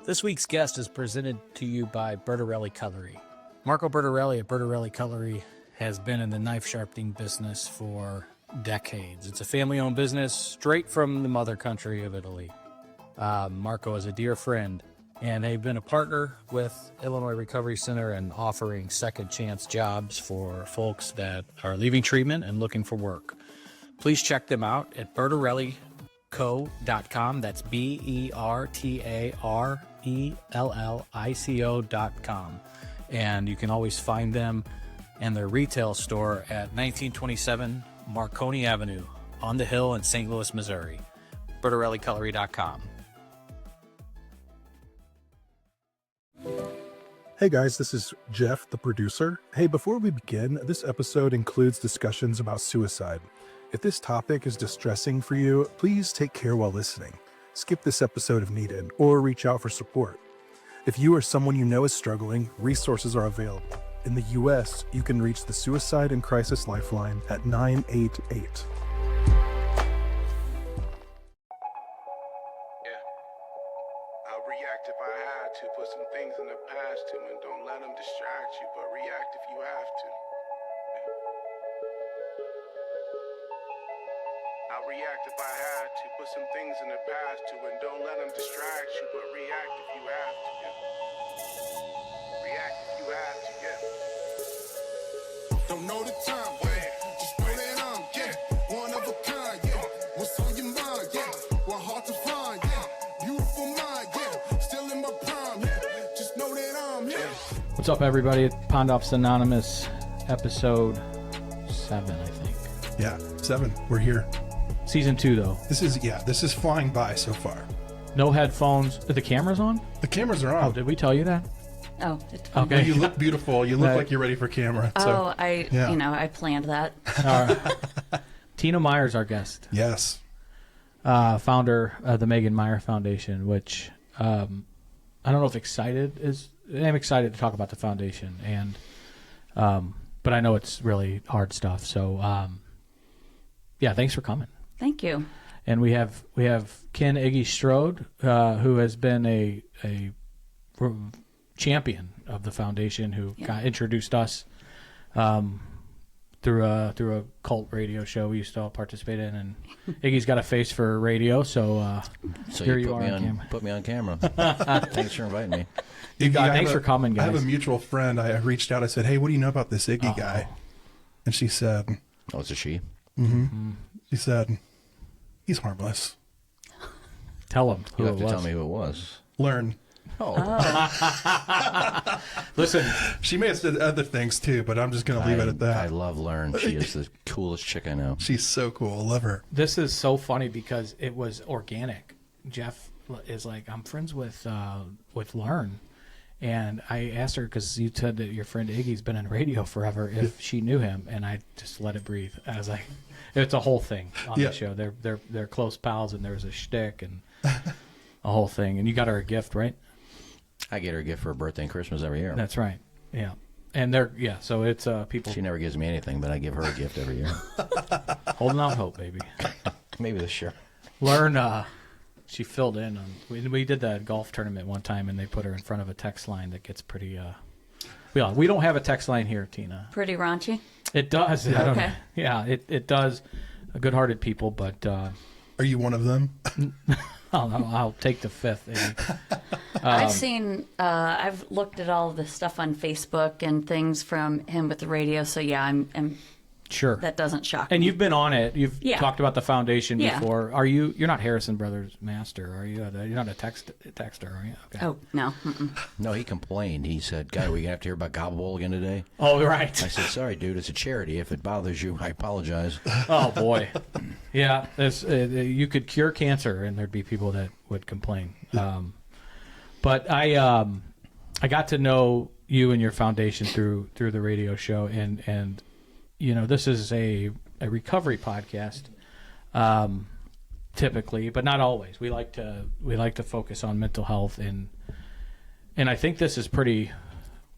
This week's guest is presented to you by Bertarelli Cutlery. Marco Bertarelli at Bertarelli Cutlery has been in the knife sharpening business for decades. It's a family-owned business straight from the mother country of Italy. Marco is a dear friend, and they've been a partner with Illinois Recovery Center and offering second chance jobs for folks that are leaving treatment and looking for work. Please check them out at bertarellico.com. That's BERTARELLICO.com. And you can always find them and their retail store at 1927 Marconi Avenue on the Hill in St. Louis, Missouri. bertarellicutlery.com. Hey guys, this is Jeff, the producer. Hey, before we begin, this episode includes discussions about suicide. If this topic is distressing for you, please take care while listening. Skip this episode if needed, or reach out for support. If you or someone you know is struggling, resources are available. In the U.S., you can reach the Suicide and Crisis Lifeline at 988. I'll react if I had to. Put some things in the past too, and don't let them distract you, but react if you have to. I'll react if I had to. Put some things in the past too, and don't let them distract you, but react if you have to. React if you have to, Don't know the time, just know that I'm, one of a kind, What's on your mind, What hard to find, Beautiful mind, Still in my prime, Just know that I'm, What's up, everybody? Pond Office Anonymous, episode 7, I think. Yeah, 7. We're here. Season 2, though. This is flying by so far. No headphones. Are the cameras on? The cameras are Oh, on. did we tell you that? Oh, it's fine. Okay. You look beautiful. You look Right. like you're ready for camera. Oh, So, yeah. I planned that. All right. Tina Meier is our guest. Yes. Founder of the Megan Meier Foundation, which I don't know if excited is. I'm excited to talk about the foundation, and but I know it's really hard stuff. So yeah, thanks for coming. Thank you. And we have Ken Iggy Strode, who has been a champion of the foundation, who got introduced us through a cult radio show we used to all participate in, and Iggy's got a face for radio, so here you are on camera. Put me on camera. Thanks for inviting me. Iggy, Thanks for coming, guys. I have a mutual friend. I reached out. I said, hey, what do you know about this Iggy guy? And she said, Oh, it's a she? she said, he's harmless. Tell him who You it have to was. tell me who it was. Learn. Oh. Listen, She may have said other things too, but I'm just going to leave it at that. I love Learn. She is the coolest chick I know. She's so cool. I love her. this is so funny because it was organic. Jeff is like, I'm friends with Learn. And I asked her, because you said that your friend Iggy's been in radio forever, if she knew him, and I just let it breathe. I was like, it's a whole thing on the show. They're close pals, and there's a shtick and a whole thing. And you got her a gift, right? I get her a gift for her birthday and Christmas every year. That's right. Yeah. And so it's people She never gives me anything, but I give her a gift every year. holding out hope, baby. Maybe this year. Learn. She filled in on. We did that golf tournament one time, and they put her in front of a text line that gets pretty. We don't have a text line here, Tina. Pretty raunchy. It does. I don't Okay. know. Yeah, it does. Good-hearted people, but Are you one of them? I'll take the fifth. I've looked at all of the stuff on Facebook and things from him with the radio. So yeah, I'm Sure. that doesn't shock And me. you've been on it. You've talked about the foundation Yeah. before. Are you? You're not Harrison Brothers master, are you? You're not a texter, are you? Okay. Oh no. Mm-mm. No, he complained. He said, "Guy, we have to hear about Gobble Bowl again today." Oh, right. I said, "Sorry, dude. It's a charity. If it bothers you, I apologize." Oh boy. Yeah. You could cure cancer, and there'd be people that would complain. But I got to know you and your foundation through the radio show, and this is a recovery podcast, typically, but not always. We like to focus on mental health, and I think this is pretty.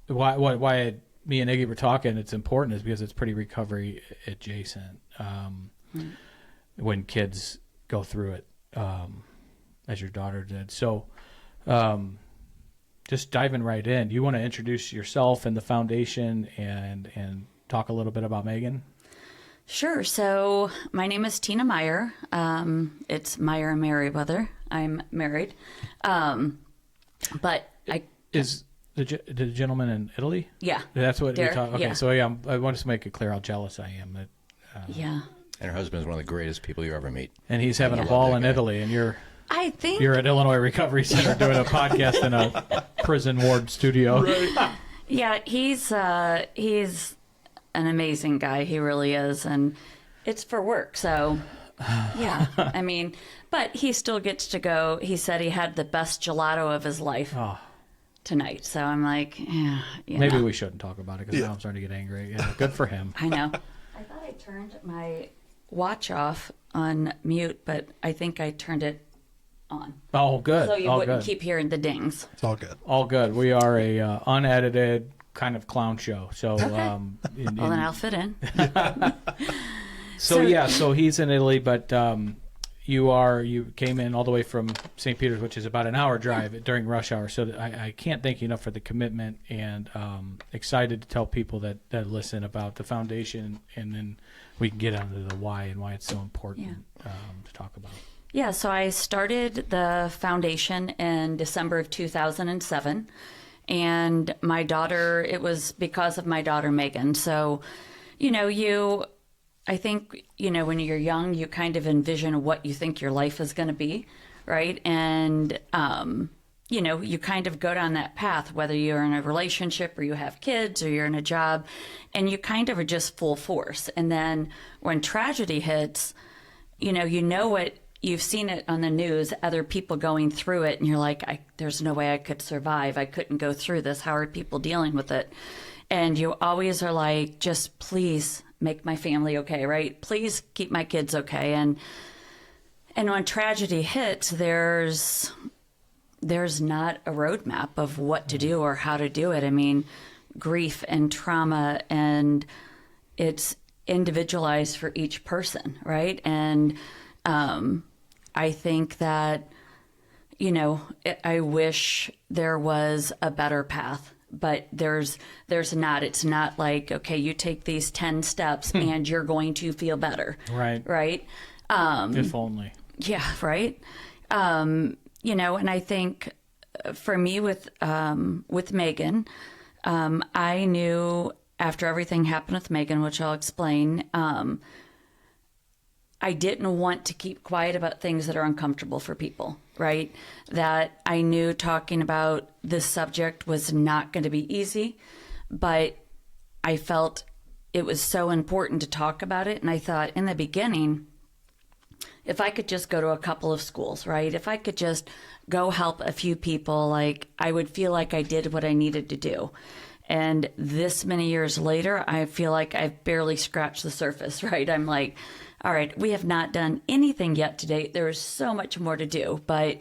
Why me and Iggy were talking, it's important, is because it's pretty recovery adjacent. When kids go through it, as your daughter did. So, just diving right in, you want to introduce yourself and the foundation and talk a little bit about Megan? Sure. So my name is Tina Meier. It's Meier and Merriweather. I'm married. But I... Is the gentleman in Italy? Yeah. That's what Derek, you're talking. Okay, yeah. so yeah, I want to make it clear how jealous I am that. Yeah. And her husband is one of the greatest people you ever meet. And he's having a love ball that in guy. Italy, and you're I at Illinois Recovery Center doing a podcast in a prison ward studio. Yeah, he's an amazing guy. He really is, and it's for work. So, yeah, I mean, but he still gets to go. He said he had the best gelato of his life tonight. So I'm like, yeah, Maybe we shouldn't talk about it because now I'm starting to get angry. Yeah, good for him. I know. I thought I turned my watch off on mute, but I think I turned it on. Oh, good. So you all wouldn't good. keep hearing the dings. It's all good. All good. We are a unedited kind of clown show. So, Well, then I'll fit in. so he's in Italy, but you came in all the way from St. Peter's, which is about an hour drive during rush hour. So I can't thank you enough for the commitment, and excited to tell people that listen about the foundation, and then we can get onto the why and why it's so important to talk about. Yeah, so I started the foundation in December of 2007, and my daughter, it was because of my daughter, Megan. So, I think, when you're young, you kind of envision what you think your life is going to be, right? And, you kind of go down that path, whether you're in a relationship or you have kids or you're in a job, and you kind of are just full force. And then when tragedy hits, you know what, you've seen it on the news, other people going through it, and you're like, there's no way I could survive. I couldn't go through this. How are people dealing with it? And you always are like, just please make my family okay, right? Please keep my kids okay. And when tragedy hits, there's not a roadmap of what to do or how to do it. I mean, grief and trauma, and it's individualized for each person, right? And I think that, I wish there was a better path, but there's not. It's not like, okay, you take these 10 steps and you're going to feel better. Right. Right. If only. Yeah. Right. And I think for me with Megan, I knew after everything happened with Megan, which I'll explain, I didn't want to keep quiet about things that are uncomfortable for people, right? That I knew talking about this subject was not going to be easy, but I felt it was so important to talk about it. And I thought in the beginning, if I could just go to a couple of schools, right? If I could just go help a few people, like I would feel like I did what I needed to do. And this many years later, I feel like I've barely scratched the surface, right? I'm like, all right, we have not done anything yet to date. There is so much more to do. But,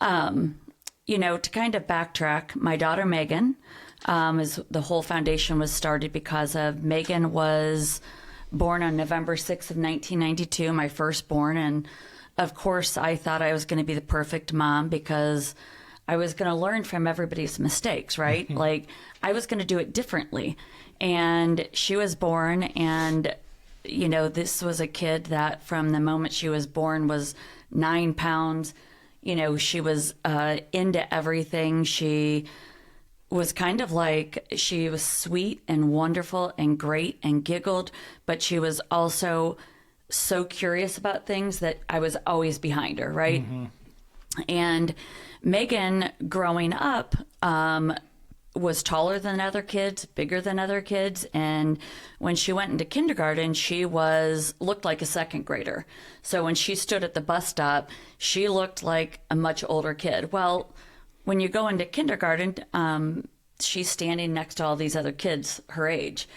to kind of backtrack, my daughter Megan, is the whole foundation was started because of Megan was born on November 6th of 1992, my firstborn. And of course, I thought I was going to be the perfect mom because I was going to learn from everybody's mistakes, right? Like I was going to do it differently. And she was born, and this was a kid that from the moment she was born was 9 pounds. She was into everything. She was kind of like, she was sweet and wonderful and great and giggled, but she was also so curious about things that I was always behind her, right? Mm-hmm. And Megan, growing up, was taller than other kids, bigger than other kids. And when she went into kindergarten, she looked like a second grader. So when she stood at the bus stop, she looked like a much older kid. Well, when you go into kindergarten, she's standing next to all these other kids her age.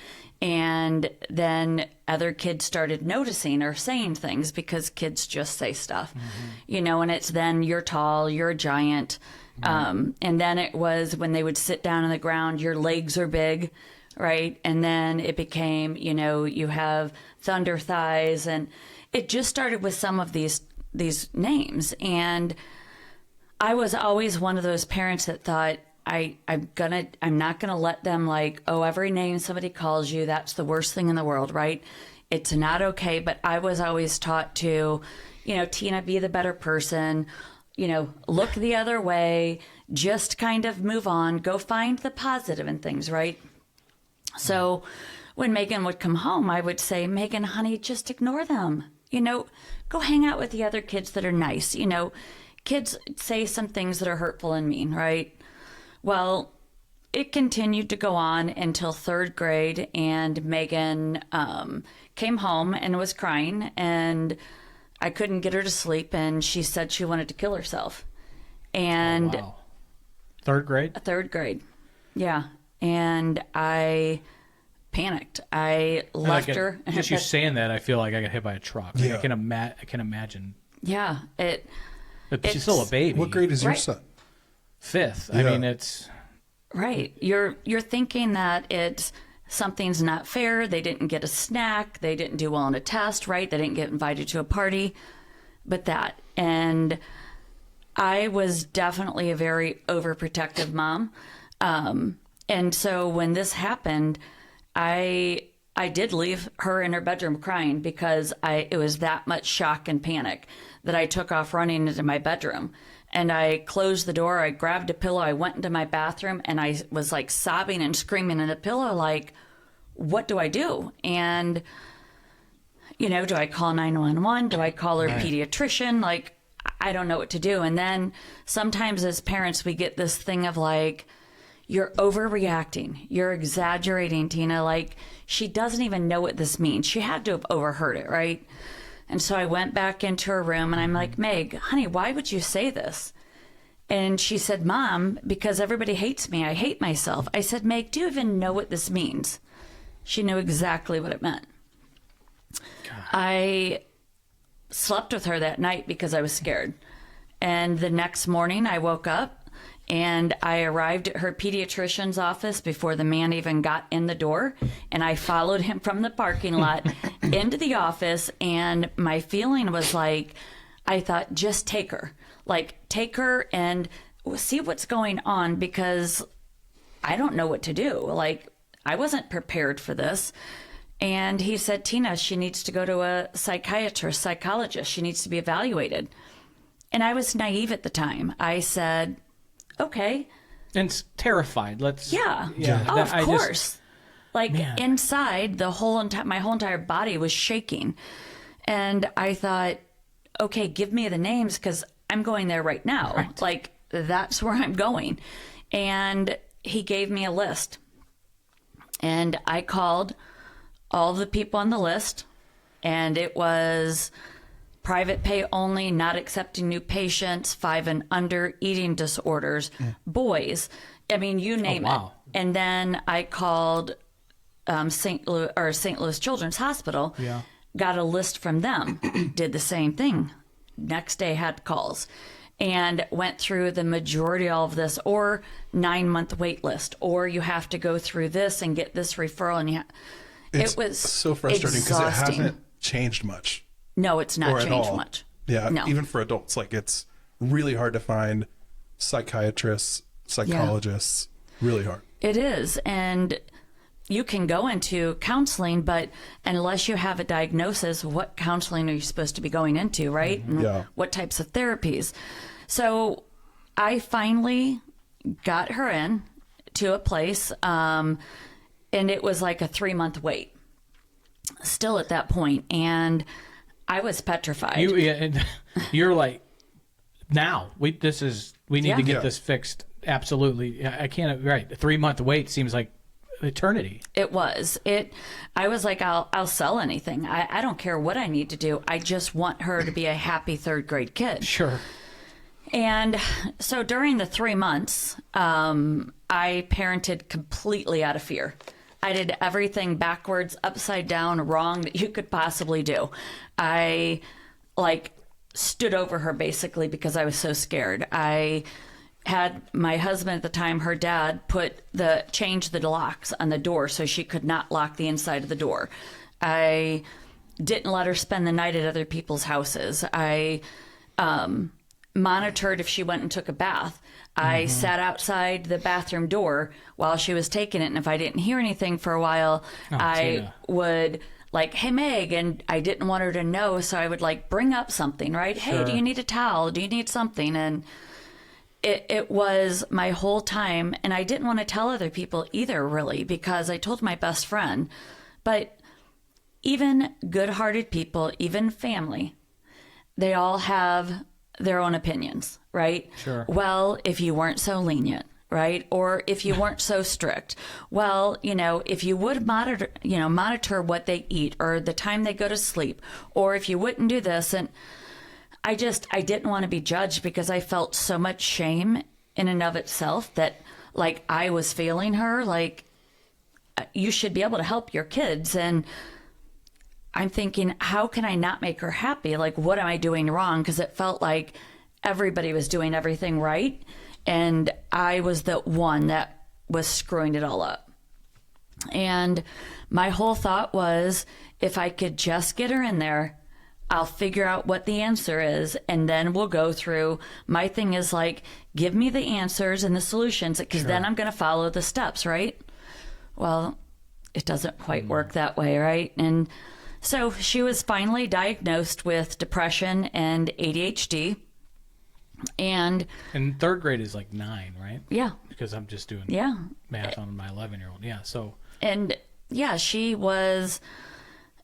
And then other kids started noticing or saying things because kids just say stuff, and it's then you're tall, you're a giant. And then it was when they would sit down on the ground, your legs are big, right? And then it became, you have thunder thighs, and it just started with some of these names. And I was always one of those parents that thought, I'm not gonna let them like, oh, every name somebody calls you, that's the worst thing in the world, right? It's not okay. But I was always taught to, Tina, be the better person, look the other way, just kind of move on, go find the positive in things, right? So when Megan would come home, I would say, Megan, honey, just ignore them. Go hang out with the other kids that are nice. Kids say some things that are hurtful and mean, right? Well, it continued to go on until third grade, and Megan came home and was crying, and I couldn't get her to sleep, and she said she wanted to kill herself. And wow. Third grade? Third grade, yeah. And I panicked. I left her. Just you saying that, I feel like I got hit by a truck. Like, Yeah. I can imagine. Yeah, But she's still a baby. What grade is your Right. son? Fifth. Yeah. I mean, it's right. You're thinking that something's not fair. They didn't get a snack. They didn't do well on a test, right? They didn't get invited to a party. But that. And I was definitely a very overprotective mom. And so when this happened, I did leave her in her bedroom crying because it was that much shock and panic that I took off running into my bedroom. And I closed the door, I grabbed a pillow, I went into my bathroom, and I was like sobbing and screaming in a pillow, like, what do I do? And, do I call 911? Do I call her pediatrician? Like, I don't know what to do. And then sometimes as parents, we get this thing of like, you're overreacting. You're exaggerating, Tina. Like, she doesn't even know what this means. She had to have overheard it, right? And so I went back into her room and I'm like, Meg, honey, why would you say this? And she said, Mom, because everybody hates me. I hate myself. I said, Meg, do you even know what this means? She knew exactly what it meant. God. I slept with her that night because I was scared. And the next morning I woke up and I arrived at her pediatrician's office before the man even got in the door. And I followed him from the parking lot into the office. And my feeling was like, I thought, just take her. Like, take her and see what's going on, because I don't know what to do. Like, I wasn't prepared for this. And he said, Tina, she needs to go to a psychiatrist, psychologist. She needs to be evaluated. And I was naive at the time. I said, okay. And terrified. Yeah. Oh, of course. Inside, my whole entire body was shaking. And I thought, okay, give me the names because I'm going there right now. Right. Like, that's where I'm going. And he gave me a list. And I called all the people on the list, and it was private pay only, not accepting new patients, 5 and under, eating disorders, boys. I mean, you name it. And then I called St. Louis Children's Hospital, got a list from them, did the same thing. Next day had calls and went through the majority of this, or 9-month wait list, or you have to go through this and get this referral. And It's it was so frustrating because it hasn't changed much. No, it's not changed much. Yeah, no. Even for adults, like, it's really hard to find psychiatrists, psychologists, really hard. It is. And you can go into counseling, but unless you have a diagnosis, what counseling are you supposed to be going into, right? And what types of therapies? So I finally got her in to a place, and it was like a 3-month wait still at that point. And I was petrified. You're like, now we need to get this fixed. Absolutely. I can't, right. A 3-month wait seems like eternity. It was. I was like, I'll sell anything. I don't care what I need to do. I just want her to be a happy 3rd grade kid. Sure. And so during the 3 months, I parented completely out of fear. I did everything backwards, upside down, wrong that you could possibly do. I stood over her basically because I was so scared. I had my husband at the time, her dad, change the locks on the door so she could not lock the inside of the door. I didn't let her spend the night at other people's houses. I monitored if she went and took a bath. I sat outside the bathroom door while she was taking it. And if I didn't hear anything for a while, I Tina. would like, hey, Meg, and I didn't want her to know. So I would like bring up something, right? Hey, do you need a towel? Do you need something? And it was my whole time. And I didn't want to tell other people either, really, because I told my best friend. But even good-hearted people, even family, they all have their own opinions, right? Sure. Well, if you weren't so lenient, right? Or if you weren't so strict. Well, if you would monitor what they eat or the time they go to sleep, or if you wouldn't do this. And I didn't want to be judged because I felt so much shame in and of itself that like I was failing her. Like, you should be able to help your kids. And I'm thinking, how can I not make her happy? Like, what am I doing wrong? Because it felt like everybody was doing everything right. And I was the one that was screwing it all up. And my whole thought was, if I could just get her in there, I'll figure out what the answer is. And then we'll go through. My thing is like, give me the answers and the solutions, because then I'm going to follow the steps, right? Well, it doesn't quite work that way, right? And so she was finally diagnosed with depression and ADHD. And third grade is like 9, right? Yeah. Because I'm just doing math on my 11-year-old. Yeah. So. And yeah, she was,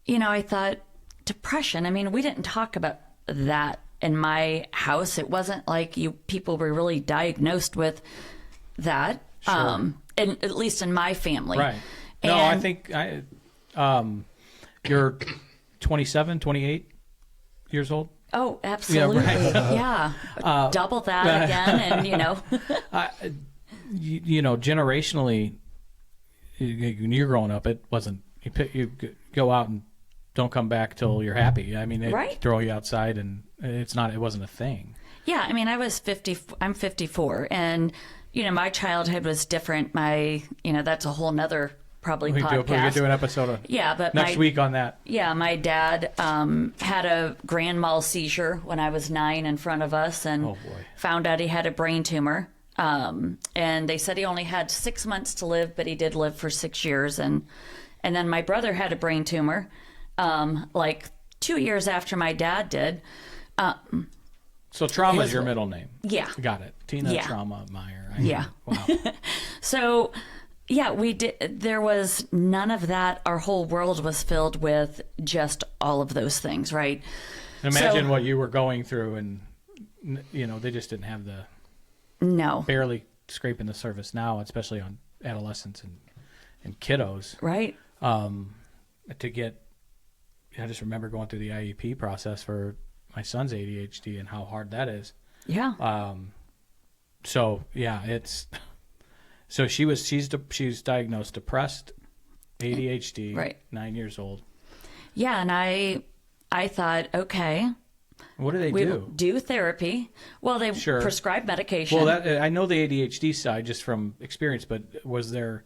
I thought depression. I mean, we didn't talk about that in my house. It wasn't like people were really diagnosed with that. Sure. And at least in my family. Right. No, I think you're 27, 28 years old. Oh, absolutely. Yeah. Double that again. And, generationally, when you're growing up, it wasn't, you go out and don't come back till you're happy. I mean, they throw you outside and it wasn't a thing. Yeah. I mean, I'm 54 and, my childhood was different. That's a whole nother probably podcast. We could do an episode but next week on that. Yeah, my dad had a grand mal seizure when I was 9 in front of us, and found out he had a brain tumor. And they said he only had 6 months to live, but he did live for 6 years. And then my brother had a brain tumor, like 2 years after my dad did. So Trauma is your middle name. Yeah. Got it. Tina Trauma Meier. Wow. So, yeah, we did. There was none of that. Our whole world was filled with just all of those things, right? Imagine what you were going through, and they just didn't have barely scraping the surface now, especially on adolescents and kiddos. Right. I just remember going through the IEP process for my son's ADHD and how hard that is. Yeah. So she's diagnosed depressed, ADHD, right. 9 years old. Yeah, and I thought, okay. What do they do? Do therapy. Well, they prescribe medication. Well, I know the ADHD side just from experience, but is there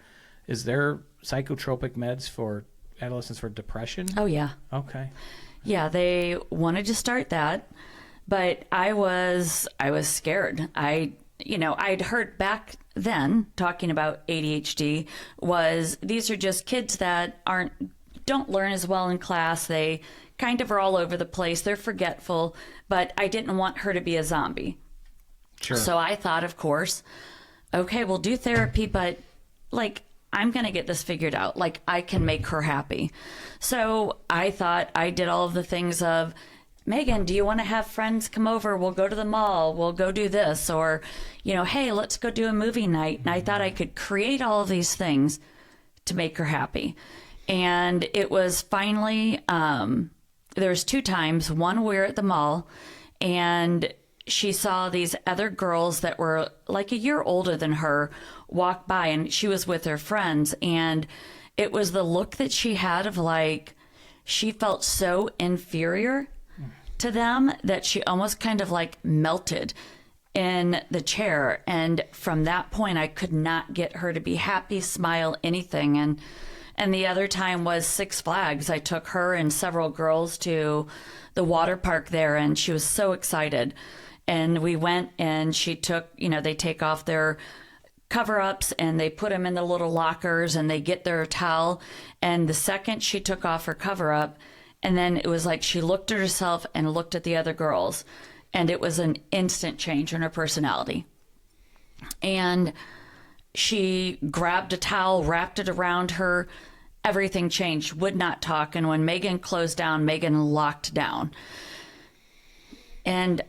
psychotropic meds for adolescents for depression? Oh yeah. Okay. Yeah, they wanted to start that, but I was scared. I'd heard back then talking about ADHD was these are just kids that don't learn as well in class. They kind of are all over the place. They're forgetful, but I didn't want her to be a zombie. Sure. So I thought, of course, okay, we'll do therapy, but like, I'm going to get this figured out. Like, I can make her happy. So I thought I did all of the things of, Megan, do you want to have friends come over? We'll go to the mall. We'll go do this. Or, hey, let's go do a movie night. And I thought I could create all of these things to make her happy. And it was finally, there was 2 times. One, we were at the mall, and she saw these other girls that were like a year older than her walk by, and she was with her friends. And it was the look that she had of like, she felt so inferior to them that she almost kind of like melted in the chair. And from that point, I could not get her to be happy, smile, anything. And the other time was Six Flags. I took her and several girls to the water park there, and she was so excited. And we went and she took, they take off their cover-ups and they put them in the little lockers and they get their towel. And the second she took off her cover-up, and then it was like she looked at herself and looked at the other girls, and it was an instant change in her personality. And she grabbed a towel, wrapped it around her, everything changed, would not talk. And when Megan closed down, Megan locked down. And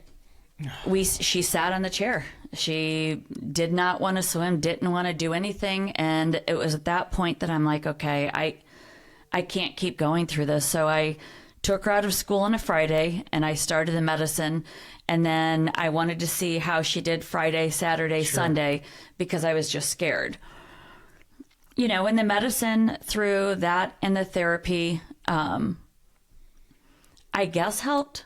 she sat on the chair. She did not want to swim, didn't want to do anything. And it was at that point that I'm like, okay, I can't keep going through this. So I took her out of school on a Friday and I started the medicine. And then I wanted to see how she did Friday, Saturday, Sunday, because I was just scared. And the medicine through that and the therapy, I guess helped.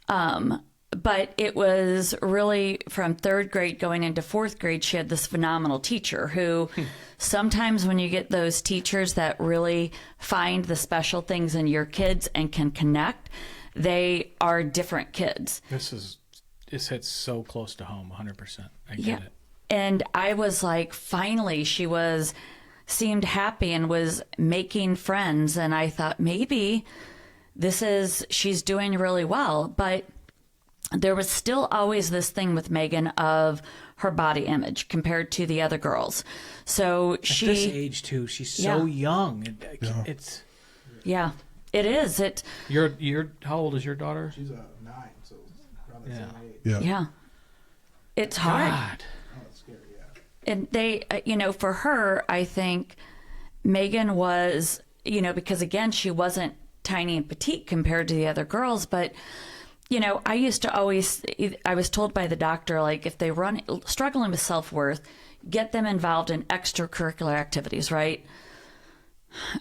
But it was really from third grade going into fourth grade, she had this phenomenal teacher who sometimes when you get those teachers that really find the special things in your kids and can connect, they are different kids. This hits so close to home, 100%. I get it. And I was like, finally, she seemed happy and was making friends. And I thought maybe she's doing really well. But there was still always this thing with Megan of her body image compared to the other girls. So at this age too, she's so young. It's it is. You're how old is your daughter? She's 9, so around the same age. Yeah. It's hard. God. Oh, it's scary, And they, for her, I think Megan was, because again, she wasn't tiny and petite compared to the other girls, but I used to I was told by the doctor, like, if they struggling with self-worth, get them involved in extracurricular activities, right?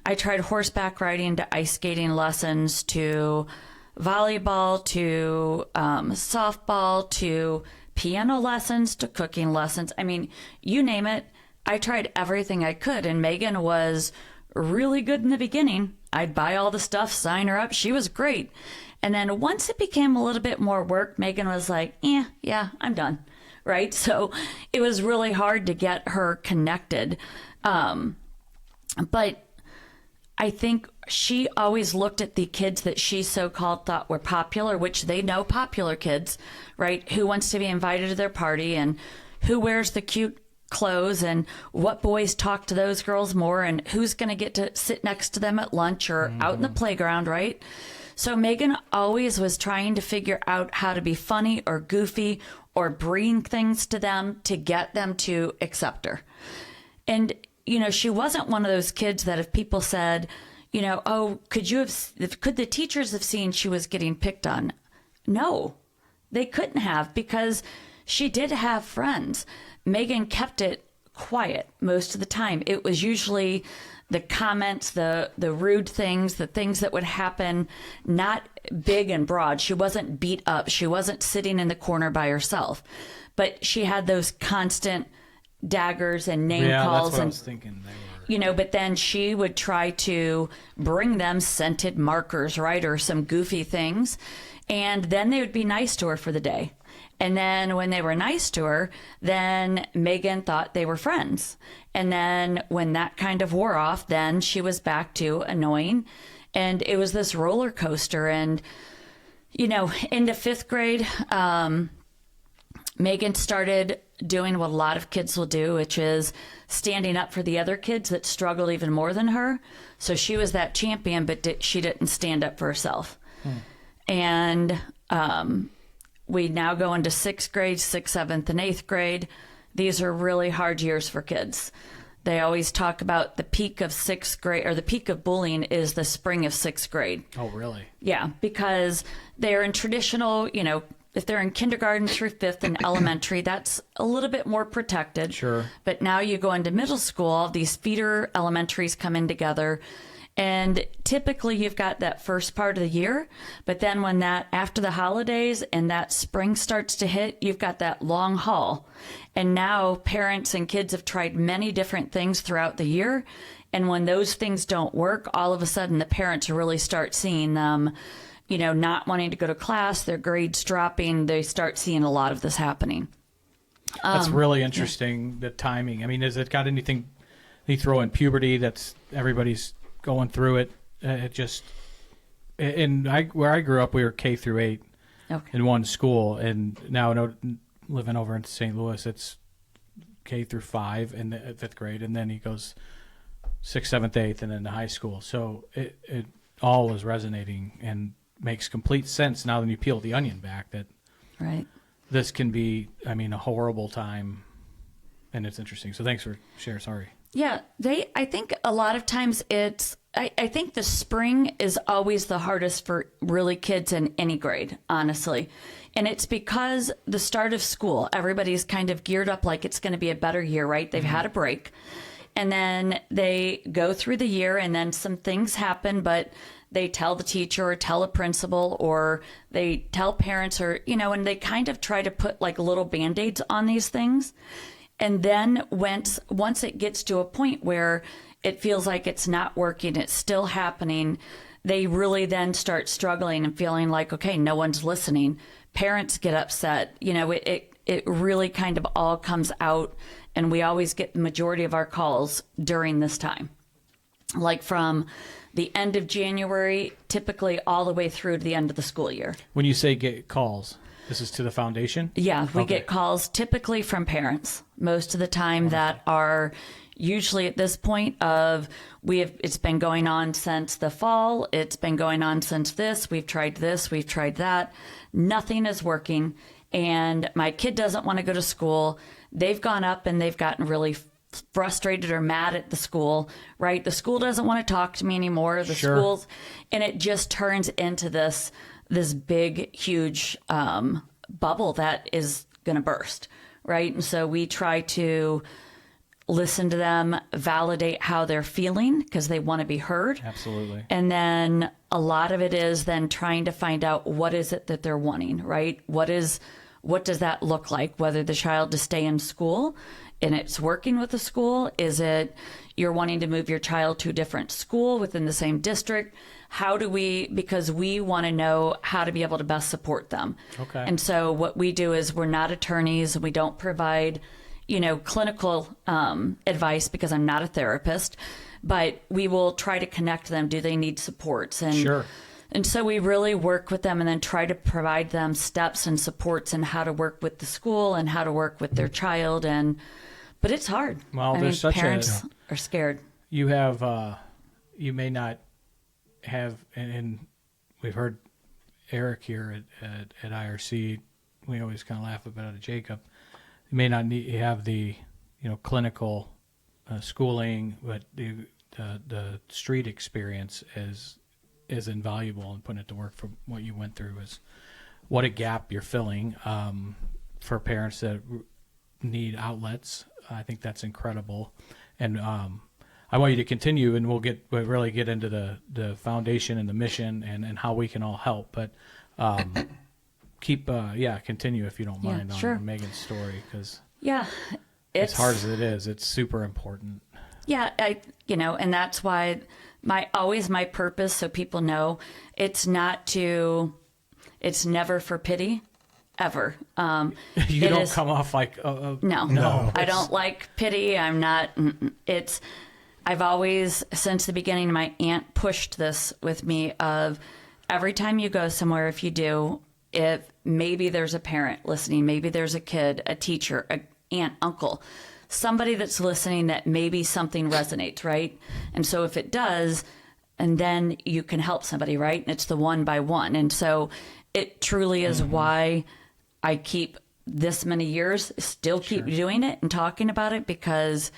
I tried horseback riding to ice skating lessons to volleyball to softball to piano lessons to cooking lessons. I mean, you name it. I tried everything I could. And Megan was really good in the beginning. I'd buy all the stuff, sign her up. She was great. And then once it became a little bit more work, Megan was like, yeah, I'm done. Right. So it was really hard to get her connected. But I think she always looked at the kids that she so-called thought were popular, which they know popular kids, right? Who wants to be invited to their party and who wears the cute clothes and what boys talk to those girls more and who's going to get to sit next to them at lunch or out in the playground, right? So Megan always was trying to figure out how to be funny or goofy or bring things to them to get them to accept her. And, she wasn't one of those kids that if people said, oh, could the teachers have seen she was getting picked on? No, they couldn't have, because she did have friends. Megan kept it quiet most of the time. It was usually the comments, the rude things, the things that would happen, not big and broad. She wasn't beat up. She wasn't sitting in the corner by herself. But she had those constant daggers and name calls. That's what I and was thinking. They were... but then she would try to bring them scented markers, right, or some goofy things. And then they would be nice to her for the day. And then when they were nice to her, then Megan thought they were friends. And then when that kind of wore off, then she was back to annoying. And it was this roller coaster. And, into fifth grade, Megan started doing what a lot of kids will do, which is standing up for the other kids that struggled even more than her. So she was that champion, but she didn't stand up for herself. And we now go into sixth grade, sixth, seventh, and eighth grade. These are really hard years for kids. They always talk about the peak of sixth grade, or the peak of bullying is the spring of sixth grade. Oh, really? Yeah, because they're in traditional, if they're in kindergarten through fifth and elementary, that's a little bit more protected. Sure. But now you go into middle school, these feeder elementaries come in together. And typically you've got that first part of the year, but then when after the holidays and that spring starts to hit, you've got that long haul. And now parents and kids have tried many different things throughout the year. And when those things don't work, all of a sudden the parents really start seeing them, not wanting to go to class, their grades dropping. They start seeing a lot of this happening. That's really interesting, the timing. I mean, has it got anything, you throw in puberty, that's everybody's going through it. Where I grew up, we were K through 8 in one school. And now living over in St. Louis, it's K through 5 in the 5th grade. And then he goes 6th, 7th, 8th, and then to high school. So it all is resonating and makes complete sense now when you peel the onion back that Right. this can be, a horrible time, and it's interesting. So thanks for sharing. Sorry. Yeah, I think a lot of times I think the spring is always the hardest for really kids in any grade, honestly. And it's because the start of school, everybody's kind of geared up like it's going to be a better year, right? They've had a break. And then they go through the year and then some things happen, but they tell the teacher or tell a principal or they tell parents or, and they kind of try to put like little Band-Aids on these things. And then once it gets to a point where it feels like it's not working, it's still happening, they really then start struggling and feeling like, okay, no one's listening. Parents get upset. It really kind of all comes out, and we always get the majority of our calls during this time. Like from the end of January, typically all the way through to the end of the school year. When you say get calls, this is to the foundation? Yeah, we get calls typically from parents most of the time that are usually at this point of it's been going on since the fall. It's been going on since this. We've tried this. We've tried that. Nothing is working. And my kid doesn't want to go to school. They've gone up and they've gotten really frustrated or mad at the school, right? The school doesn't want to talk to me anymore. The schools, and it just turns into this big, huge bubble that is going to burst, right? And so we try to listen to them, validate how they're feeling because they want to be heard. Absolutely. And then a lot of it is then trying to find out what is it that they're wanting, right? What does that look like? Whether the child to stay in school and it's working with the school? Is it you're wanting to move your child to a different school within the same district? Because we want to know how to be able to best support them. Okay. And so what we do is we're not attorneys. We don't provide, clinical advice because I'm not a therapist, but we will try to connect them. Do they need supports? And And so we really work with them and then try to provide them steps and supports and how to work with the school and how to work with their child. But it's hard. Well, parents are scared. You have, you may not have, and we've heard Eric here at IRC. We always kind of laugh about it, Jacob. You may not have the, clinical schooling, but the street experience is invaluable, and putting it to work for what you went through is what a gap you're filling for parents that need outlets. I think that's incredible. And I want you to continue, and we'll really get into the foundation and the mission and how we can all help. But continue if you don't mind on Megan's story, because as hard as it is, it's super important. Yeah, and that's why my purpose, so people know, it's never for pity, ever. You don't come off like no. I don't like pity. I'm not. I've always, since the beginning, my aunt pushed this with me of every time you go somewhere, if maybe there's a parent listening, maybe there's a kid, a teacher, an aunt, uncle, somebody that's listening that maybe something resonates, right? And so if it does, and then you can help somebody, right? And it's the one by one. And so it truly is why I keep this many years, still keep doing it and talking about it, because,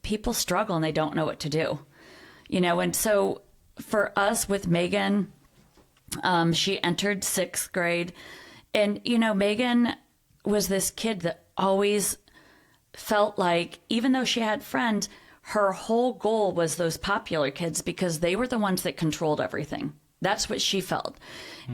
people struggle and they don't know what to do, and so for us with Megan, she entered 6th grade, and, Megan was this kid that always felt like, even though she had friends, her whole goal was those popular kids because they were the ones that controlled everything. That's what she felt.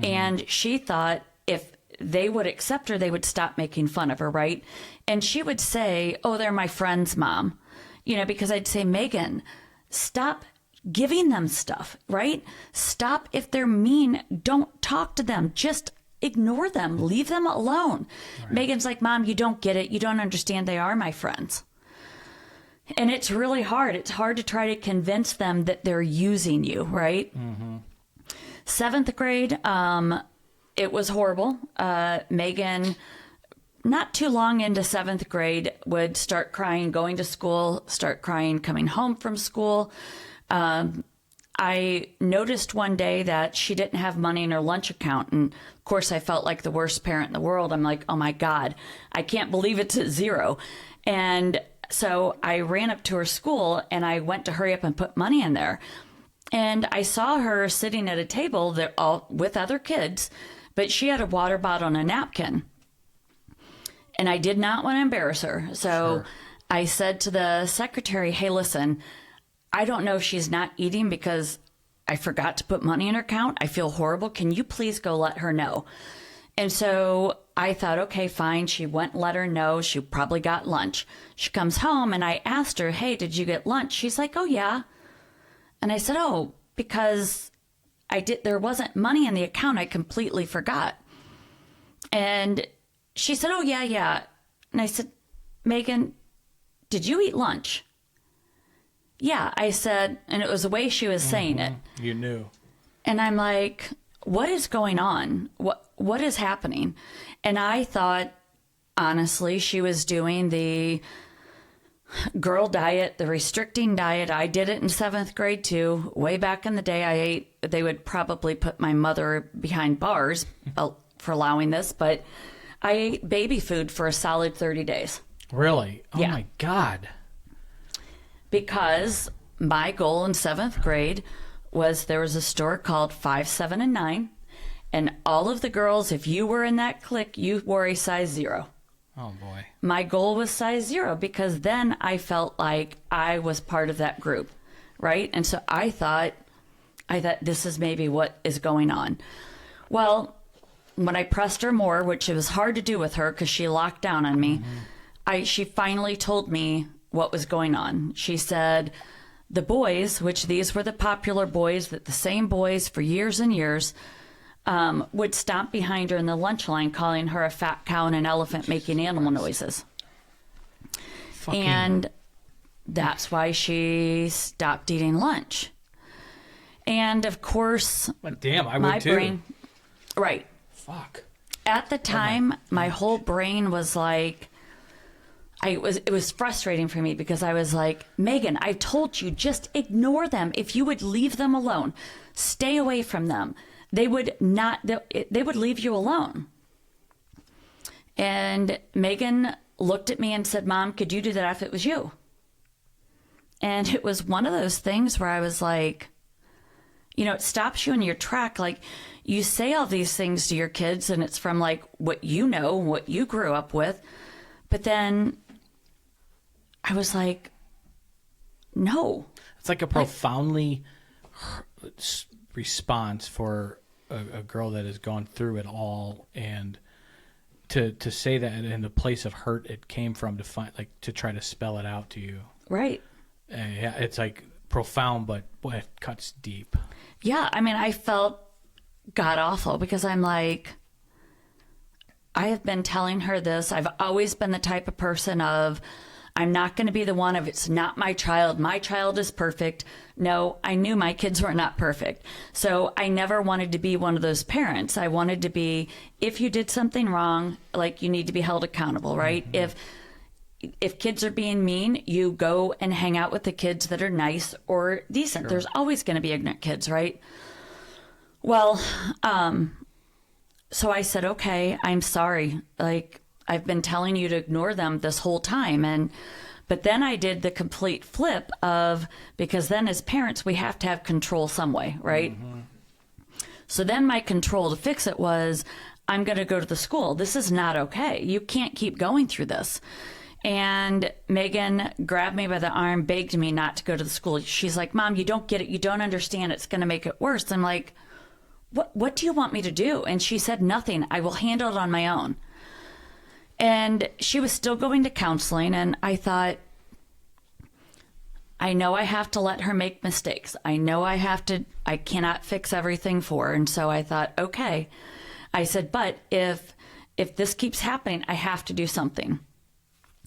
And she thought if they would accept her, they would stop making fun of her, right? And she would say, oh, they're my friend's mom, because I'd say, Megan, stop giving them stuff, right? Stop. If they're mean, don't talk to them. Just ignore them. Leave them alone. Right. Megan's like, Mom, you don't get it. You don't understand. They are my friends. And it's really hard. It's hard to try to convince them that they're using you, right? Mm-hmm. 7th grade, it was horrible. Megan, not too long into 7th grade, would start crying, going to school, start crying, coming home from school. I noticed one day that she didn't have money in her lunch account. And of course, I felt like the worst parent in the world. I'm like, oh my God, I can't believe it's at 0. And so I ran up to her school and I went to hurry up and put money in there. And I saw her sitting at a table that all with other kids, but she had a water bottle and a napkin. And I did not want to embarrass her. So I said to the secretary, hey, listen, I don't know if she's not eating because I forgot to put money in her account. I feel horrible. Can you please go let her know? And so I thought, okay, fine. She went and let her know. She probably got lunch. She comes home and I asked her, hey, did you get lunch? She's like, oh, yeah. And I said, oh, because there wasn't money in the account. I completely forgot. And she said, oh, yeah. And I said, Megan, did you eat lunch? Yeah, I said, and it was the way she was saying it. You knew. And I'm like, what is going on? What is happening? And I thought, honestly, she was doing the girl diet, the restricting diet. I did it in 7th grade too. Way back in the day, they would probably put my mother behind bars for allowing this, but I ate baby food for a solid 30 days. Really? Oh Yeah. my God. Because my goal in 7th grade was there was a store called 5, 7, and 9. And all of the girls, if you were in that clique, you wore a size 0. Oh, boy. My goal was size 0 because then I felt like I was part of that group, right? And so I thought this is maybe what is going on. Well, when I pressed her more, which it was hard to do with her because she locked down on me, she finally told me what was going on. She said the boys, which these were the popular boys, that the same boys for years and years, would stomp behind her in the lunch line, calling her a fat cow and an elephant making animal noises. And that's why she stopped eating lunch. And of course, But damn, I would my too. brain, right. Fuck. At the time, my whole brain was like, it was frustrating for me because I was like, Megan, I told you, just ignore them. If you would leave them alone, stay away from them, they would leave you alone. And Megan looked at me and said, Mom, could you do that if it was you? And it was one of those things where I was like, it stops you in your track. Like, you say all these things to your kids and it's from like what you know, what you grew up with. But then I was like, no. It's like a profoundly response for a girl that has gone through it all, and to say that in the place of hurt it came from, to try to spell it out to you. Right. Yeah, it's like profound, but boy, it cuts deep. Yeah, I mean, I felt god awful because I'm like, I have been telling her this. I've always been the type of person of, I'm not going to be the one of, it's not my child is perfect. No, I knew my kids were not perfect. So I never wanted to be one of those parents. I wanted to be, if you did something wrong, like, you need to be held accountable, right? Mm-hmm. If kids are being mean, you go and hang out with the kids that are nice or decent. Sure. There's always going to be ignorant kids, right? Well, so I said, okay, I'm sorry. Like, I've been telling you to ignore them this whole time. But then I did the complete flip of, because then as parents, we have to have control some way, right? Mm-hmm. So then my control to fix it was, I'm going to go to the school. This is not okay. You can't keep going through this. And Megan grabbed me by the arm, begged me not to go to the school. She's like, Mom, you don't get it. You don't understand. It's going to make it worse. I'm like, what do you want me to do? And she said, nothing. I will handle it on my own. And she was still going to counseling. And I thought, I know I have to let her make mistakes. I know I cannot fix everything for her. And so I thought, okay. I said, but if this keeps happening, I have to do something.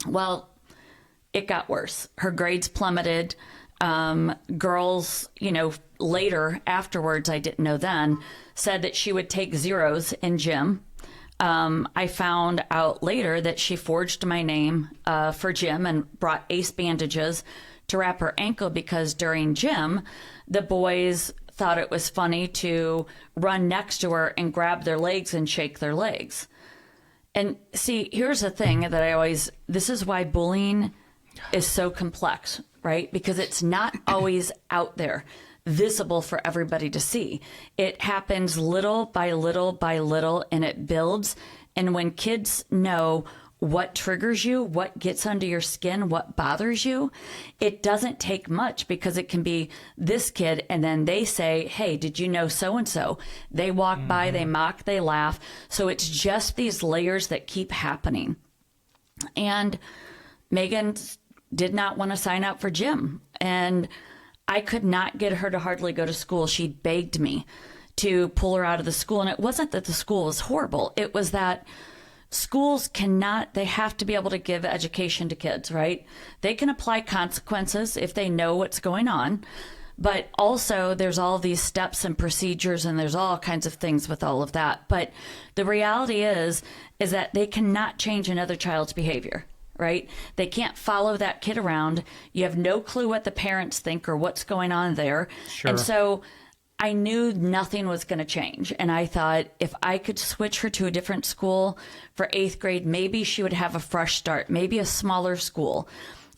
Well, it got worse. Her grades plummeted. Girls, later, afterwards, I didn't know then, said that she would take zeros in gym. I found out later that she forged my name for gym and brought ace bandages to wrap her ankle because during gym, the boys thought it was funny to run next to her and grab their legs and shake their legs. And see, here's the thing that this is why bullying is so complex, right? Because it's not always out there, visible for everybody to see. It happens little by little by little, and it builds. And when kids know what triggers you, what gets under your skin, what bothers you, it doesn't take much because it can be this kid and then they say, hey, did you know so-and-so? They walk by, they mock, they laugh. So it's just these layers that keep happening. And Megan did not want to sign up for gym. And I could not get her to hardly go to school. She begged me to pull her out of the school. And it wasn't that the school was horrible. It was that schools they have to be able to give education to kids, right? They can apply consequences if they know what's going on. But also there's all these steps and procedures and there's all kinds of things with all of that. But the reality is that they cannot change another child's behavior, right? They can't follow that kid around. You have no clue what the parents think or what's going on there. Sure. And so I knew nothing was going to change. And I thought if I could switch her to a different school for 8th grade, maybe she would have a fresh start, maybe a smaller school.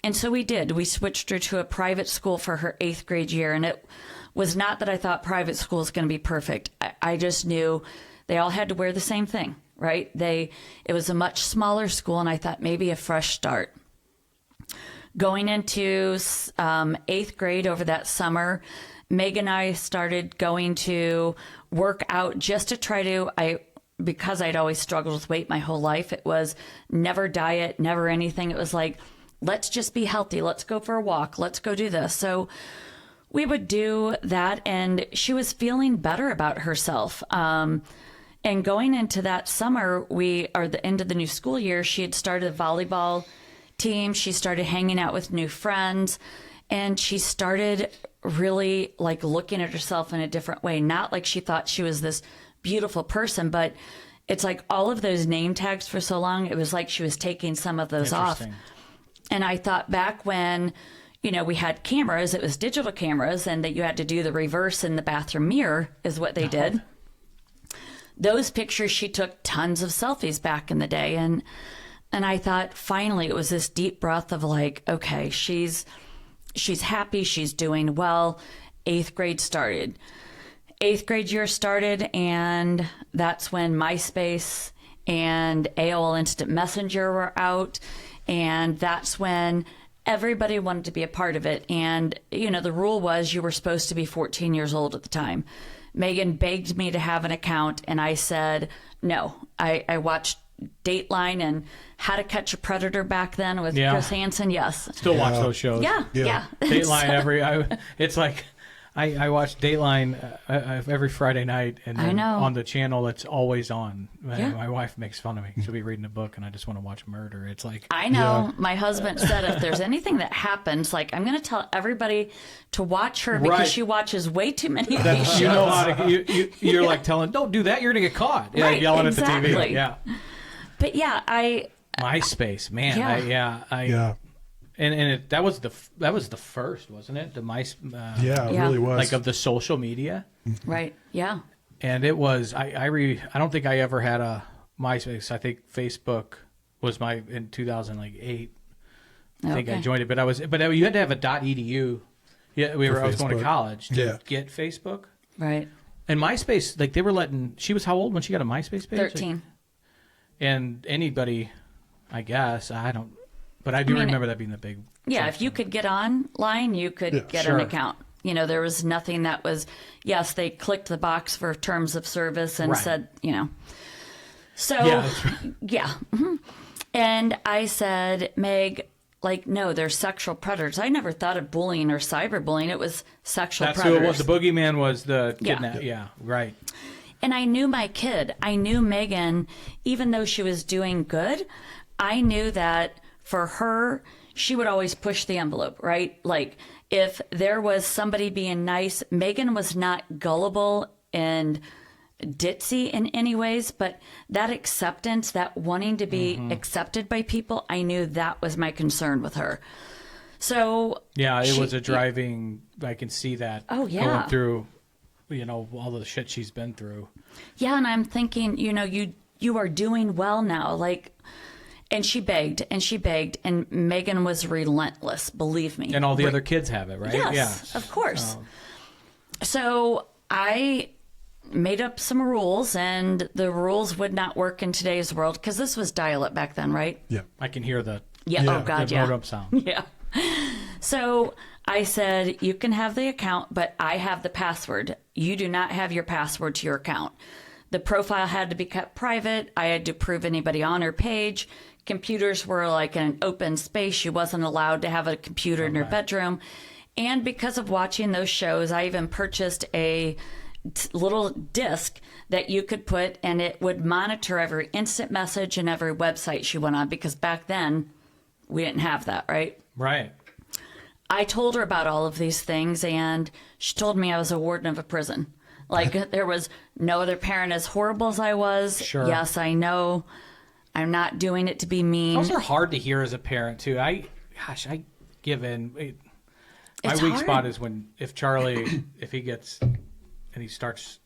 And so we did. We switched her to a private school for her 8th grade year. And it was not that I thought private school was going to be perfect. I just knew they all had to wear the same thing, right? It was a much smaller school, and I thought maybe a fresh start. Going into 8th grade over that summer, Megan and I started going to work out just to try to, because I'd always struggled with weight my whole life, it was never diet, never anything. It was like, let's just be healthy. Let's go for a walk. Let's go do this. So we would do that, and she was feeling better about herself. And going into that summer, the end of the new school year, she had started a volleyball team. She started hanging out with new friends, and she started really looking at herself in a different way. Not like she thought she was this beautiful person, but it's like all of those name tags for so long, it was like she was taking some of those off. And I thought back when, we had cameras, it was digital cameras, and that you had to do the reverse in the bathroom mirror is what they did. Those pictures, she took tons of selfies back in the day. And I thought finally it was this deep breath of okay, she's happy, she's doing well. 8th grade started. 8th grade year started, and that's when MySpace and AOL Instant Messenger were out. And that's when everybody wanted to be a part of it. And, the rule was you were supposed to be 14 years old at the time. Megan begged me to have an account, and I said no. I watched Dateline and How to Catch a Predator back then with Chris Hansen. Yes. Still watch those shows. Yeah. Dateline it's like I watch Dateline every Friday night, and then on the channel it's always on. My wife makes fun of me. She'll be reading a book, and I just want to watch murder. It's like I know. My husband said if there's anything that happens, I'm going to tell everybody to watch her because she watches way too many of these shows. You know how to, you're like telling, don't do that. You're going to get caught. Yeah, right, yelling exactly. at the TV. Yeah. But MySpace, man. And that was the first, wasn't it? The it really was. Of the social media. Right. Yeah. And it was I don't think I ever had a MySpace. I think Facebook was in 2008. I think I joined it, but you had to have a .edu. Yeah, I was going to college to get Facebook. Right. And MySpace, they were letting. She was how old when she got a MySpace page? 13. And anybody, I guess, I don't. But I do remember that being the big. Yeah, if you could get online, you could get an account. There was nothing that was. Yes, they clicked the box for terms of service and said, So, yeah, that's right. yeah. Mm-hmm. And I said, Meg, like, no, they're sexual predators. I never thought of bullying or cyberbullying. It was sexual That's predators. who it was. The boogeyman was the Yeah. kidnap. Yeah, right. And I knew my kid. I knew Megan, even though she was doing good, I knew that for her, she would always push the envelope, right? Like, if there was somebody being nice, Megan was not gullible and ditzy in any ways, but that acceptance, that wanting to be accepted by people, I knew that was my concern with her. So Yeah, it was a driving. I can see that. Oh, yeah. Going through, all the shit she's been through. yeah, and I'm thinking, you are doing well now, like. And she begged, and Megan was relentless, believe me. And all the other kids have it, right? Yes, of course. So I made up some rules, and the rules would not work in today's world because this was dial-up back then, right? Yeah. I can hear the Oh, God, the yeah. modem sound. Yeah. So I said, you can have the account, but I have the password. You do not have your password to your account. The profile had to be kept private. I had to prove anybody on her page. Computers were like an open space. She wasn't allowed to have a computer in her bedroom. And because of watching those shows, I even purchased a little disc that you could put, and it would monitor every instant message and every website she went on, because back then we didn't have that, right? Right. I told her about all of these things, and she told me I was a warden of a prison. Like, there was no other parent as horrible as I was. Sure. Yes, I know. I'm not doing it to be mean. Those are hard to hear as a parent too. I give in. My It's weak hard. spot is if Charlie, if he gets, and he starts,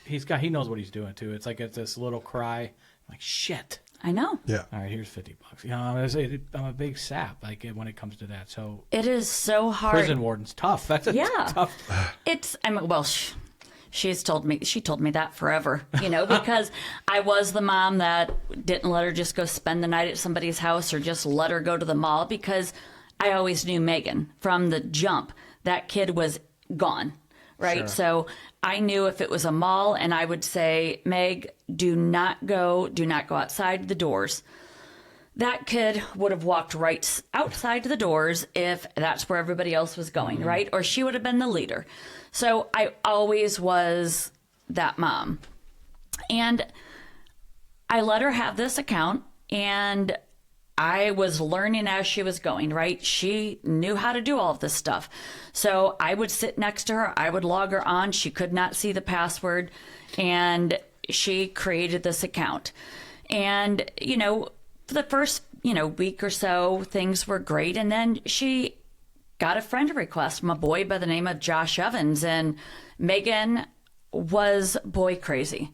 he knows what he's doing too. It's like it's this little cry, I'm like, shit. I know. Yeah. All right, here's $50. I'm a big sap, like when it comes to that. So It is so hard. prison warden's tough. That's a Yeah. tough. She told me that forever, because I was the mom that didn't let her just go spend the night at somebody's house or just let her go to the mall, because I always knew Megan from the jump. That kid was gone, right? Sure. So I knew if it was a mall, and I would say, Meg, do not go outside the doors. That kid would have walked right outside the doors if that's where everybody else was going, right? Or she would have been the leader. So I always was that mom. And I let her have this account, and I was learning as she was going, right? She knew how to do all of this stuff. So I would sit next to her. I would log her on. She could not see the password, and she created this account. And, for the first, week or so, things were great. And then she got a friend request from a boy by the name of Josh Evans. And Megan was boy crazy.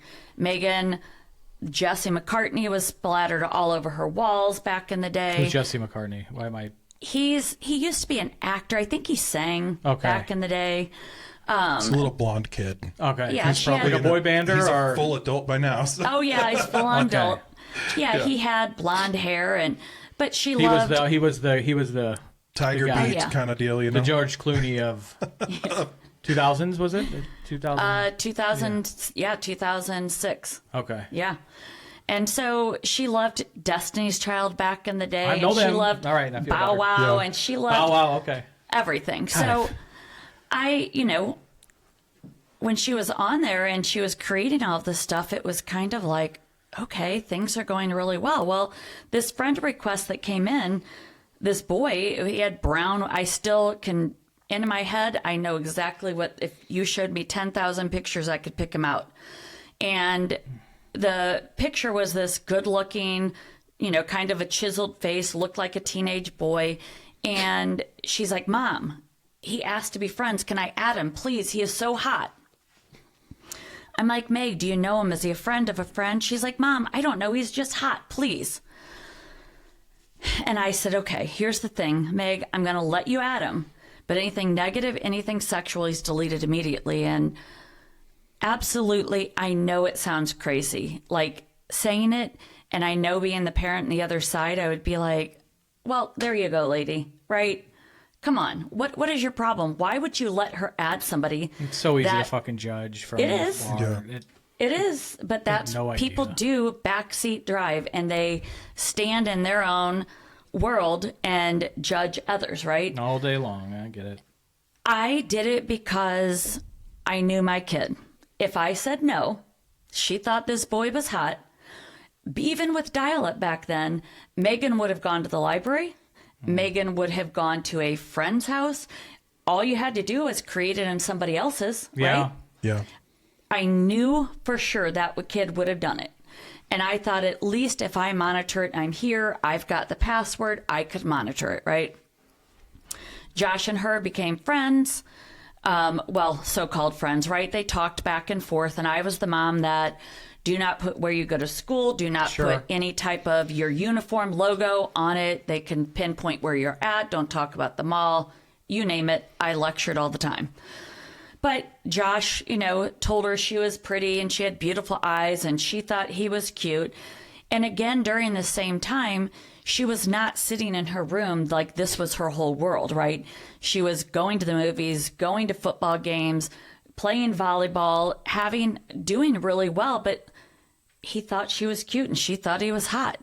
Jesse McCartney was splattered all over her walls back in the day. Who's Jesse McCartney? Why am I? He used to be an actor. I think he sang back in the day. It's a little blonde kid. Okay. Yeah, He's she probably had- like a boy bander He's or a full adult by now. So. Oh yeah, he's full on Okay. adult. Yeah, he had blonde hair, but she he loved. was the Tiger Yeah. Beat Oh, yeah. kind of deal, the George Clooney of 2000s, was it? 2000. 2006. Okay. Yeah. And so she loved Destiny's Child back in the day. I know and them. She loved All right, I feel Bow better. Wow, Yeah. and she loved Oh wow. Okay. everything. So I, when she was on there and she was creating all of this stuff, it was kind of like, okay, things are going really well. Well, this friend request that came in, this boy, he had brown, I still can, in my head, I know exactly what, if you showed me 10,000 pictures, I could pick him out. And the picture was this good looking, kind of a chiseled face, looked like a teenage boy. And she's like, Mom, he asked to be friends. Can I add him, please? He is so hot. I'm like, Meg, do you know him? Is he a friend of a friend? She's like, Mom, I don't know. He's just hot, please. And I said, okay, here's the thing, Meg, I'm going to let you add him. But anything negative, anything sexual, he's deleted immediately. And absolutely, I know it sounds crazy, like saying it. And I know being the parent on the other side, I would be like, well, there you go, lady, right? Come on. What is your problem? Why would you let her add somebody? It's so easy to that- fucking judge from It is. afar. Yeah. It is, but that's no idea. people do backseat drive, and they stand in their own world and judge others, right? All day long. I get it. I did it because I knew my kid. If I said no, she thought this boy was hot. Even with dial-up back then, Megan would have gone to the library. Megan would have gone to a friend's house. All you had to do was create it in somebody else's, right? Yeah. I knew for sure that kid would have done it. And I thought, at least if I monitor it and I'm here, I've got the password, I could monitor it, right? Josh and her became friends. Well, so-called friends, right? They talked back and forth, and I was the mom that do not put where you go to school, do not put any type of your uniform logo on it. They can pinpoint where you're at. Don't talk about the mall. You name it. I lectured all the time. But Josh, told her she was pretty and she had beautiful eyes and she thought he was cute. And again, during the same time, she was not sitting in her room like this was her whole world, right? She was going to the movies, going to football games, playing volleyball, doing really well, but he thought she was cute and she thought he was hot.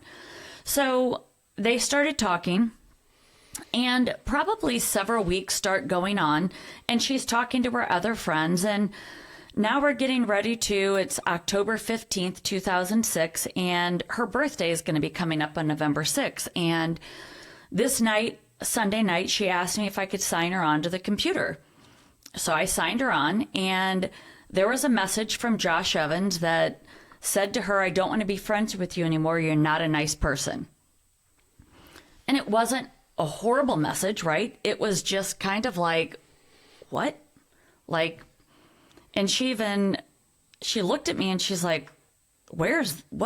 So they started talking, and probably several weeks start going on, and she's talking to her other friends, and now we're getting ready it's October 15th, 2006, and her birthday is going to be coming up on November 6th. And this night, Sunday night, she asked me if I could sign her on to the computer. So I signed her on, and there was a message from Josh Evans that said to her, "I don't want to be friends with you anymore. You're not a nice person." And it wasn't a horrible message, right? It was just kind of like, what? And she looked at me and she's like, what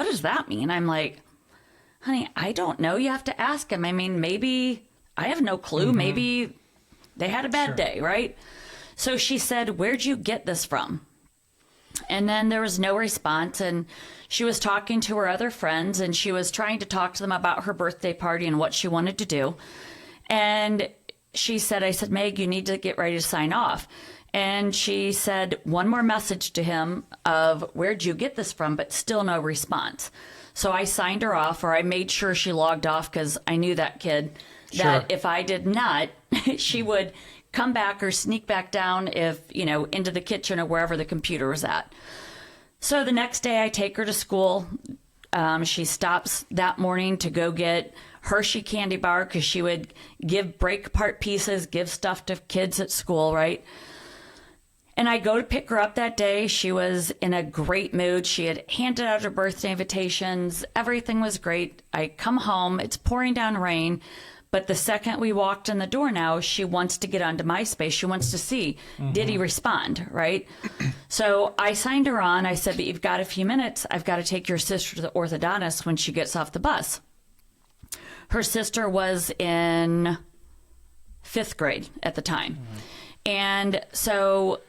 does that mean? I'm like, honey, I don't know. You have to ask him. I mean, maybe, I have no clue. Mm-hmm. Maybe they had a bad day, right? So she said, "Where'd you get this from?" And then there was no response. And she was talking to her other friends and she was trying to talk to them about her birthday party and what she wanted to do. And I said, "Meg, you need to get ready to sign off." And she said one more message to him of, "Where'd you get this from?" But still no response. So I signed her off, or I made sure she logged off, because I knew that kid, that if I did not, she would come back or sneak back down into the kitchen or wherever the computer was at. So the next day I take her to school. She stops that morning to go get Hershey candy bar, because she would break apart pieces, give stuff to kids at school, right? And I go to pick her up that day. She was in a great mood. She had handed out her birthday invitations. Everything was great. I come home. It's pouring down rain. But the second we walked in the door now, she wants to get onto MySpace. She wants to see, did he respond, right? So I signed her on. I said, "But you've got a few minutes. I've got to take your sister to the orthodontist when she gets off the bus." Her sister was in 5th grade at the time. And so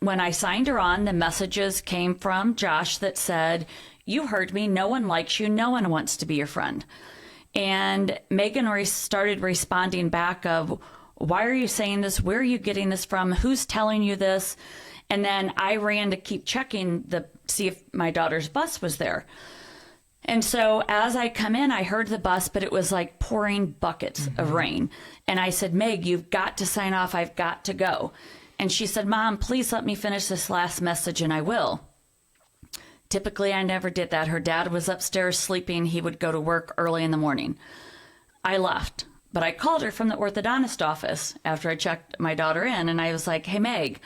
when I signed her on, the messages came from Josh that said, "You heard me. No one likes you. No one wants to be your friend." And Megan started responding back of, "Why are you saying this? Where are you getting this from? Who's telling you this?" And then I ran to keep checking see if my daughter's bus was there. And so as I come in, I heard the bus, but it was like pouring buckets of rain. And I said, "Meg, you've got to sign off. I've got to go." And she said, "Mom, please let me finish this last message and I will." Typically, I never did that. Her dad was upstairs sleeping. He would go to work early in the morning. I left, but I called her from the orthodontist office after I checked my daughter in, and I was like, "Hey, Meg,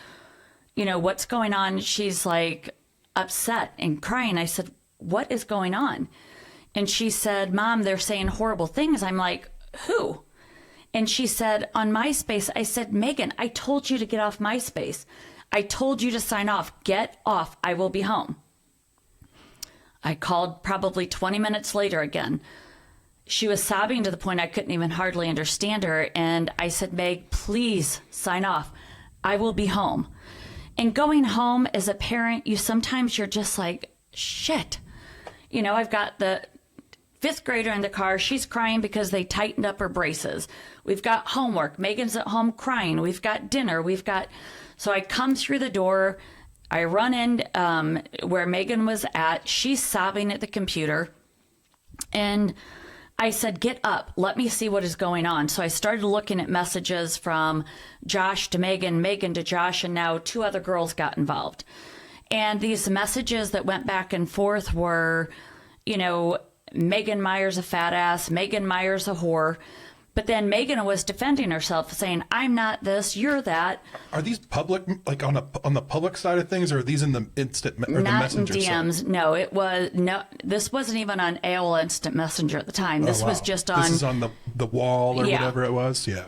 what's going on?" She's like upset and crying. I said, "What is going on?" And she said, "Mom, they're saying horrible things." I'm like, "Who?" And she said, "On MySpace." I said, "Megan, I told you to get off MySpace. I told you to sign off. Get off. I will be home." I called probably 20 minutes later again. She was sobbing to the point I couldn't even hardly understand her. And I said, "Meg, please sign off. I will be home." And going home as a parent, sometimes you're just like, shit. I've got the 5th grader in the car. She's crying because they tightened up her braces. We've got homework. Megan's at home crying. We've got dinner. So I come through the door. I run in where Megan was at. She's sobbing at the computer. And I said, get up, let me see what is going on. So I started looking at messages from Josh to Megan, Megan to Josh, and now 2 other girls got involved. And these messages that went back and forth were, you know, Megan Meier's a fat ass, Megan Meier's a whore. But then Megan was defending herself, saying, I'm not this, you're that. Are these public, like on the public side of things, or are these in the instant or the Not in messenger DMs. side? No, it was no. This wasn't even on AOL Instant Messenger at the time. This was just on. This is on the wall or Yeah. whatever it was. Yeah.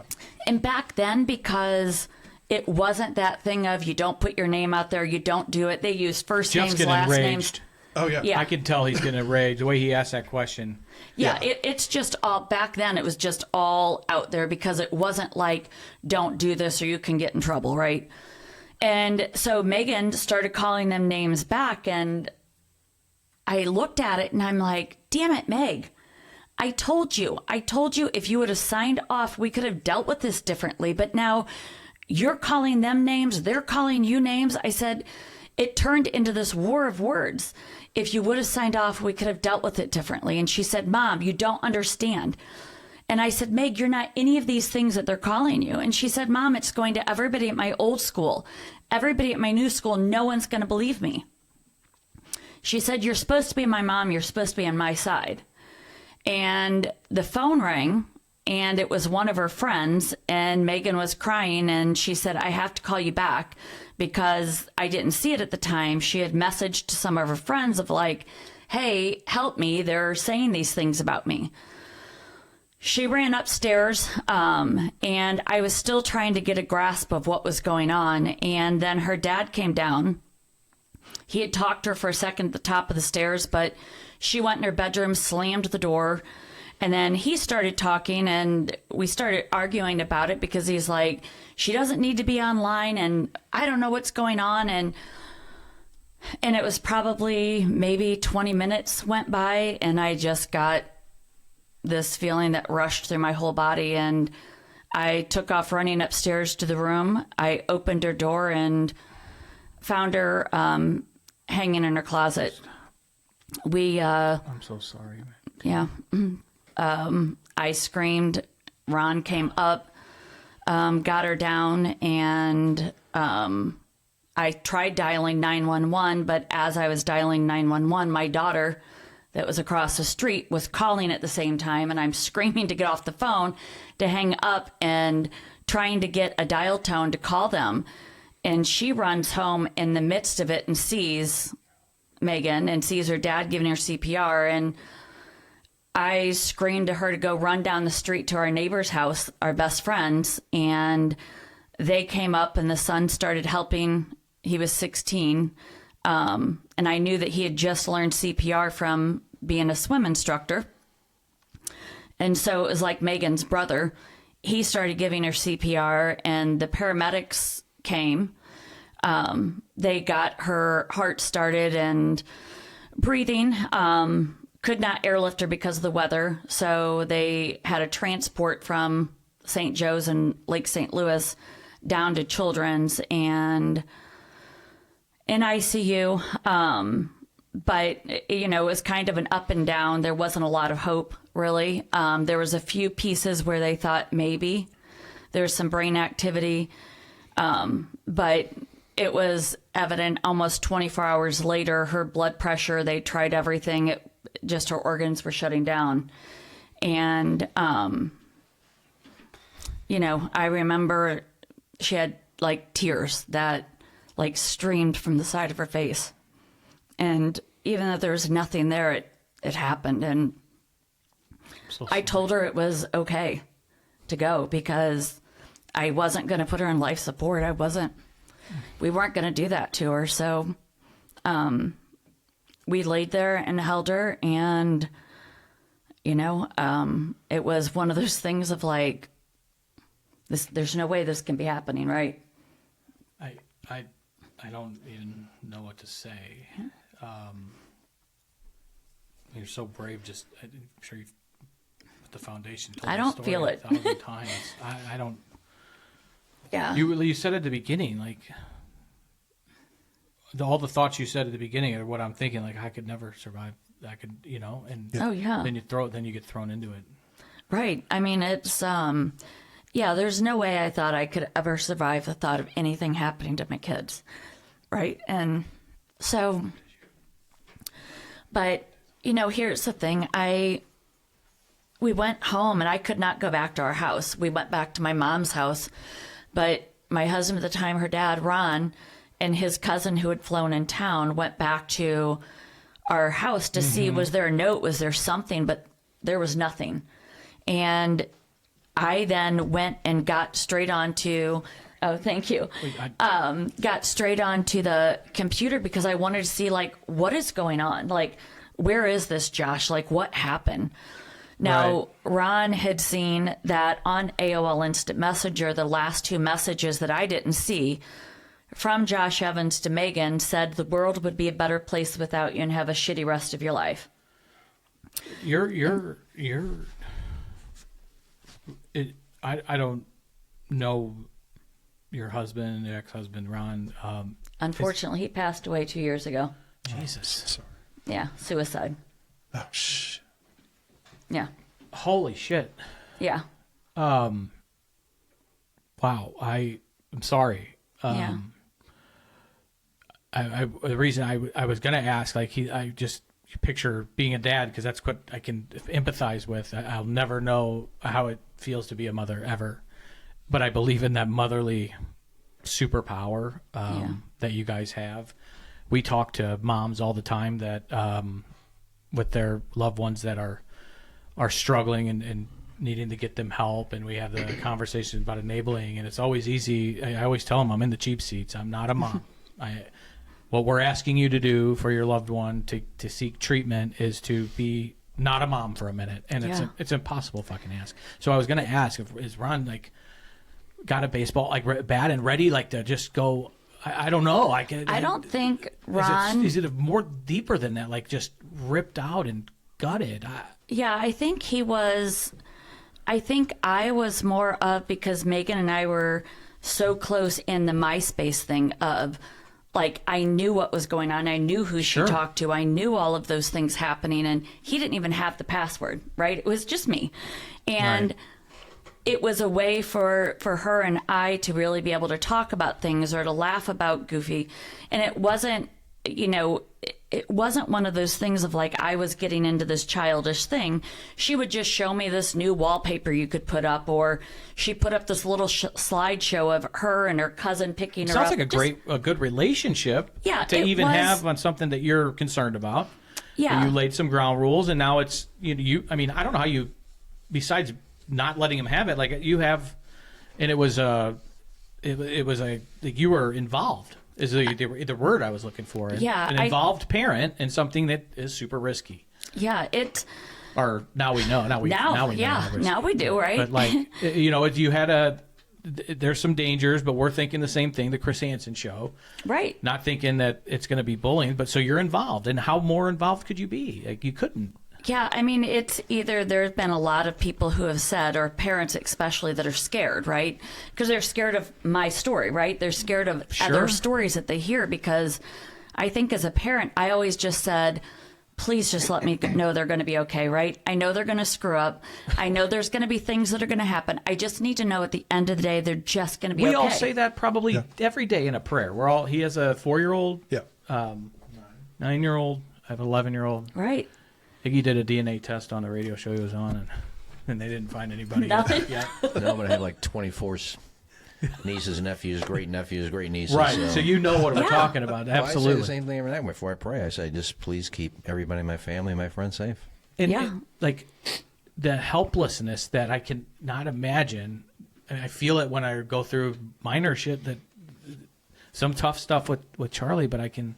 And back then, because it wasn't that thing of you don't put your name out there, you don't do it. They used first Jeff's names, getting last names. enraged. Oh yeah. Yeah. I can tell he's getting enraged the way he asked that question. Yeah, Yeah. it's just all back then. It was just all out there because it wasn't like don't do this or you can get in trouble, right? And so Megan started calling them names back, and I looked at it and I'm like, damn it, Meg. I told you if you would have signed off, we could have dealt with this differently. But now you're calling them names, they're calling you names. I said, it turned into this war of words. If you would have signed off, we could have dealt with it differently. And she said, Mom, you don't understand. And I said, Meg, you're not any of these things that they're calling you. And she said, Mom, it's going to everybody at my old school. Everybody at my new school, no one's going to believe me. She said, you're supposed to be my mom. You're supposed to be on my side. And the phone rang, and it was one of her friends, and Megan was crying, and she said, I have to call you back because I didn't see it at the time. She had messaged to some of her friends of like, hey, help me. They're saying these things about me. She ran upstairs, and I was still trying to get a grasp of what was going on. And then her dad came down. He had talked to her for a second at the top of the stairs, but she went in her bedroom, slammed the door. And then he started talking, and we started arguing about it because he's like, she doesn't need to be online, and I don't know what's going on. And it was probably maybe 20 minutes went by, and I just got this feeling that rushed through my whole body. And I took off running upstairs to the room. I opened her door and found her hanging in her closet. I'm so sorry. Yeah. I screamed. Ron came up, got her down, and I tried dialing 911, but as I was dialing 911, my daughter that was across the street was calling at the same time, and I'm screaming to get off the phone, to hang up, and trying to get a dial tone to call them. And she runs home in the midst of it and sees Megan and sees her dad giving her CPR, and I screamed to her to go run down the street to our neighbor's house, our best friends, and they came up, and the son started helping. He was 16, and I knew that he had just learned CPR from being a swim instructor. And so it was like Megan's brother. He started giving her CPR, and the paramedics came. They got her heart started and breathing. Could not airlift her because of the weather. So they had a transport from St. Joe's and Lake St. Louis down to Children's and in ICU. But, you know, it was kind of an up and down. There wasn't a lot of hope, really. There was a few pieces where they thought maybe there's some brain activity. But it was evident almost 24 hours later, her blood pressure, they tried everything. Just her organs were shutting down. And, you know, I remember she had like tears that like streamed from the side of her face. And even though there was nothing there, it happened. And I told her it was okay to go because I wasn't going to put her on life support. We weren't going to do that to her. So, we laid there and held her, and, you know, it was one of those things of like, there's no way this can be happening, right? I don't even know what to say. You're so brave. I'm sure you've with the foundation. Told I the don't story feel it. 1,000 times. I don't. Yeah. You said at the beginning, like all the thoughts you said at the beginning are what I'm thinking. Like I could never survive I could, you know, and Oh, yeah. then you get thrown into it. Right. I mean, it's, there's no way I thought I could ever survive the thought of anything happening to my kids. Right. And so, but, you know, here's the thing. We went home and I could not go back to our house. We went back to my mom's house, but my husband at the time, her dad, Ron, and his cousin who had flown in town went back to our house to see, was there a note? Was there something? But there was nothing. And I then went and got straight onto, thank you. Got straight onto the computer because I wanted to see, like, what is going on? Like, where is this Josh? Like, what happened? Now, Ron had seen that on AOL Instant Messenger, the last 2 messages that I didn't see from Josh Evans to Megan said the world would be a better place without you and have a shitty rest of your life. I don't know your husband, your ex-husband, Ron. Unfortunately, he passed away 2 years ago. Jesus. Sorry. Yeah, suicide. Oh, shh. Yeah. Holy shit. Yeah. Wow. I'm sorry. Yeah. The reason I was going to ask, like, I just picture being a dad because that's what I can empathize with. I'll never know how it feels to be a mother ever, but I believe in that motherly superpower that you guys have. We talk to moms all the time that with their loved ones that are struggling and needing to get them help, and we have the conversations about enabling, and it's always easy. I always tell them I'm in the cheap seats. I'm not a mom. What we're asking you to do for your loved one to seek treatment is to be not a mom for a minute, and it's impossible to fucking ask. So I was going to ask, is Ron like got a baseball like bat and ready, like to just go? I don't know. I don't think Ron. Is it more deeper than that? Like just ripped out and gutted? Yeah, I think he was. I think I was more of, because Megan and I were so close in the MySpace thing of, like, I knew what was going on. I knew who she talked to. I knew all of those things happening, and he didn't even have the password, right? It was just me. And it was a way for her and I to really be able to talk about things or to laugh about Goofy. And it wasn't, you know, it wasn't one of those things of like I was getting into this childish thing. She would just show me this new wallpaper you could put up, or she put up this little slideshow of her and her cousin picking her up. Sounds like a good relationship. Yeah, to even have on something that you're concerned about. Yeah, you laid some ground rules, and now it's you. I mean, I don't know how you, besides not letting him have it, like you have, and it was like you were involved. Is the word I was looking for? An involved parent in something that is super risky. Yeah, Or now we know. Now we know. Now we do, right? But like you had there's some dangers, but we're thinking the same thing. The Chris Hansen show, right? Not thinking that it's going to be bullying, but so you're involved, and how more involved could you be? Like you couldn't. Yeah, I mean, it's either there's been a lot of people who have said, or parents especially, that are scared, right? Because they're scared of my story, right? They're scared of other stories that they hear, because I think as a parent, I always just said, please just let me know they're going to be okay, right? I know they're going to screw up. I know there's going to be things that are going to happen. I just need to know at the end of the day, they're just going to be okay. We all say that probably every day in a prayer. He has a 4-year-old, 9-year-old, I have an 11-year-old. Right. Iggy did a DNA test on the radio show he was on, and they didn't find anybody yet. No, but I have like 24 nieces, nephews, great nieces. Right, so you know what we're talking about. Absolutely. I say the same thing every night before I pray. I say, just please keep everybody in my family and my friends safe. And like the helplessness that I can not imagine, and I feel it when I go through minor shit, that some tough stuff with Charlie, but I can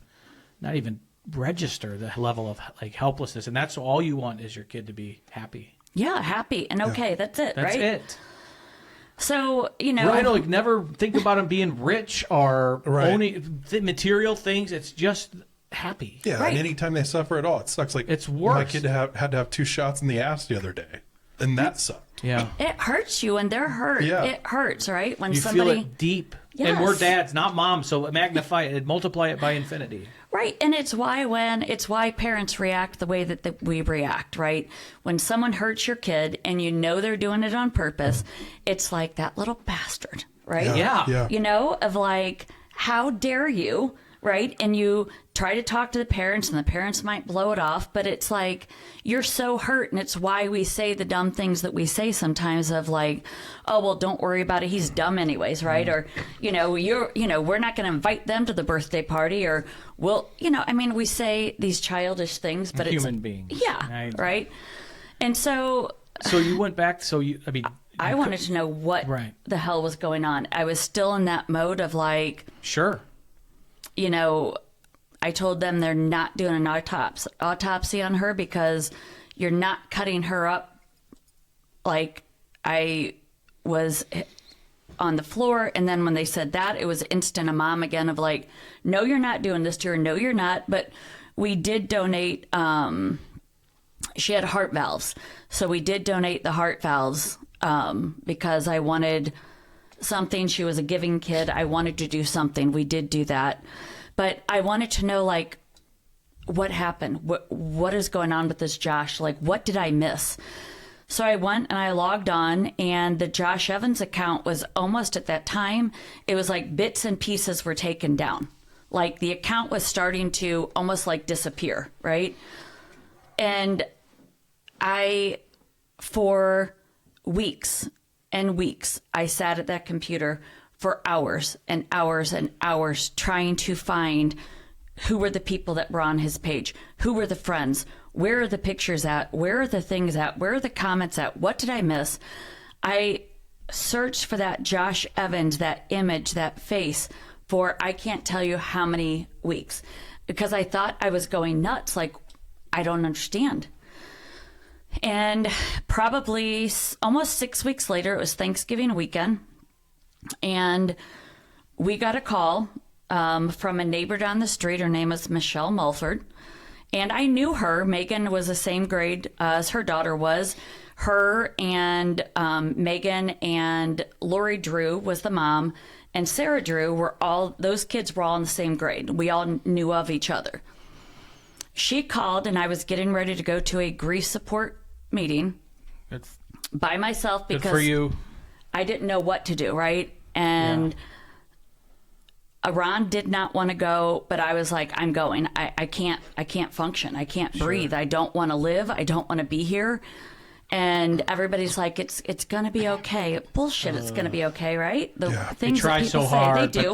not even register the level of like helplessness, and that's all you want is your kid to be happy. Yeah, happy and okay. That's it. That's right? it. So right, like never think about him being rich or owning material things. It's just happy. Yeah, and anytime they suffer at all, it sucks. Like it's worse. My kid had to have 2 shots in the ass the other day, and that sucked. Yeah, it hurts you, and they're hurt. Yeah. It hurts, right? When you somebody feel it deep. Yes. And we're dads, not moms, so magnify it and multiply it by infinity. Right. And it's why parents react the way that we react, right? When someone hurts your kid and you know they're doing it on purpose, it's like that little bastard, right? Yeah. You know, of like, how dare you, right? And you try to talk to the parents and the parents might blow it off, but it's like, you're so hurt. And it's why we say the dumb things that we say sometimes of like, oh, well, don't worry about it. He's dumb anyways, right? Or, we're not going to invite them to the birthday party, or we say these childish things, but it's human beings. Yeah. Right. And so you went back. I wanted to know what the hell was going on. I was still in that mode of like, sure. I told them they're not doing an autopsy on her because you're not cutting her up like I was on the floor. And then when they said that, it was instant a mom again of like, no, you're not doing this to her. No, you're not. But we did donate. She had heart valves. So we did donate the heart valves because I wanted something. She was a giving kid. I wanted to do something. We did do that. But I wanted to know, like, what happened? What is going on with this Josh? Like, what did I miss? So I went and I logged on, and the Josh Evans account was almost at that time, it was like bits and pieces were taken down. Like, the account was starting to almost like disappear, right? And for weeks and weeks, I sat at that computer for hours and hours and hours trying to find who were the people that were on his page, who were the friends, where are the pictures at, where are the things at, where are the comments at, what did I miss? I searched for that Josh Evans, that image, that face for I can't tell you how many weeks, because I thought I was going nuts, like, I don't understand. And probably almost 6 weeks later, it was Thanksgiving weekend, and we got a call from a neighbor down the street. Her name was Michelle Mulford. And I knew her. Megan was the same grade as her daughter was. Her and Megan and Lori Drew was the mom. And Sarah Drew those kids were all in the same grade. We all knew of each other. She called, and I was getting ready to go to a grief support meeting by myself because good for you. I didn't know what to do, right? And Ron did not want to go, but I was like, I'm going. I can't function. I can't breathe. I don't want to live. I don't want to be here. And everybody's like, it's going to be okay. Bullshit, it's going to be okay, right? The things try that people so say, hard, they do.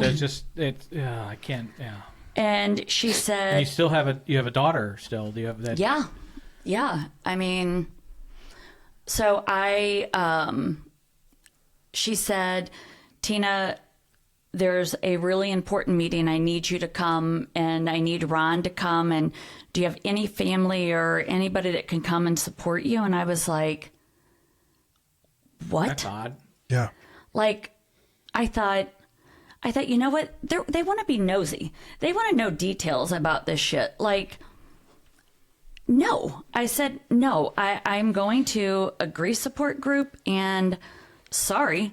but I can't. Yeah. And she said, and you still have a daughter still. Do you have that? Yeah. I mean, so she said, Tina, there's a really important meeting. I need you to come, and I need Ron to come. And do you have any family or anybody that can come and support you? And I was like, what? That's odd. Yeah. Like, I thought, you know what? They want to be nosy. They want to know details about this shit. Like, no. I said, no, I'm going to a grief support group, and sorry.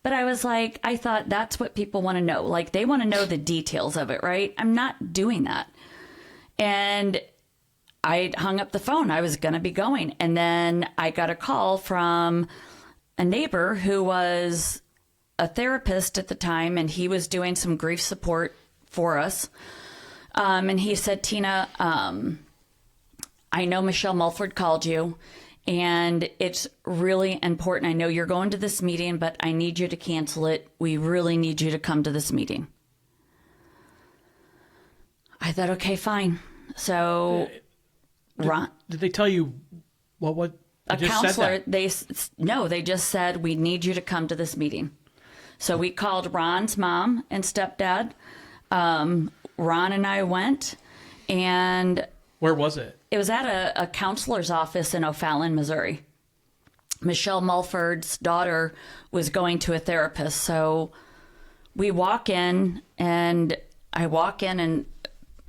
But I was like, I thought that's what people want to know. Like, they want to know the details of it, right? I'm not doing that. And I hung up the phone. I was going to be going. And then I got a call from a neighbor who was a therapist at the time, and he was doing some grief support for us. And he said, Tina, I know Michelle Mulford called you, and it's really important. I know you're going to this meeting, but I need you to cancel it. We really need you to come to this meeting. I thought, okay, fine. So, Ron, did they tell you what? A counselor, they just said, we need you to come to this meeting. So we called Ron's mom and stepdad. Ron and I went, and where was it? It was at a counselor's office in O'Fallon, Missouri. Michelle Mulford's daughter was going to a therapist. So we walk in, and I walk in, and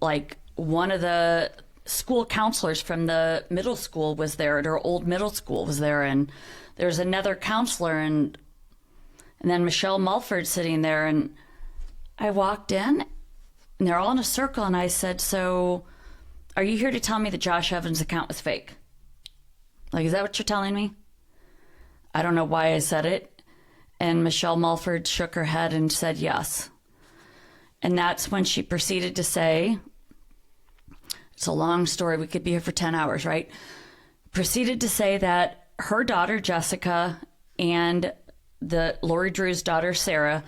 like one of the school counselors from the middle school was there, at her old middle school was there. And there's another counselor, and then Michelle Mulford sitting there. And I walked in, And they're all in a circle. And I said, so are you here to tell me that Josh Evans' account was fake? Like, is that what you're telling me? I don't know why I said it. And Michelle Mulford shook her head and said yes. And that's when she proceeded to say, it's a long story. We could be here for 10 hours, right? Proceeded to say that her daughter, Jessica, and Lori Drew's daughter, Sarah,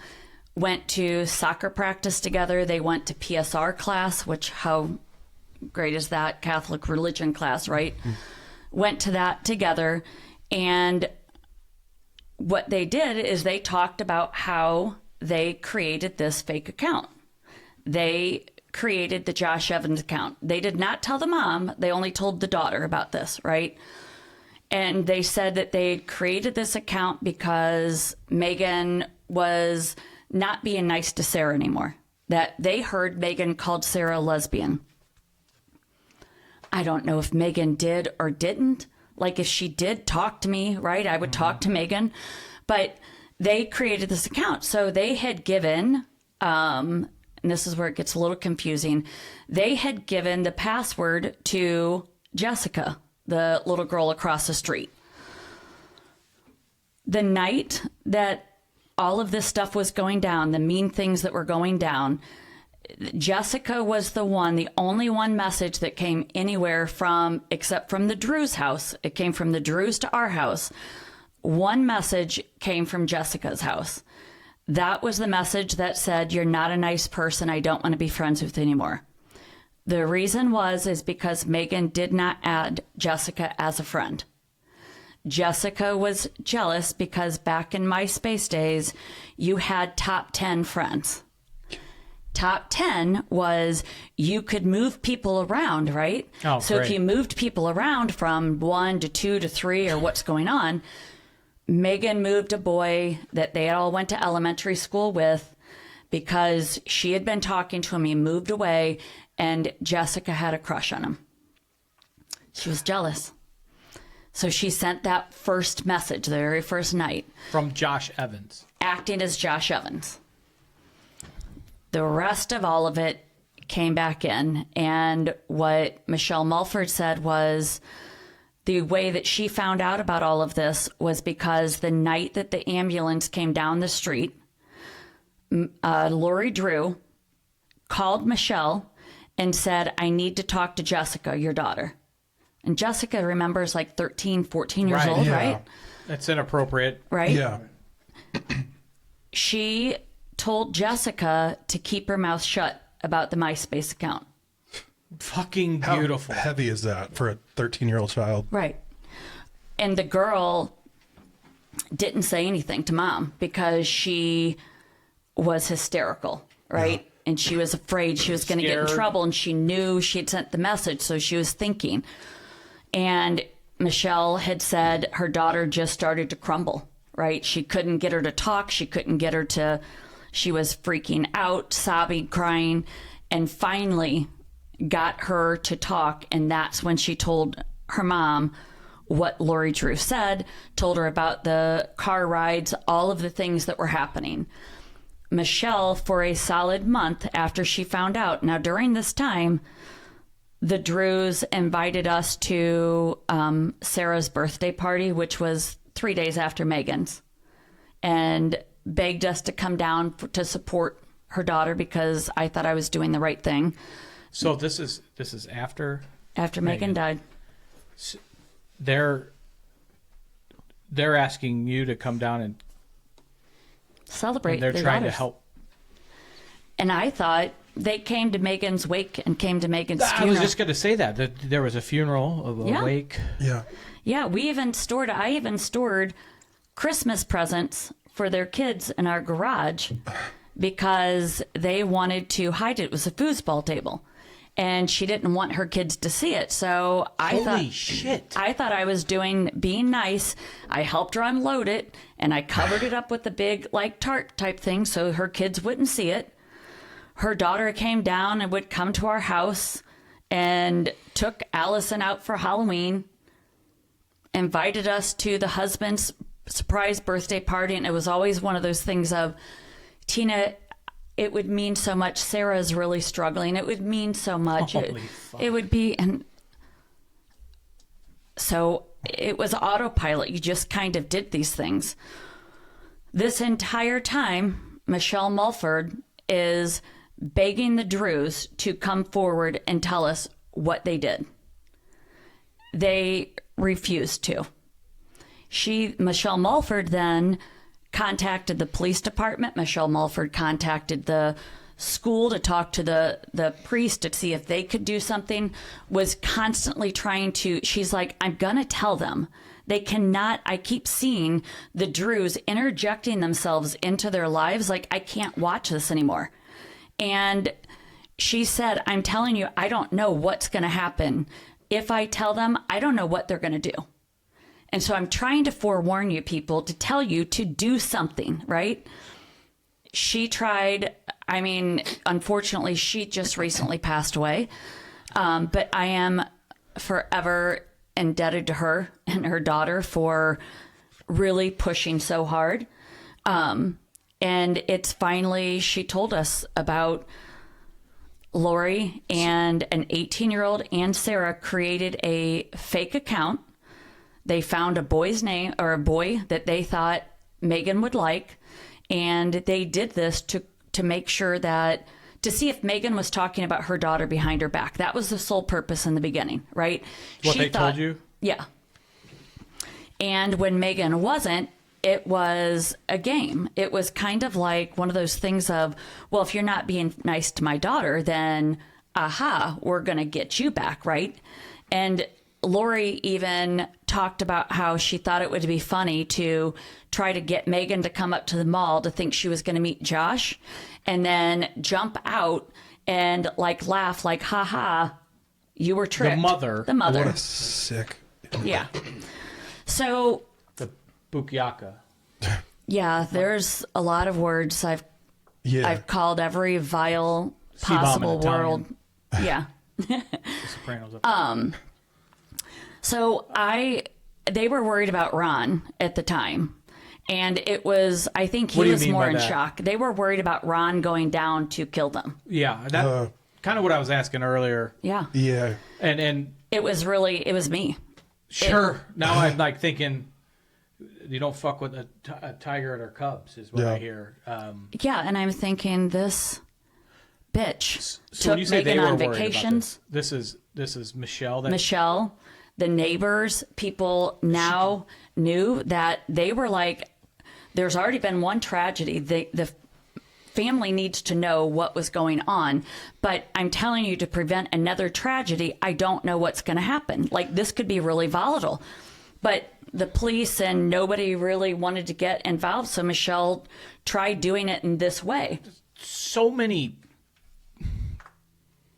went to soccer practice together. They went to PSR class, which how great is that? Catholic religion class, right? Went to that together. And what they did is they talked about how they created this fake account. They created the Josh Evans account. They did not tell the mom. They only told the daughter about this, right? And they said that they created this account because Megan was not being nice to Sarah anymore. That they heard Megan called Sarah a lesbian. I don't know if Megan did or didn't. Like, if she did talk to me, right, I would talk to Megan. But they created this account. So they had given, and this is where it gets a little confusing, they had given the password to Jessica, the little girl across the street. The night that all of this stuff was going down, the mean things that were going down, Jessica was the only one message that came anywhere from, except from the Drews' house. It came from the Drews to our house. One message came from Jessica's house. That was the message that said, you're not a nice person. I don't want to be friends with you anymore. The reason is because Megan did not add Jessica as a friend. Jessica was jealous because back in MySpace days, you had top 10 friends. Top 10 was you could move people around, right? Oh, so great. if you moved people around from 1 to 2 to 3 or what's going on, Megan moved a boy that they all went to elementary school with because she had been talking to him. He moved away, and Jessica had a crush on him. She was jealous. So she sent that first message the very first night. From Josh Evans. Acting as Josh Evans. The rest of all of it came back in. And what Michelle Mulford said was the way that she found out about all of this was because the night that the ambulance came down the street, Lori Drew called Michelle and said, I need to talk to Jessica, your daughter. And Jessica remembers like 13, 14 years old, yeah. right? That's inappropriate. Right? Yeah. She told Jessica to keep her mouth shut about the MySpace account. Fucking How beautiful. heavy is that for a 13-year-old child? Right. And the girl didn't say anything to mom because she was hysterical, right? Yeah. And she was afraid she was going to get in trouble, and she knew she had sent the message, so she was thinking. And Michelle had said her daughter just started to crumble, right? She couldn't get her to talk. She couldn't get her to, she was freaking out, sobbing, crying, and finally got her to talk. And that's when she told her mom what Lori Drew said, told her about the car rides, all of the things that were happening. Michelle, for a solid month after she found out. Now, during this time, the Drews invited us to Sarah's birthday party, which was 3 days after Megan's, and begged us to come down to support her daughter because I thought I was doing the right thing. So this is after Megan died. They're asking you to come down and Celebrate. they're their trying daughters. to help. And I thought they came to Megan's wake and came to Megan's I funeral. was just going to say that there was a funeral, a wake. Yeah. Yeah, I even stored Christmas presents for their kids in our garage because they wanted to hide it. It was a foosball table. And she didn't want her kids to see it. So I thought I was being nice. I helped her unload it, and I covered it up with a big, like, tarp type thing so her kids wouldn't see it. Her daughter came down and would come to our house and took Allison out for Halloween, invited us to the husband's surprise birthday party. And it was always one of those things of, Tina, it would mean so much. Sarah's really struggling. It would mean so much. Holy fuck. It would be, and so it was autopilot. You just kind of did these things. This entire time, Michelle Mulford is begging the Drews to come forward and tell us what they did. They refused to. Michelle Mulford then contacted the police department. Michelle Mulford contacted the school to talk to the priest to see if they could do something, was constantly trying to, she's like, I'm going to tell them. They cannot, I keep seeing the Drews interjecting themselves into their lives. Like, I can't watch this anymore. And she said, I'm telling you, I don't know what's going to happen. If I tell them, I don't know what they're going to do. And so I'm trying to forewarn you people, to tell you to do something, right? She tried, I mean, unfortunately, she just recently passed away. But I am forever indebted to her and her daughter for really pushing so hard. And it's finally, she told us about Lori and an 18-year-old and Sarah created a fake account. They found a boy's name, or a boy that they thought Megan would like. And they did this to make sure that, to see if Megan was talking about her daughter behind her back. That was the sole purpose in the beginning, right? What they told you? Yeah. And when Megan wasn't, it was a game. It was kind of like one of those things of, well, if you're not being nice to my daughter, then, aha, we're going to get you back, right? And Lori even talked about how she thought it would be funny to try to get Megan to come up to the mall to think she was going to meet Josh and then jump out and like laugh like, ha ha, you were tricked. The mother. What a sick. Yeah. So The bukyaka. yeah, there's a lot of words I've called every vile C-bomb in possible Italian. world. Yeah. The Sopranos. So they were worried about Ron at the time. And it was, I think What do he you was mean more by in that? shock. They were worried about Ron going down to kill them. Yeah, that kind of what I was asking earlier. Yeah. Yeah. And It was me. sure, now I'm like thinking, you don't fuck with a tiger at her cubs, is what Yeah. I hear. Yeah. And I'm thinking, this bitch So when you took say Megan they were on worried about vacations. this is Michelle. That Michelle, the neighbors, people now knew that they were like, there's already been one tragedy. The family needs to know what was going on. But I'm telling you, to prevent another tragedy, I don't know what's going to happen. Like, this could be really volatile. But the police and nobody really wanted to get involved. So Michelle tried doing it in this way. so many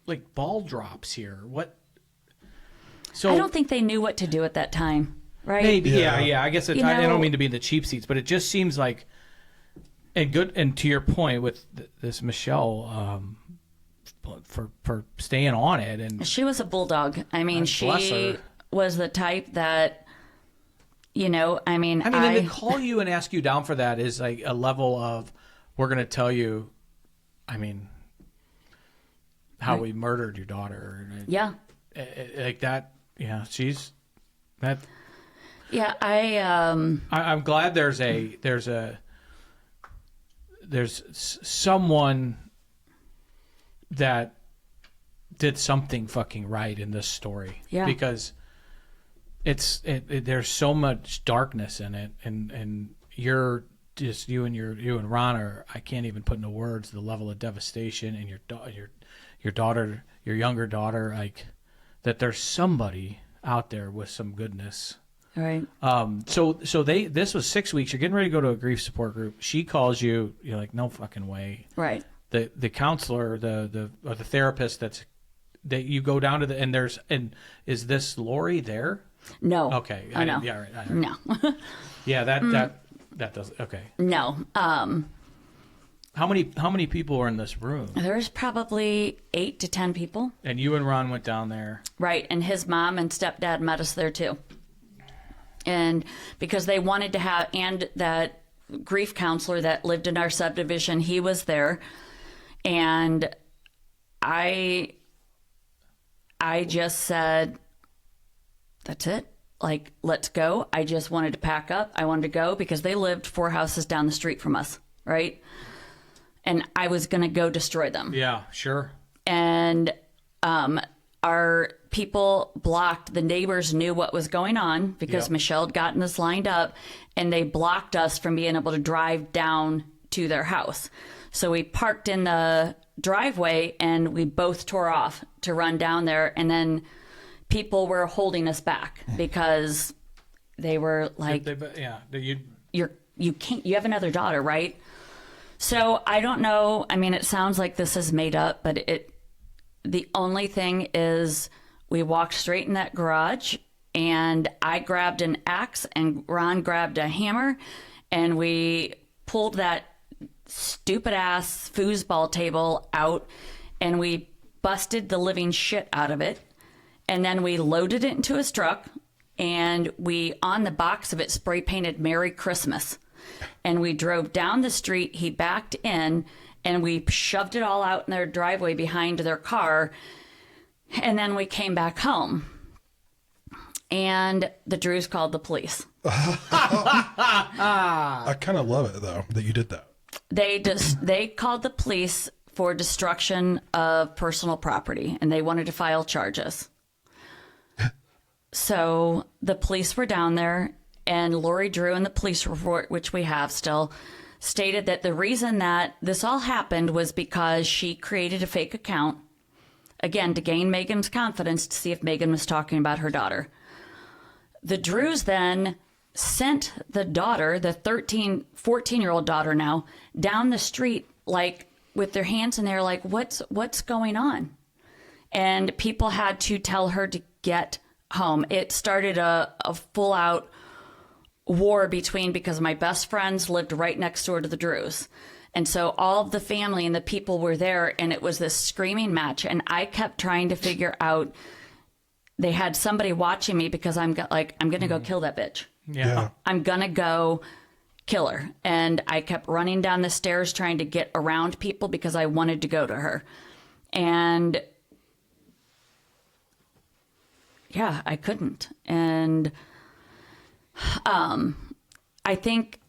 like ball drops here. What? So I don't think they knew what to do at that time, right? maybe Yeah. yeah. I guess You I know- don't mean to be in the cheap seats, but it just seems like, and to your point with this Michelle, for staying on it, and She was a bulldog. I mean, God bless she her. was the type that, I mean, and to call you and ask you down for that is like a level of, we're going to tell you, I mean, how we murdered your daughter. yeah. Like that. Yeah. She's that. Yeah. I'm glad there's someone that did something fucking right in this story. Yeah. Because there's so much darkness in it, and you're just you and Ron are, I can't even put into words the level of devastation, and your daughter, your younger daughter, like that. There's somebody out there with some goodness. Right. So this was 6 weeks. You're getting ready to go to a grief support group. She calls you. You're like, no fucking way. Right. The counselor, the therapist that you go down to and is this Lori there? No. Okay. Oh, no. Yeah. Right. No. Yeah. That does. Okay. No. How many people were in this room? There's probably 8 to 10 people. And you and Ron went down there. Right. And his mom and stepdad met us there too. And because they wanted to have, and that grief counselor that lived in our subdivision, he was there. And I just said, that's it. Like, let's go. I just wanted to pack up. I wanted to go because they lived 4 houses down the street from us, right? And I was going to go destroy them. Yeah, sure. And our people blocked, the neighbors knew what was going on because Michelle had gotten us lined up, and they blocked us from being able to drive down to their house. So we parked in the driveway and we both tore off to run down there. And then people were holding us back because they were like, you can't, you have another daughter, right? So I don't know. I mean, it sounds like this is made up, but the only thing is we walked straight in that garage, and I grabbed an axe and Ron grabbed a hammer, and we pulled that stupid ass foosball table out, and we busted the living shit out of it. And then we loaded it into his truck, and we, on the box of it, spray painted Merry Christmas. And we drove down the street. He backed in, and we shoved it all out in their driveway behind their car. And then we came back home. And the Drews called the police. I kind of love it, though, that you did that. They called the police for destruction of personal property, and they wanted to file charges. So the police were down there, and Lori Drew in the police report, which we have still, stated that the reason that this all happened was because she created a fake account, again, to gain Megan's confidence, to see if Megan was talking about her daughter. The Drews then sent the daughter, the 14-year-old daughter now, down the street, like with their hands in there, like, what's going on? And people had to tell her to get home. It started a full-out war because my best friends lived right next door to the Drews. And so all of the family and the people were there, and it was this screaming match. And I kept trying to figure out, they had somebody watching me because I'm going to go kill that bitch. Yeah. I'm going to go kill her. And I kept running down the stairs trying to get around people because I wanted to go to her. And yeah, I couldn't. And I think,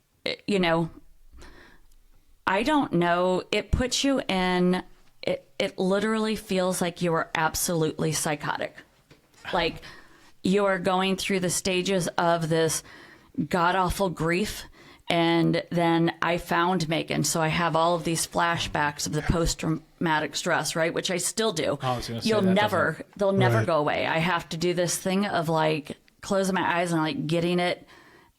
I don't know. It puts you in, it literally feels like you are absolutely psychotic. Like you are going through the stages of this god-awful grief. And then I found Megan. So I have all of these flashbacks of the post-traumatic stress, right? Which I still do. I was gonna say, they'll never Right. go away. I have to do this thing of like closing my eyes and like getting it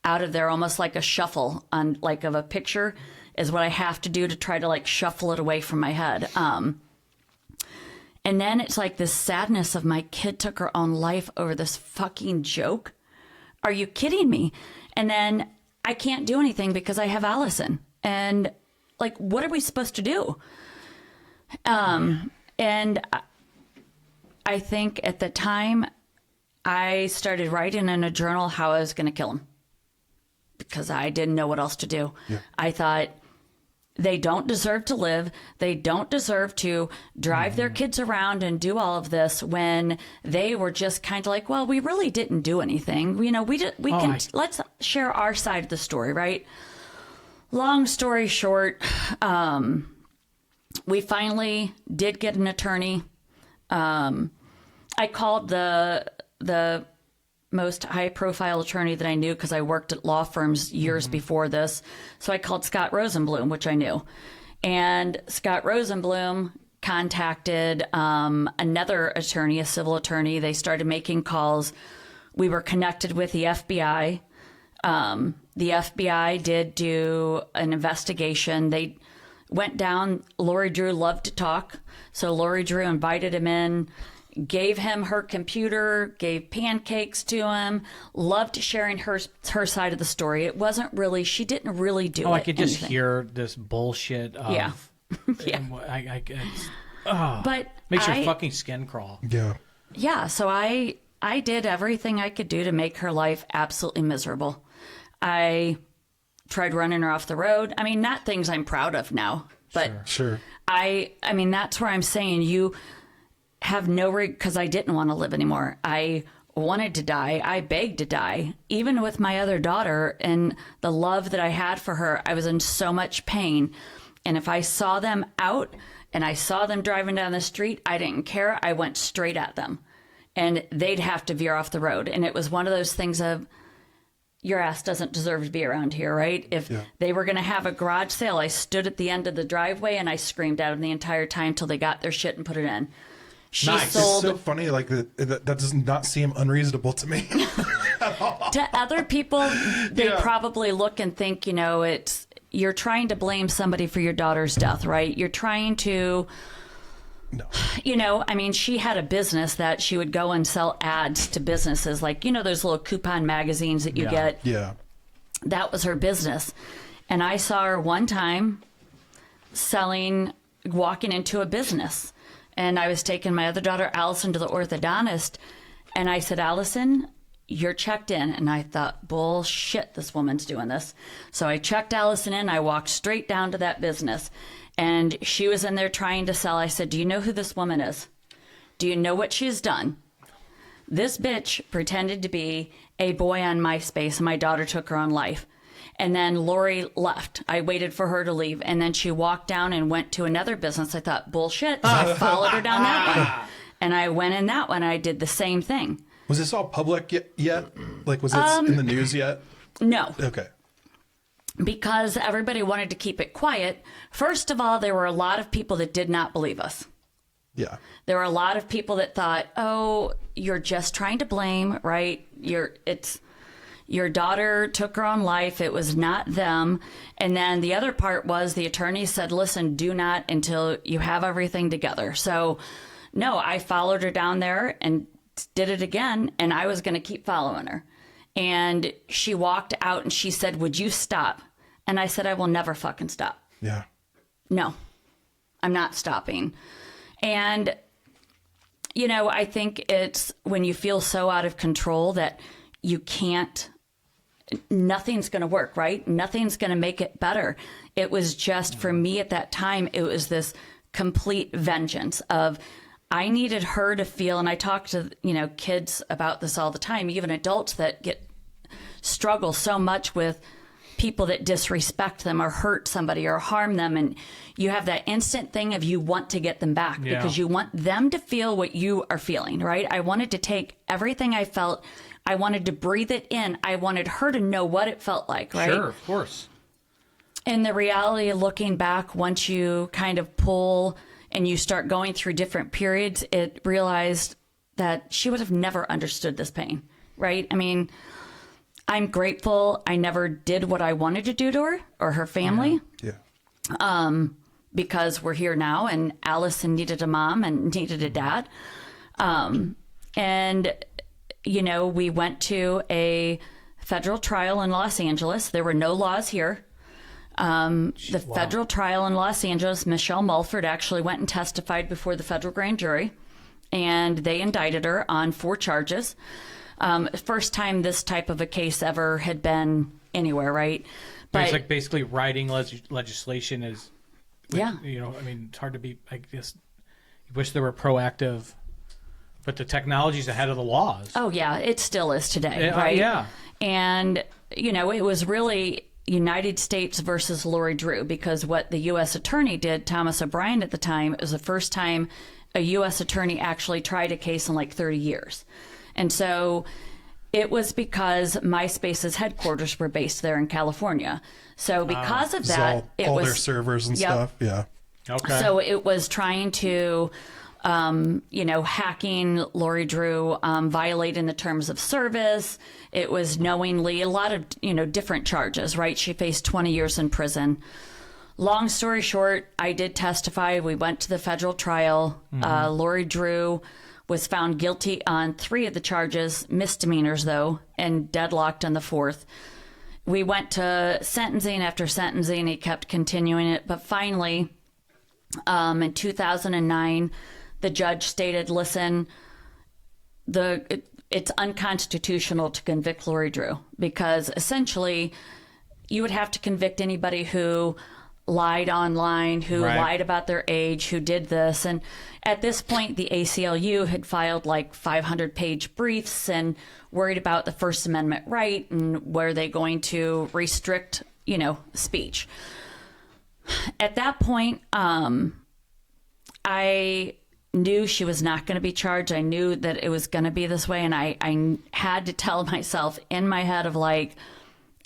out of there, almost like a shuffle on like of a picture is what I have to do to try to like shuffle it away from my head. And then it's like this sadness of my kid took her own life over this fucking joke. Are you kidding me? And then I can't do anything because I have Allison. And like, what are we supposed to do? And I think at the time I started writing in a journal how I was going to kill him because I didn't know what else to do. Yeah. I thought they don't deserve to live. They don't deserve to drive their kids around and do all of this when they were just kind of like, well, we really didn't do anything. Let's share our side of the story, right? Long story short, we finally did get an attorney. I called the most high-profile attorney that I knew because I worked at law firms years before this. So I called Scott Rosenblum, which I knew. And Scott Rosenblum contacted another attorney, a civil attorney. They started making calls. We were connected with the FBI. The FBI did do an investigation. They went down. Lori Drew loved to talk. So Lori Drew invited him in, gave him her computer, gave pancakes to him, loved sharing her side of the story. It wasn't really, she didn't really do it. I could just hear this bullshit of... Yeah. Yeah. But makes your fucking skin crawl. Yeah. Yeah, so I did everything I could do to make her life absolutely miserable. I tried running her off the road. I mean, not things I'm proud of now, but Sure. I mean, that's where I'm saying you have no because I didn't want to live anymore. I wanted to die. I begged to die. Even with my other daughter and the love that I had for her, I was in so much pain. And if I saw them out and I saw them driving down the street, I didn't care. I went straight at them and they'd have to veer off the road. And it was one of those things of, your ass doesn't deserve to be around here, right? If they were going to have a garage sale, I stood at the end of the driveway and I screamed at them the entire time till they got their shit and put it in. She sold. It's so funny. Like that does not seem unreasonable to me. To other people, they probably look and think, you're trying to blame somebody for your daughter's death, right? You're trying to, I mean, she had a business that she would go and sell ads to businesses, like, those little coupon magazines that you get. Yeah. That was her business. And I saw her one time walking into a business. And I was taking my other daughter, Allison, to the orthodontist. And I said, Allison, you're checked in. And I thought, bullshit, this woman's doing this. So I checked Allison in. I walked straight down to that business. And she was in there trying to sell. I said, do you know who this woman is? Do you know what she's done? This bitch pretended to be a boy on MySpace, and my daughter took her own life. And then Lori left. I waited for her to leave. And then she walked down and went to another business. I thought, bullshit. So I followed her down that one. And I went in that one. I did the same thing. Was this all public yet? Like, was this in the news yet? No. Okay. Because everybody wanted to keep it quiet. First of all, there were a lot of people that did not believe us. Yeah. There were a lot of people that thought, oh, you're just trying to blame, right? Your daughter took her own life. It was not them. And then the other part was the attorney said, listen, do not until you have everything together. So, no, I followed her down there and did it again. And I was going to keep following her. And she walked out and she said, would you stop? And I said, I will never fucking stop. Yeah. No, I'm not stopping. And, I think it's when you feel so out of control that you can't, nothing's going to work, right? Nothing's going to make it better. It was just, for me at that time, it was this complete vengeance of, I needed her to feel, and I talk to, kids about this all the time, even adults that struggle so much with people that disrespect them or hurt somebody or harm them. And you have that instant thing of you want to get them back because you want them to feel what you are feeling, right? I wanted to take everything I felt. I wanted to breathe it in. I wanted her to know what it felt like, right? Sure, of course. And the reality of looking back, once you kind of pull and you start going through different periods, it realized that she would have never understood this pain, right? I mean, I'm grateful I never did what I wanted to do to her or her family. Yeah. Because we're here now and Allison needed a mom and needed a dad. And, we went to a federal trial in Los Angeles. There were no laws here. Federal trial in Los Angeles, Michelle Mulford actually went and testified before the federal grand jury, and they indicted her on 4 charges. First time this type of a case ever had been anywhere, right? But it's like basically writing legislation is, yeah. It's hard to be, I guess, you wish there were proactive, but the technology's ahead of the laws. Oh, yeah, it still is today, right? Yeah. And, it was really United States versus Lori Drew, because what the U.S. attorney did, Thomas O'Brien at the time, it was the first time a U.S. attorney actually tried a case in like 30 years. And so it was because MySpace's headquarters were based there in California. So because of that, it all was their servers and stuff. Yeah. Okay. So it was trying to, hacking Lori Drew, violating the terms of service. It was knowingly a lot of, different charges, right? She faced 20 years in prison. Long story short, I did testify. We went to the federal trial. Lori Drew was found guilty on 3 of the charges, misdemeanors though, and deadlocked on the 4th. We went to sentencing after sentencing. He kept continuing it. But finally, in 2009, the judge stated, listen, it's unconstitutional to convict Lori Drew, because essentially you would have to convict anybody who lied online, who Right. lied about their age, who did this. And at this point, the ACLU had filed like 500-page briefs and worried about the First Amendment right and were they going to restrict, speech. At that point, I knew she was not going to be charged. I knew that it was going to be this way. And I had to tell myself in my head of like,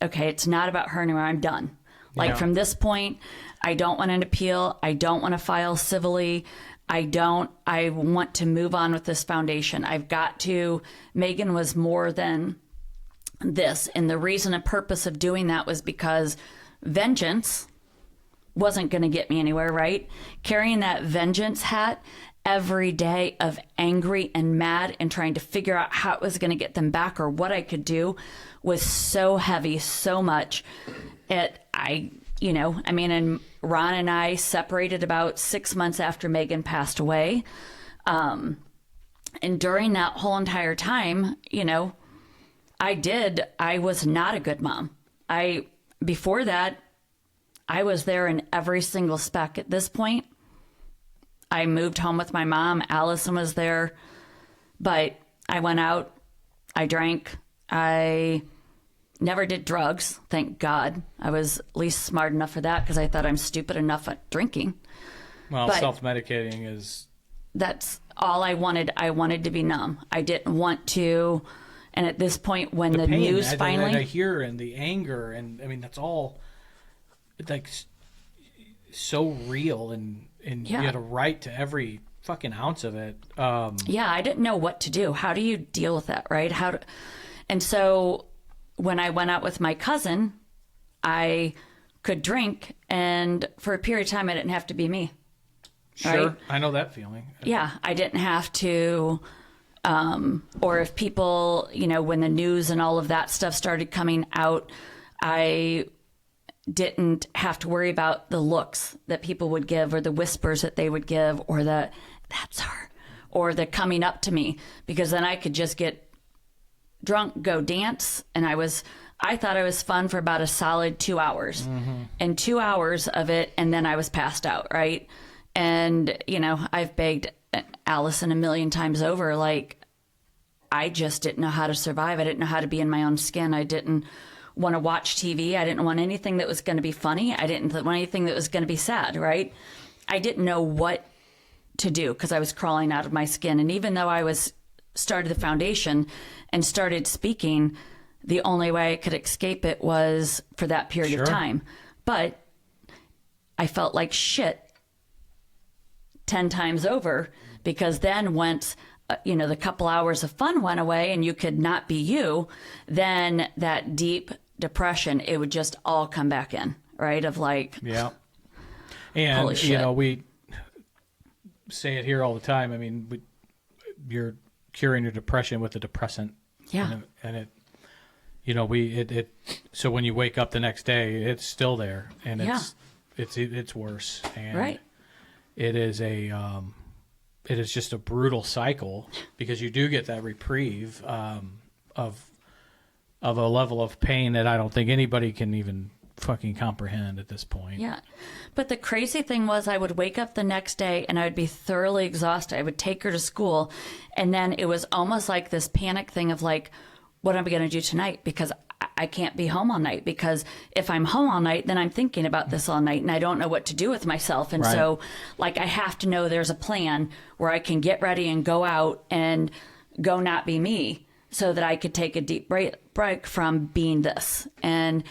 okay, it's not about her anymore. I'm done. Like from this point, I don't want an appeal. I don't want to file civilly. I want to move on with this foundation. Megan was more than this. And the reason and purpose of doing that was because vengeance wasn't going to get me anywhere, right? Carrying that vengeance hat every day of angry and mad and trying to figure out how it was going to get them back or what I could do was so heavy, so much. And Ron and I separated about 6 months after Megan passed away. And during that whole entire time, I was not a good mom. Before that, I was there in every single speck. At this point, I moved home with my mom. Allison was there, but I went out, I drank, I never did drugs, thank God. I was at least smart enough for that because I thought I'm stupid enough at drinking. Well, self-medicating is... That's all I wanted. I wanted to be numb. I didn't want to... And at this point, when the pain, news finally... I hear, and the anger, and that's all... like so real, and you had a right to every fucking ounce of it. I didn't know what to do. How do you deal with that, right? And so when I went out with my cousin, I could drink, and for a period of time, I didn't have to be me. Sure, right? I know that feeling. Yeah, I didn't have to. Or if people, when the news and all of that stuff started coming out, I didn't have to worry about the looks that people would give or the whispers that they would give or that's her, or the coming up to me, because then I could just get drunk, go dance. And I thought I was fun for about a solid 2 hours and 2 hours of it. And then I was passed out. Right. And, I've begged Allison a million times over, like, I just didn't know how to survive. I didn't know how to be in my own skin. I didn't want to watch TV. I didn't want anything that was going to be funny. I didn't want anything that was going to be sad, right? I didn't know what to do because I was crawling out of my skin. And even though I started the foundation and started speaking, the only way I could escape it was for that period of time. But I felt like shit 10 times over, because then once the couple hours of fun went away and you could not be you, then that deep depression, it would just all come back in, right? Of like, yeah. And, holy shit. We say it here all the time. I mean, you're curing your depression with a depressant. Yeah. And so when you wake up the next day, it's still there, and it's worse. And right. It is it is just a brutal cycle, because you do get that reprieve of a level of pain that I don't think anybody can even fucking comprehend at this point. Yeah. But the crazy thing was, I would wake up the next day and I would be thoroughly exhausted. I would take her to school, and then it was almost like this panic thing of like, what am I going to do tonight? Because I can't be home all night, because if I'm home all night, then I'm thinking about this all night and I don't know what to do with myself. And so like, I have to know there's a plan where I can get ready and go out and go not be me, so that I could take a deep break from being this. And,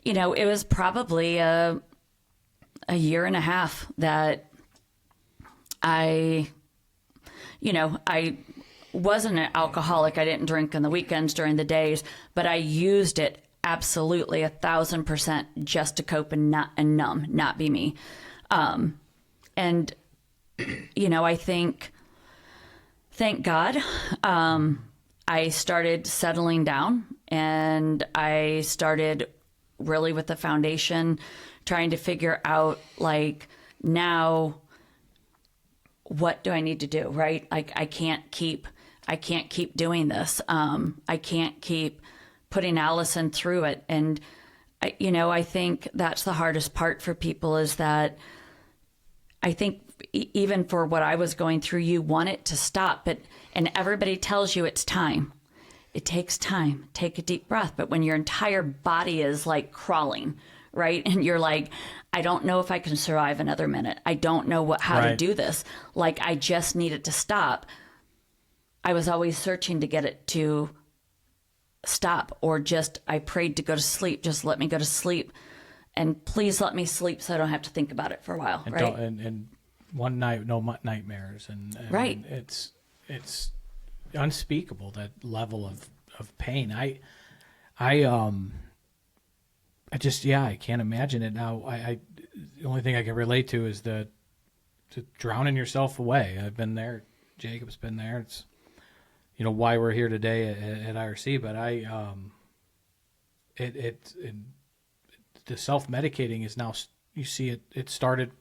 it was probably a year and a half that I wasn't an alcoholic. I didn't drink on the weekends during the days, but I used it absolutely 1,000% just to cope and numb, not be me. And, I think, thank God, I started settling down, and I started really with the foundation trying to figure out, like, now what do I need to do, right? Like, I can't keep doing this. I can't keep putting Allison through it. And I think that's the hardest part for people, is that I think even for what I was going through, you want it to stop, and everybody tells you it's time. It takes time. Take a deep breath. But when your entire body is like crawling, right? And you're like, I don't know if I can survive another minute. I don't know how to do this. Like, I just need it to stop. I was always searching to get it to stop, or just, I prayed to go to sleep. Just let me go to sleep. And please let me sleep so I don't have to think about it for a while, and right? And one night, no nightmares. And right. It's unspeakable, that level of pain. I can't imagine it now. The only thing I can relate to is to drowning yourself away. I've been there. Jacob's been there. It's, why we're here today at IRC, but the self-medicating is now, you see it started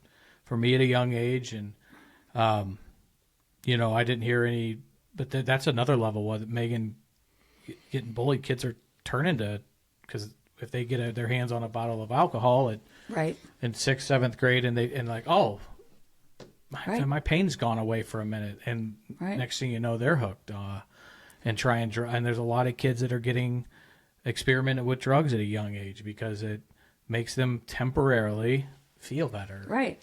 for me at a young age, and I didn't hear any, but that's another level. What Megan, getting bullied, kids are turning to, because if they get their hands on a bottle of alcohol in 6th, 7th grade, and like, oh, my pain's gone away for a minute, and next thing you know, they're hooked, and and there's a lot of kids that are getting experimented with drugs at a young age because it makes them temporarily feel better. Right.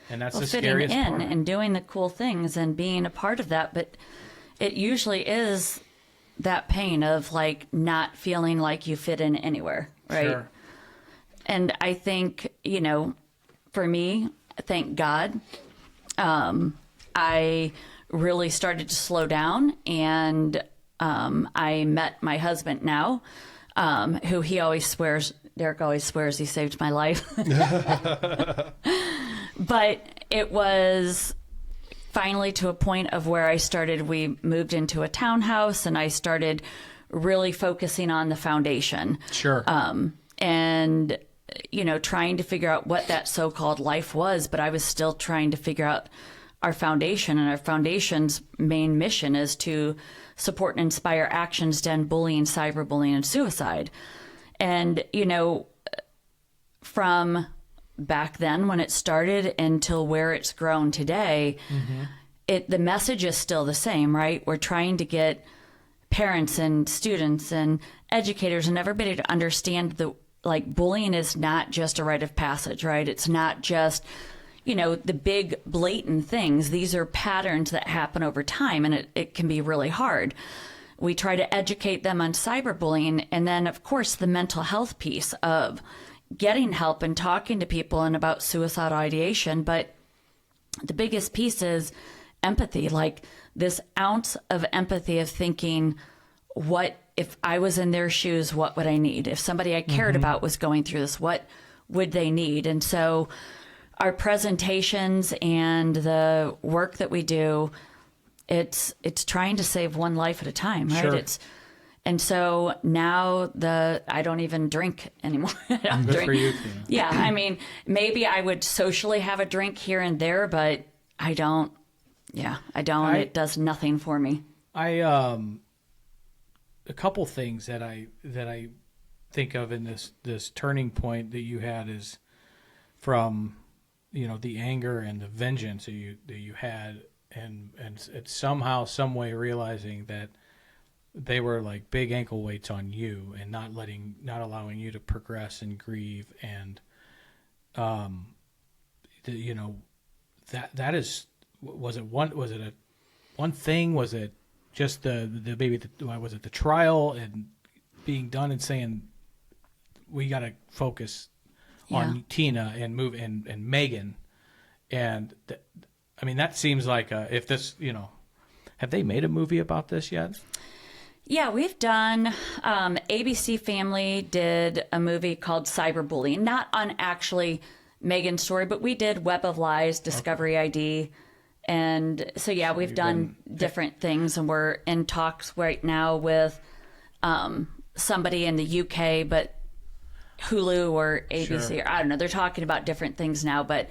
And that's the fitting scariest in part. And doing the cool things and being a part of that, but it usually is that pain of like not feeling like you fit in anywhere, right? Sure. And I think, for me, thank God, I really started to slow down, and I met my husband now, who Derek always swears he saved my life. But it was finally to a point of where we moved into a townhouse, and I started really focusing on the foundation. Sure. And, trying to figure out what that so-called life was, but I was still trying to figure out our foundation, and our foundation's main mission is to support and inspire actions to end bullying, cyberbullying, and suicide. And, from back then when it started until where it's grown today, the message is still the same, right? We're trying to get parents and students and educators and everybody to understand bullying is not just a rite of passage, right? It's not just, the big blatant things. These are patterns that happen over time, and it can be really hard. We try to educate them on cyberbullying, and then, of course, the mental health piece of getting help and talking to people and about suicidal ideation. But the biggest piece is empathy, like this ounce of empathy of thinking, what if I was in their shoes, what would I need? If somebody I cared about was going through this, what would they need? And so our presentations and the work that we do, it's trying to save one life at a time, right? Sure. And so now I don't even drink anymore. I don't Good drink. for you, Tina. Yeah, I mean, maybe I would socially have a drink here and there, but I don't. Yeah, I don't. It does nothing for me. A couple things that I think of in this turning point that you had is from the anger and the vengeance that you had, and it's somehow, some way realizing that they were like big ankle weights on you and not allowing you to progress and grieve, and that is, was it a one thing? Was it just was it the trial and being done and saying we got to focus on Tina and move and Megan, and that seems like if this, have they made a movie about this yet? Yeah, we've done, ABC Family did a movie called Cyberbullying, not on actually Megan's story, but we did Web of Lies, Discovery ID. And so, yeah, we've done different things, and we're in talks right now with somebody in the UK, but Hulu or ABC, Sure. or I don't know, they're talking about different things now, but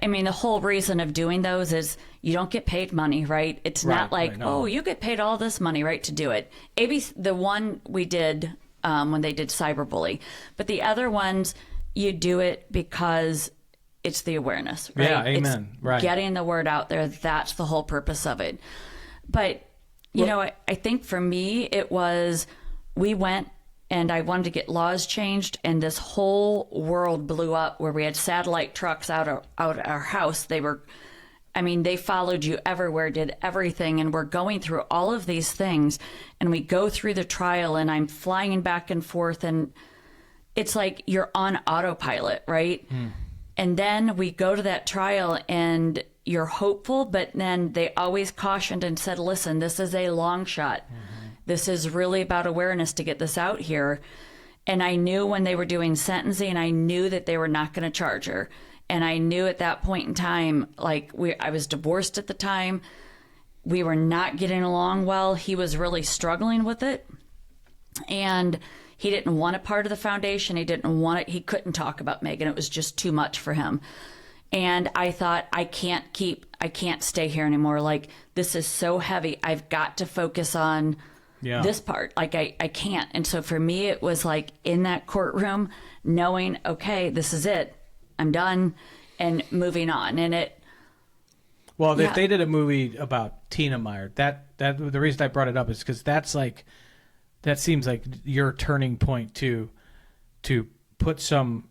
I mean, the whole reason of doing those is you don't get paid money, right? It's not like, no. oh, you get paid all this money, right, to do it. ABC, the one we did when they did cyberbully. But the other ones, you do it because it's the awareness, right? Yeah, amen. It's right. getting the word out there. That's the whole purpose of it. But, you know, I think for me, it was, we went and I wanted to get laws changed, and this whole world blew up where we had satellite trucks out our house. They were, I mean, they followed you everywhere, did everything, and we're going through all of these things, and we go through the trial, and I'm flying back and forth, and it's like you're on autopilot, right? And then we go to that trial, and you're hopeful, but then they always cautioned and said, listen, this is a long shot. This is really about awareness to get this out here. And I knew when they were doing sentencing, I knew that they were not going to charge her. And I knew at that point in time, like I was divorced at the time. We were not getting along well. He was really struggling with it. And he didn't want a part of the foundation. He didn't want it. He couldn't talk about Megan. It was just too much for him. And I thought, I can't stay here anymore. Like, this is so heavy. I've got to focus on this part. Like, I can't. And so for me, it was like in that courtroom, knowing, okay, this is it. I'm done, and moving on. And it. Well, if they did a movie about Tina Meier, that the reason I brought it up is because that seems like your turning point to put some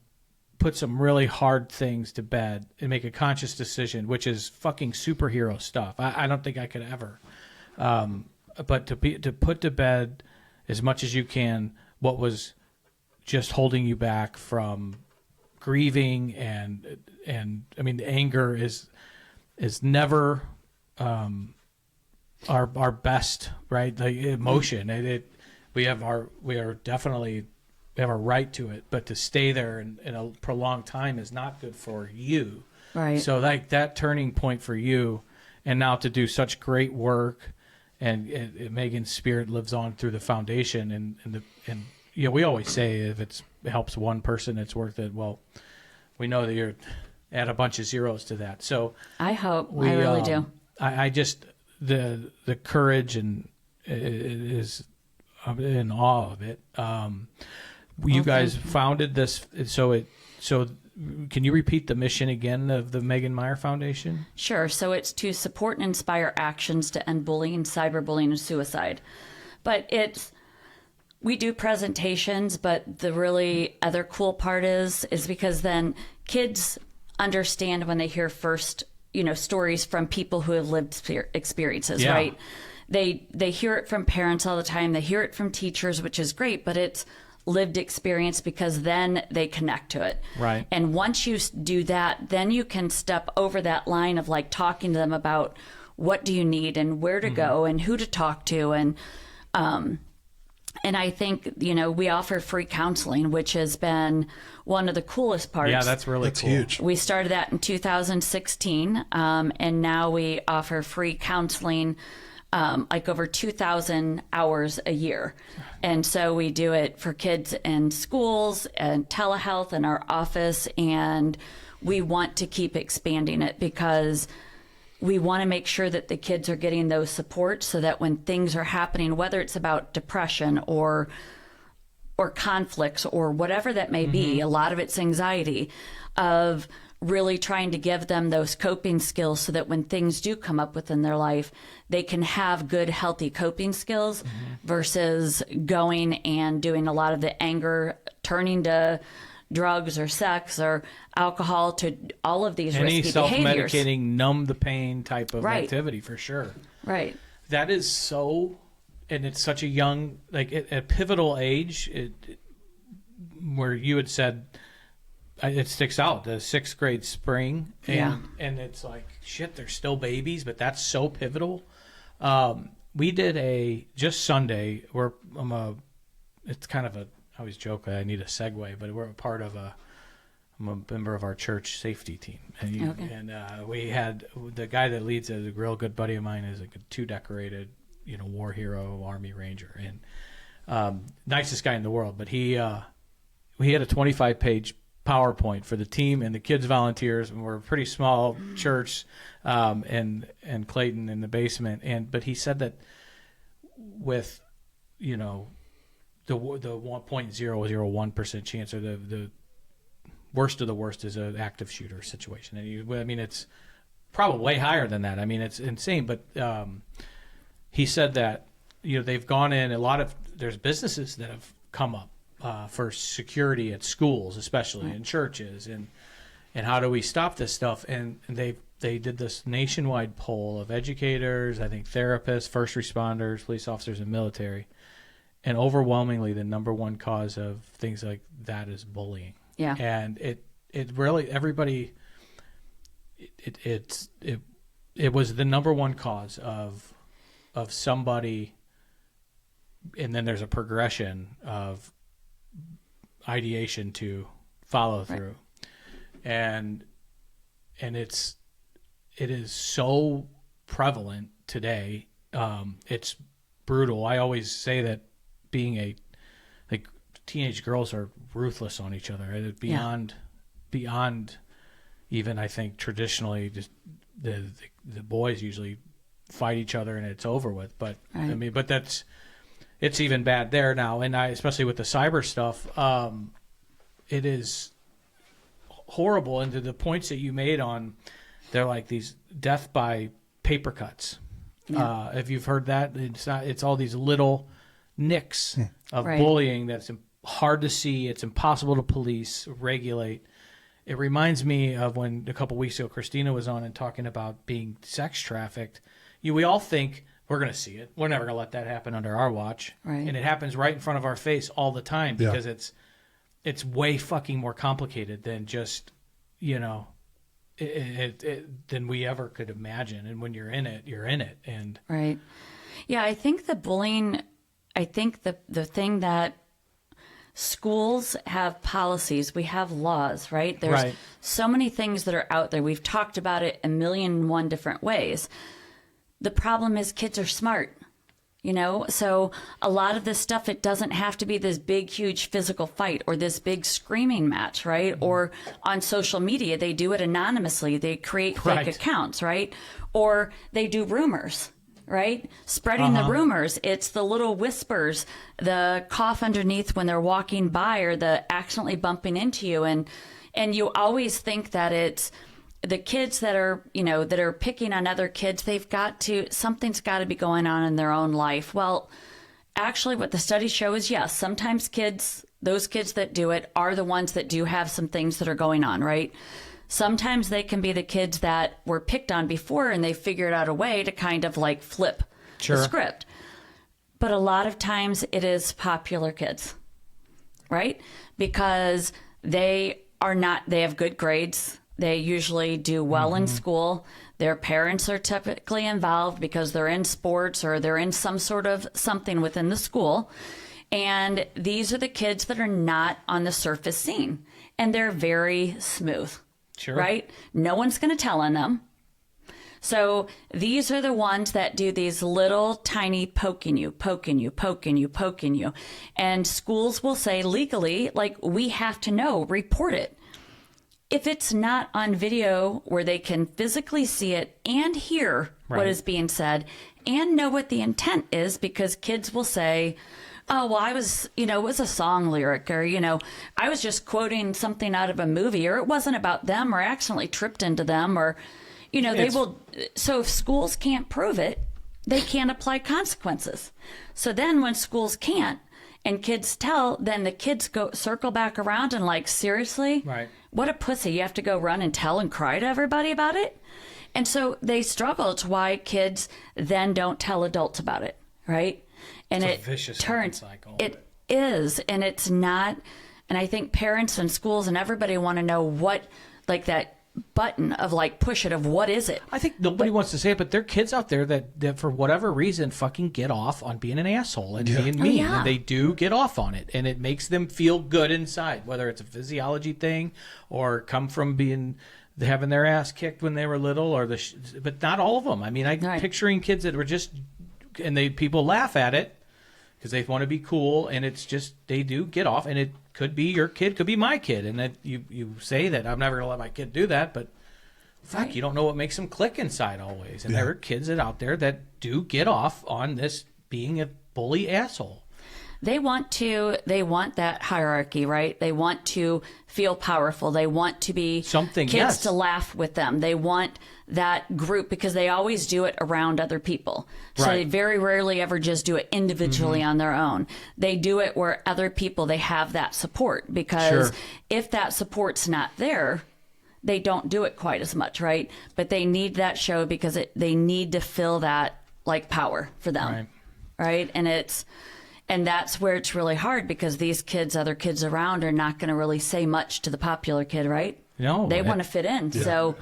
really hard things to bed and make a conscious decision, which is fucking superhero stuff. I don't think I could ever. But to put to bed as much as you can what was just holding you back from grieving, and I mean, the anger is never our best, right? Like emotion. We have a right to it, but to stay there in a prolonged time is not good for you. Right. So like that turning point for you, and now to do such great work, and Megan's spirit lives on through the foundation, and you know, we always say if it helps one person, it's worth it. Well, we know that you're add a bunch of zeros to that. So I hope. I really do. I just the courage and is in awe of it. You guys founded this, so can you repeat the mission again of the Megan Meier Foundation? Sure. So it's to support and inspire actions to end bullying, cyberbullying, and suicide. But we do presentations, but the really other cool part is because then kids understand when they hear first, stories from people who have lived experiences, right? They hear it from parents all the time. They hear it from teachers, which is great, but it's lived experience because then they connect to it. Right. And once you do that, then you can step over that line of like talking to them about what do you need and where to go and who to talk to. And I think, we offer free counseling, which has been one of the coolest parts. Yeah, that's really cool. Huge. We started that in 2016, and now we offer free counseling like over 2,000 hours a year. And so we do it for kids in schools and telehealth in our office, and we want to keep expanding it because we want to make sure that the kids are getting those supports so that when things are happening, whether it's about depression or conflicts or whatever that may be, a lot of it's anxiety, of really trying to give them those coping skills so that when things do come up within their life, they can have good, healthy coping skills versus going and doing a lot of the anger, turning to drugs or sex or alcohol, to all of these Any risky behaviors. self-medicating, numb the pain type of Right. activity, for sure. Right. That is so, and it's such a young, like at a pivotal age, where you had said, it sticks out, the 6th grade spring, and it's like, shit, they're still babies, but that's so pivotal. We did just Sunday, it's kind of I always joke I need a segue, but we're I'm a member of our church safety team. And we had, the guy that leads it is a real good buddy of mine, is a 2 decorated, war hero, Army Ranger, and nicest guy in the world. But we had a 25-page PowerPoint for the team and the kids volunteers, and we're a pretty small church, and Clayton in the basement. But he said that with, the 1.001% chance, or the worst of the worst, is an active shooter situation. And it's probably way higher than that. I mean, it's insane. But he said that they've gone in there's businesses that have come up for security at schools, especially in churches, and how do we stop this stuff? And they did this nationwide poll of educators, I think therapists, first responders, police officers, and military. And overwhelmingly, the number one cause of things like that is bullying. Yeah. And it really, everybody, it was the number one cause of somebody, and then there's a progression of ideation to follow through. Right. And it is so prevalent today. It's brutal. I always say that teenage girls are ruthless on each other. Beyond even, I think, traditionally, just the boys usually fight each other and it's over with. But right. But it's even bad there now. And especially with the cyber stuff, it is horrible. And to the points that you made on, they're like these death by paper cuts. Yeah. If you've heard that, it's all these little nicks of bullying that's hard to see. It's impossible to police, regulate. It reminds me of when a couple weeks ago Christina was on and talking about being sex trafficked. We all think we're going to see it. We're never going to let that happen under our watch. Right. And it happens right in front of our face all the time because it's way fucking more complicated than just, than we ever could imagine. And when you're in it, you're in it. And right. Yeah, I think the bullying, the thing that schools have policies, we have laws, right? There's so many things that are out there. We've talked about it a million and one different ways. The problem is kids are smart, so a lot of this stuff, it doesn't have to be this big, huge physical fight or this big screaming match, right? Or on social media, they do it anonymously. They create fake accounts, right? Or they do rumors. Right? Spreading the rumors. It's the little whispers, the cough underneath when they're walking by, or the accidentally bumping into you. And you always think that it's the kids that are, that are picking on other kids. Something's got to be going on in their own life. Well, actually what the studies show is, yes, sometimes those kids that do it are the ones that do have some things that are going on, right? Sometimes they can be the kids that were picked on before and they figured out a way to kind of like flip the script. But a lot of times it is popular kids, right? Because they have good grades. They usually do well in school. Their parents are typically involved because they're in sports or they're in some sort of something within the school. And these are the kids that are not on the surface seen. And they're very smooth. Sure. Right? No one's going to tell on them. So these are the ones that do these little tiny poking you. And schools will say legally, like, we have to know, report it. If it's not on video where they can physically see it and hear what is being said and know what the intent is, because kids will say, oh, well, I was, it was a song lyric, or, I was just quoting something out of a movie, or it wasn't about them, or I accidentally tripped into them, or, they will. So if schools can't prove it, they can't apply consequences. So then when schools can't and kids tell, then the kids circle back around and like, seriously? Right. What a pussy. You have to go run and tell and cry to everybody about it? And so they struggle. It's why kids then don't tell adults about it, right? And it's a vicious cycle. It is, and it's not. And I think parents and schools and everybody want to know what, like that button of like push it of what is it. I think nobody wants to say it, but there are kids out there that for whatever reason fucking get off on being an asshole and being mean. And they do get off on it, and it makes them feel good inside, whether it's a physiology thing or come from having their ass kicked when they were little, or but not all of them. I mean, picturing kids that were just, and people laugh at it because they want to be cool, and it's just, they do get off, and it could be your kid, could be my kid, and that you say that I'm never going to let my kid do that, but fuck, you don't know what makes them click inside always. And there are kids out there that do get off on this being a bully asshole. they want that hierarchy, right? They want to feel powerful. They want to be Something, kids yes. to laugh with them. They want that group because they always do it around other people. So Right. they very rarely ever just do it individually on their own. They do it where other people, they have that support, because Sure. if that support's not there, they don't do it quite as much, right? But they need that show because they need to feel that like power for them, right? And that's where it's really hard, because these kids, other kids around, are not going to really say much to the popular kid, right? No, They want to fit in. So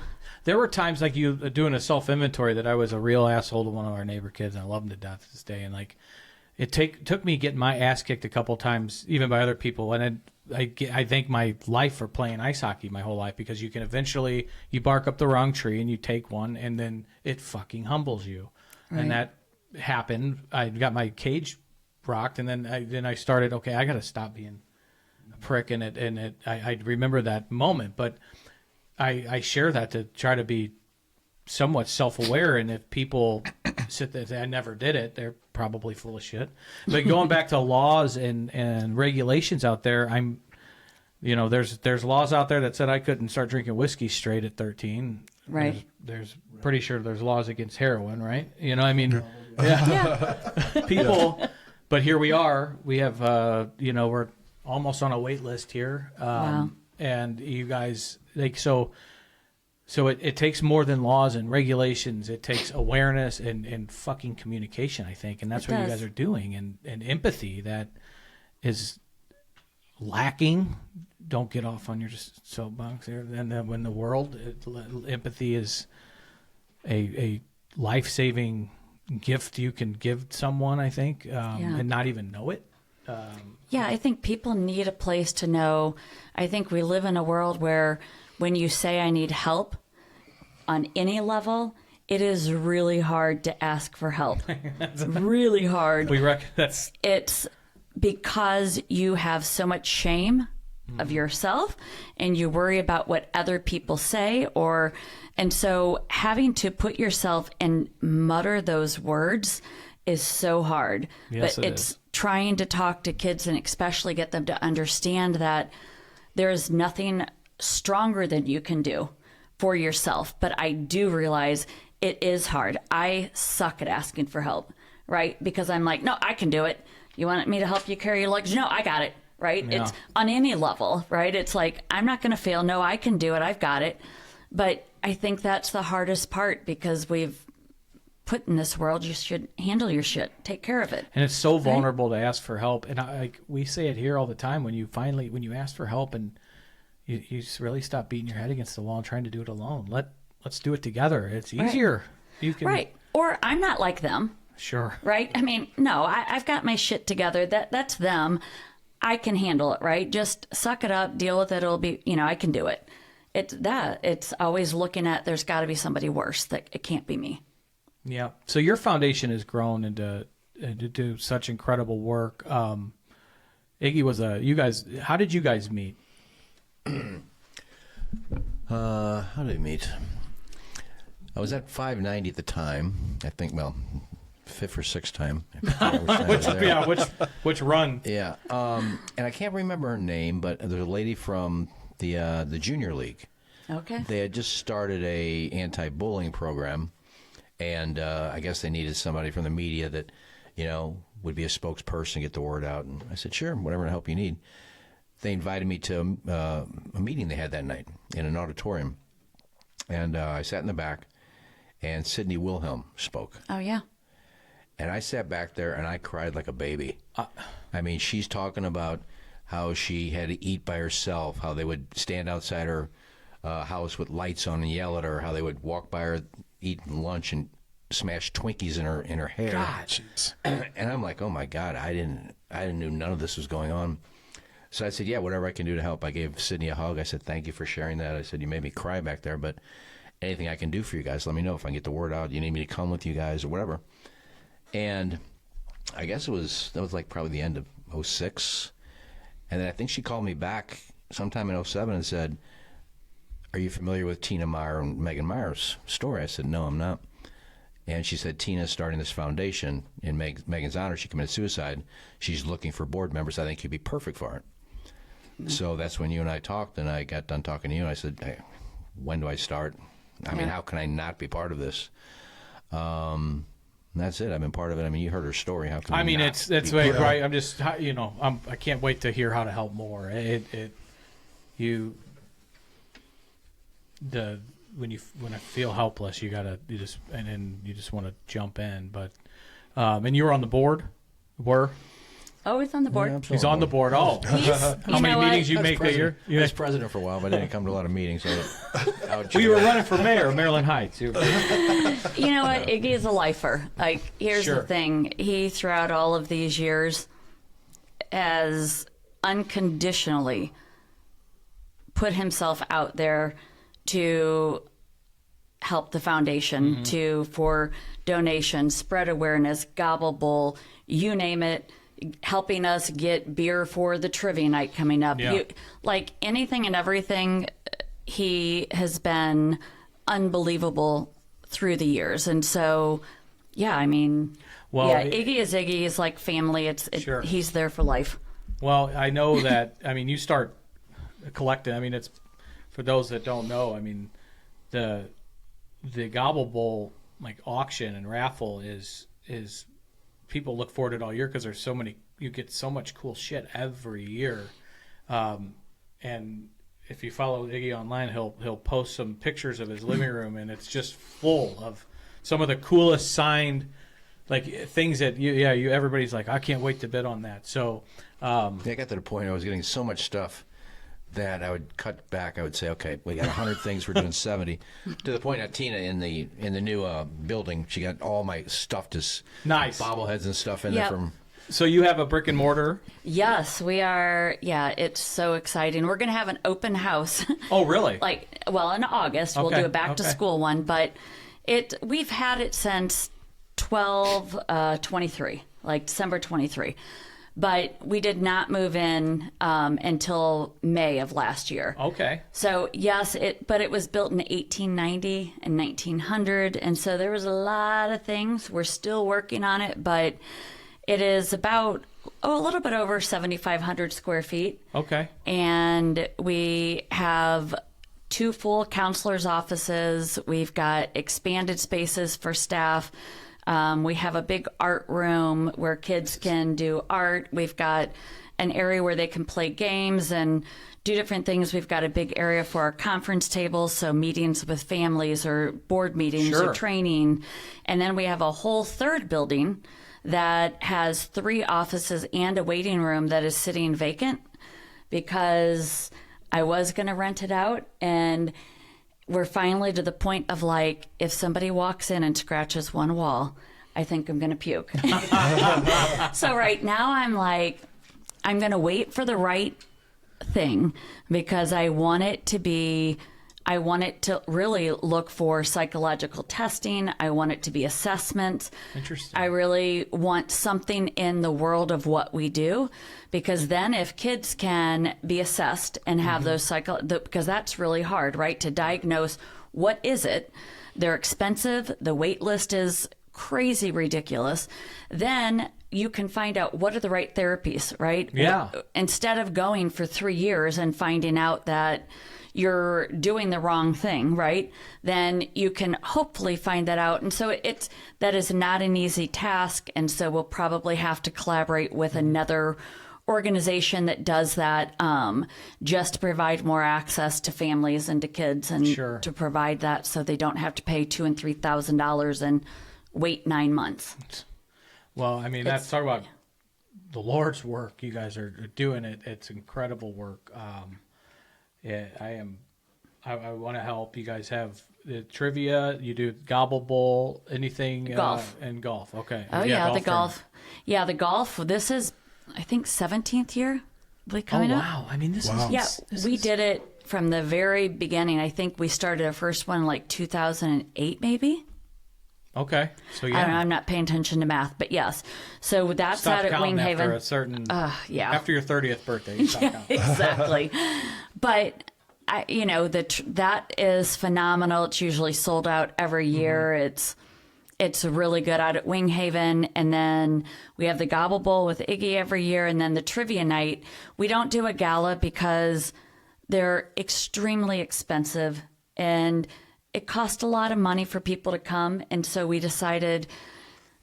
There were times like you doing a self-inventory that I was a real asshole to one of our neighbor kids, and I love him to death to this day. And like, it took me getting my ass kicked a couple times, even by other people. And I thank my life for playing ice hockey my whole life, because you can eventually, you bark up the wrong tree and you take one, and then it fucking humbles you. Right. And that happened. I got my cage rocked, and then I started, okay, I got to stop being a prick. And I remember that moment, but I share that to try to be somewhat self-aware. And if people sit there and say, I never did it, they're probably full of shit. But going back to laws and regulations out there, there's laws out there that said I couldn't start drinking whiskey straight at 13. Right. There's pretty sure there's laws against heroin, right? You know, I mean, yeah. people, but here we are. We have, we're almost on a wait list here. Wow. And you guys, so it takes more than laws and regulations. It takes awareness and fucking communication, I think. And that's what you guys are doing, and empathy that is lacking. Don't get off on your soapbox there. And then when the world, empathy is a life-saving gift you can give someone, I think, and not even know it. Yeah, I think people need a place to know. I think we live in a world where when you say I need help on any level, it is really hard to ask for help. Really hard. It's because you have so much shame of yourself, and you worry about what other people say, and so having to put yourself and mutter those words is so hard. Yes, but it's trying to talk to kids and especially get them to understand that there is nothing stronger than you can do for yourself. But I do realize it is hard. I suck at asking for help, right? Because I'm like, no, I can do it. You want me to help you carry your luggage? No, I got it, right? Yeah. It's on any level, right? It's like, I'm not going to fail. No, I can do it. I've got it. But I think that's the hardest part, because we've put in this world, you should handle your shit, take care of it. And it's so vulnerable to ask for help. And we say it here all the time, when you ask for help and you really stop beating your head against the wall and trying to do it alone. Let's do it together. It's easier. You can, right. Or I'm not like them. Sure. Right? I mean, no, I've got my shit together. That's them. I can handle it, right? Just suck it up, deal with it. It'll be, I can do it. It's always looking at, there's got to be somebody worse, that it can't be me. Yeah. So your foundation has grown into do such incredible work. Iggy how did you guys meet? How did we meet? I was at 590 at the time. I think, fifth or sixth time. Which run? Yeah. And I can't remember her name, but there's a lady from the junior league. Okay. They had just started a anti-bullying program, and I guess they needed somebody from the media that, would be a spokesperson, get the word out. And I said, sure, whatever help you need. They invited me to a meeting they had that night in an auditorium, and I sat in the back, and Sidney Wilhelm spoke. Oh, yeah. And I sat back there, and I cried like a baby. I mean, she's talking about how she had to eat by herself, how they would stand outside her house with lights on and yell at her, how they would walk by her, eat lunch, and smash Twinkies in her hair. God, jeez. And I'm like, oh my God, I didn't knew none of this was going on. So I said, yeah, whatever I can do to help. I gave Sydney a hug. I said, thank you for sharing that. I said, you made me cry back there, but anything I can do for you guys, let me know. If I can get the word out, you need me to come with you guys or whatever. And I guess that was like probably the end of 06. And then I think she called me back sometime in 07 and said, are you familiar with Tina Meier and Megan Meier's story? I said, no, I'm not. And she said, Tina's starting this foundation in Megan's honor. She committed suicide. She's looking for board members. I think you'd be perfect for it. So that's when you and I talked, and I got done talking to you, and I said, hey, when do I start? I mean, how can I not be part of this? That's it. I've been part of it. I mean, you heard her story. How can I mean, not it's be like, part of it? right. I'm just, you know, I can't wait to hear how to help more. When I feel helpless, you just want to jump in. But, and you were on the board, Oh, he's on the board. Yeah, I'm he's on the board. Oh, how many meetings you make a year? I was president for a while, but I didn't come to a lot of meetings. So Well, you were running for mayor of Maryland Heights. You know what? Iggy is a lifer. Like, here's Sure. the thing. He, throughout all of these years, has unconditionally put himself out there to help the foundation, for donations, spread awareness, gobble bowl, you name it, helping us get beer for the trivia night coming up. Yeah. Like anything and everything, he has been unbelievable through the years. And so, yeah, I mean, Iggy is Iggy. He's like family. Sure. He's there for life. Well, I know that. I mean, you start collecting. I mean, it's for those that don't know. I mean, the Gobble Bowl like auction and raffle is people look forward to it all year because there's so many. You get so much cool shit every year, and if you follow Iggy online, he'll post some pictures of his living room, and it's just full of some of the coolest signed like things that everybody's like, I can't wait to bid on that. So I got to the point I was getting so much stuff that I would cut back. I would say, okay, we got 100 things. We're doing 70. To the point that Tina in the new building, she got all my stuffed as nice bobbleheads and stuff in Yep. there from. So you have a brick and mortar? Yes, we are. Yeah, it's so exciting. We're going to have an open house. Oh, really? In August we'll Okay, do a back to school one, but we've had it since 23, like December 23. But we did not move in until May of last year. Okay. So yes, but it was built in 1890 and 1900, and so there was a lot of things. We're still working on it, but it is about a little bit over 7,500 square feet. Okay. And we have 2 full counselors' offices. We've got expanded spaces for staff. We have a big art room where kids can do art. We've got an area where they can play games and do different things. We've got a big area for our conference tables, so meetings with families or board meetings Sure. or training. And then we have a whole third building that has 3 offices and a waiting room that is sitting vacant because I was going to rent it out, and we're finally to the point of like, if somebody walks in and scratches one wall, I think I'm going to puke. So right now I'm like, I'm going to wait for the right thing because I want it to really look for psychological testing. I want it to be assessment. Interesting. I really want something in the world of what we do, because then if kids can be assessed and have those because that's really hard, right? To diagnose what is it. They're expensive. The wait list is crazy ridiculous. Then you can find out what are the right therapies, right? Yeah. Instead of going for 3 years and finding out that you're doing the wrong thing, right? Then you can hopefully find that out. And so that is not an easy task. And so we'll probably have to collaborate with another organization that does that, just to provide more access to families and to kids, and Sure. to provide that so they don't have to pay $2,000 and $3,000 and wait 9 months. Well, I mean, that's talk about the Lord's work. You guys are doing it. It's incredible work. I want to help. You guys have the trivia. You do Gobble Bowl, anything. Golf. And golf. Okay. Oh yeah, the golf. Yeah, the golf. This is, I think, 17th year. Oh, Coming up. wow. I mean, this Wow. is. Yeah, this we is- did it from the very beginning. I think we started our first one in like 2008, maybe. Okay. So, I don't know, yeah. I'm not paying attention to math, but yes. So that's Stop out at counting Winghaven. after a certain. Yeah. After your 30th birthday. You stop counting. Exactly. But that is phenomenal. It's usually sold out every year. It's It's really good out at Winghaven. And then we have the Gobble Bowl with Iggy every year. And then the trivia night. We don't do a gala because they're extremely expensive and it cost a lot of money for people to come. And so we decided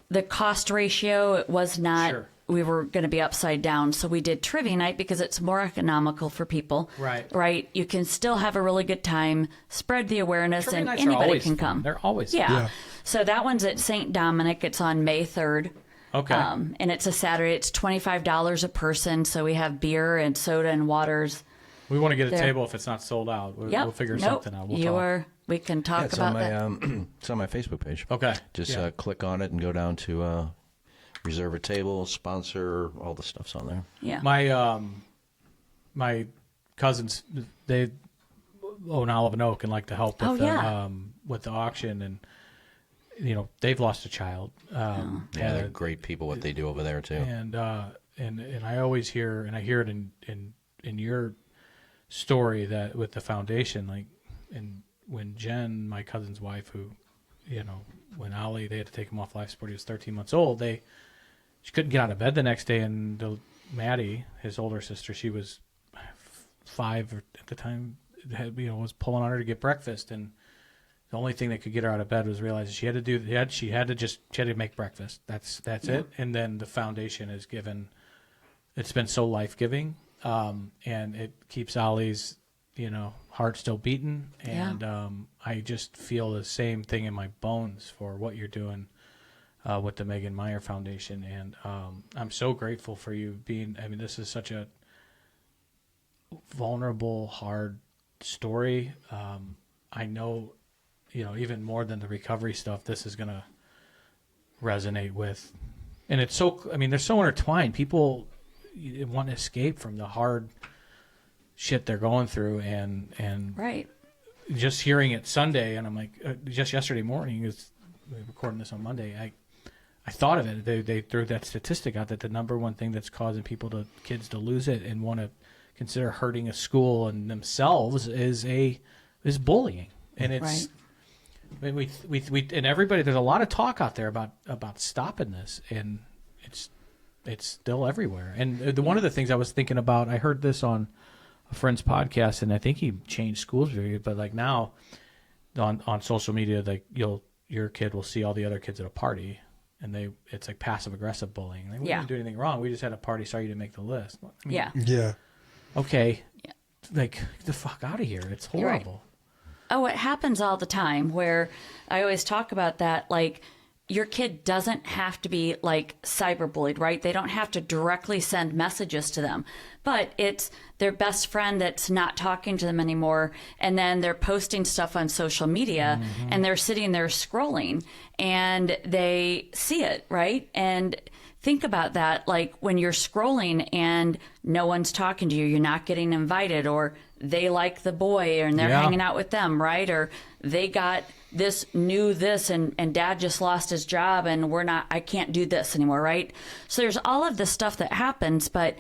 the cost ratio was not, Sure. we were going to be upside down. So we did trivia night because it's more economical for people. Right. You can still have a really good time, spread the awareness, Trivia and nights are anybody always can fun. come. They're always yeah. fun. Yeah. So that one's at St. Dominic. It's on May 3rd. Okay. And it's a Saturday. It's $25 a person. So we have beer and soda and waters. We want to get a There. table if it's not sold out. Yep. We'll figure Nope. something out. We'll you talk. are. We can talk It's about on my that. it's on my Facebook page. Okay. Just Yeah. click on it and go down to reserve a table, sponsor, all the stuff's on there. Yeah. My cousins, they own Olive and Oak and like to help with with the auction, and they've lost a child. Yeah, they're great people. What they do over there too. And I always hear, and I hear it in your story that with the foundation, like, and when Jen, my cousin's wife, who, when Ollie, they had to take him off life support, he was 13 months old. She couldn't get out of bed the next day, and Maddie, his older sister, she was 5 at the time, was pulling on her to get breakfast, and the only thing that could get her out of bed was realizing she had to make breakfast. That's it. And then the foundation is given. It's been so life-giving, and it keeps Ollie's, heart still beating. And I just feel the same thing in my bones for what you're doing with the Megan Meier Foundation. And I'm so grateful for you being. I mean, this is such a vulnerable, hard story. I know, even more than the recovery stuff, this is going to resonate with. And it's they're so intertwined. People want to escape from the hard shit they're going through. And Right. just hearing it Sunday, and I'm like, just yesterday morning, we're recording this on Monday, I thought of it. They threw that statistic out that the number one thing that's causing kids to lose it and want to consider hurting a school and themselves is bullying. And it's, I mean, we and everybody, there's a lot of talk out there about stopping this, and it's still everywhere. And one of the things I was thinking about, I heard this on a friend's podcast, and I think he changed schools, but like now on social media, like your kid will see all the other kids at a party, and it's like passive aggressive bullying. Like, we didn't do anything wrong. We just had a party. Sorry you didn't make the list. I mean, Yeah. Okay. Yeah. Like, get the fuck out of here. It's horrible. Oh, it happens all the time where I always talk about that. Like, your kid doesn't have to be like cyberbullied, right? They don't have to directly send messages to them, but it's their best friend that's not talking to them anymore. And then they're posting stuff on social media and they're sitting there scrolling and they see it, right? And think about that. Like when you're scrolling and no one's talking to you, you're not getting invited, or they like the boy and they're hanging out with them, right? Or they got this and dad just lost his job and I can't do this anymore, right? So there's all of this stuff that happens, but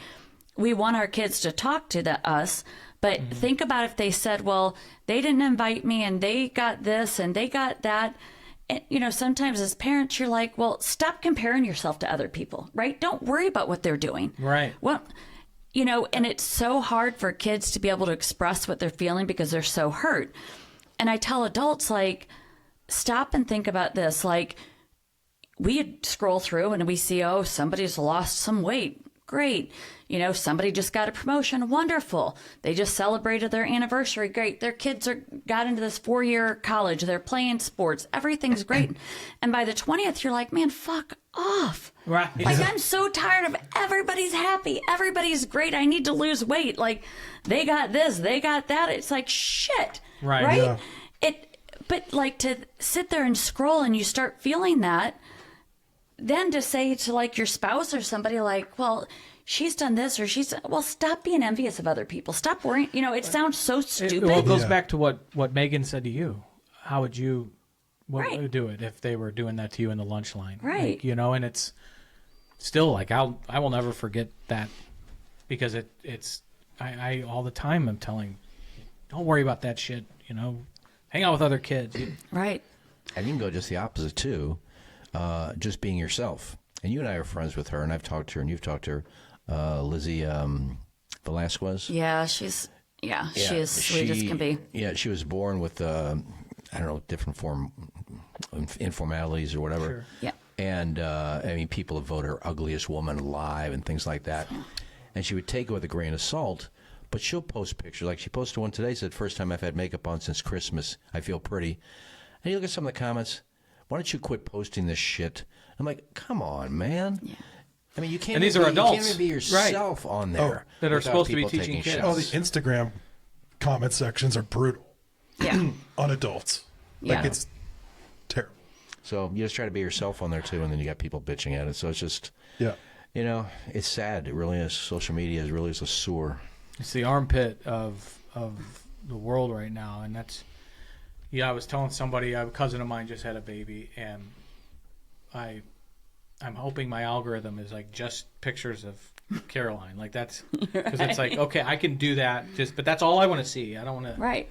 we want our kids to talk to us. But think about if they said, well, they didn't invite me and they got this and they got that. And, sometimes as parents, you're like, well, stop comparing yourself to other people, right? Don't worry about what they're doing. Right. Well, and it's so hard for kids to be able to express what they're feeling because they're so hurt. And I tell adults, like, stop and think about this. Like, we scroll through and we see, oh, somebody's lost some weight. Great. Somebody just got a promotion. Wonderful. They just celebrated their anniversary. Great. Their kids got into this 4-year college. They're playing sports. Everything's great. And by the 20th, you're like, man, fuck off. Right. Like, I'm so tired of everybody's happy. Everybody's great. I need to lose weight. Like, they got this. They got that. It's like, shit. Right. Yeah. But like to sit there and scroll and you start feeling that, then to say to like your spouse or somebody like, well, she's done this or well, stop being envious of other people. Stop worrying. It sounds so stupid. It goes back to what Megan said to you. How would you do it if they were doing that to you in the lunch line? Right. Like, and it's still like, I will never forget that, because I all the time I'm telling, don't worry about that shit, hang out with other kids. Right. And you can go just the opposite too. just being yourself. And you and I are friends with her, and I've talked to her, and you've talked to her, Lizzie Velasquez. Yeah, she is sweet as can be. Yeah, she was born with, I don't know, different informalities or whatever. Sure. Yeah. And, I mean, people have voted her ugliest woman alive and things like that. And she would take it with a grain of salt, but she'll post pictures. Like she posted one today, said, first time I've had makeup on since Christmas. I feel pretty. And you look at some of the comments, why don't you quit posting this shit? I'm like, come on, man. Yeah. I mean, you can't. And these are adults. You can't even be yourself on there that are without supposed to be people teaching taking kids. shots. Oh, the Instagram comment sections are brutal Yeah. on adults. Yeah. Like, it's terrible. So you just try to be yourself on there too, and then you got people bitching at it. So it's just, Yeah. you know, it's sad. It really is. Social media is really a sewer. It's the armpit of the world right now, and that's. Yeah, I was telling somebody, a cousin of mine just had a baby, and I'm hoping my algorithm is like just pictures of Caroline. Like that's because it's like, okay, I can do that, but that's all I want to see. I don't want to. Right.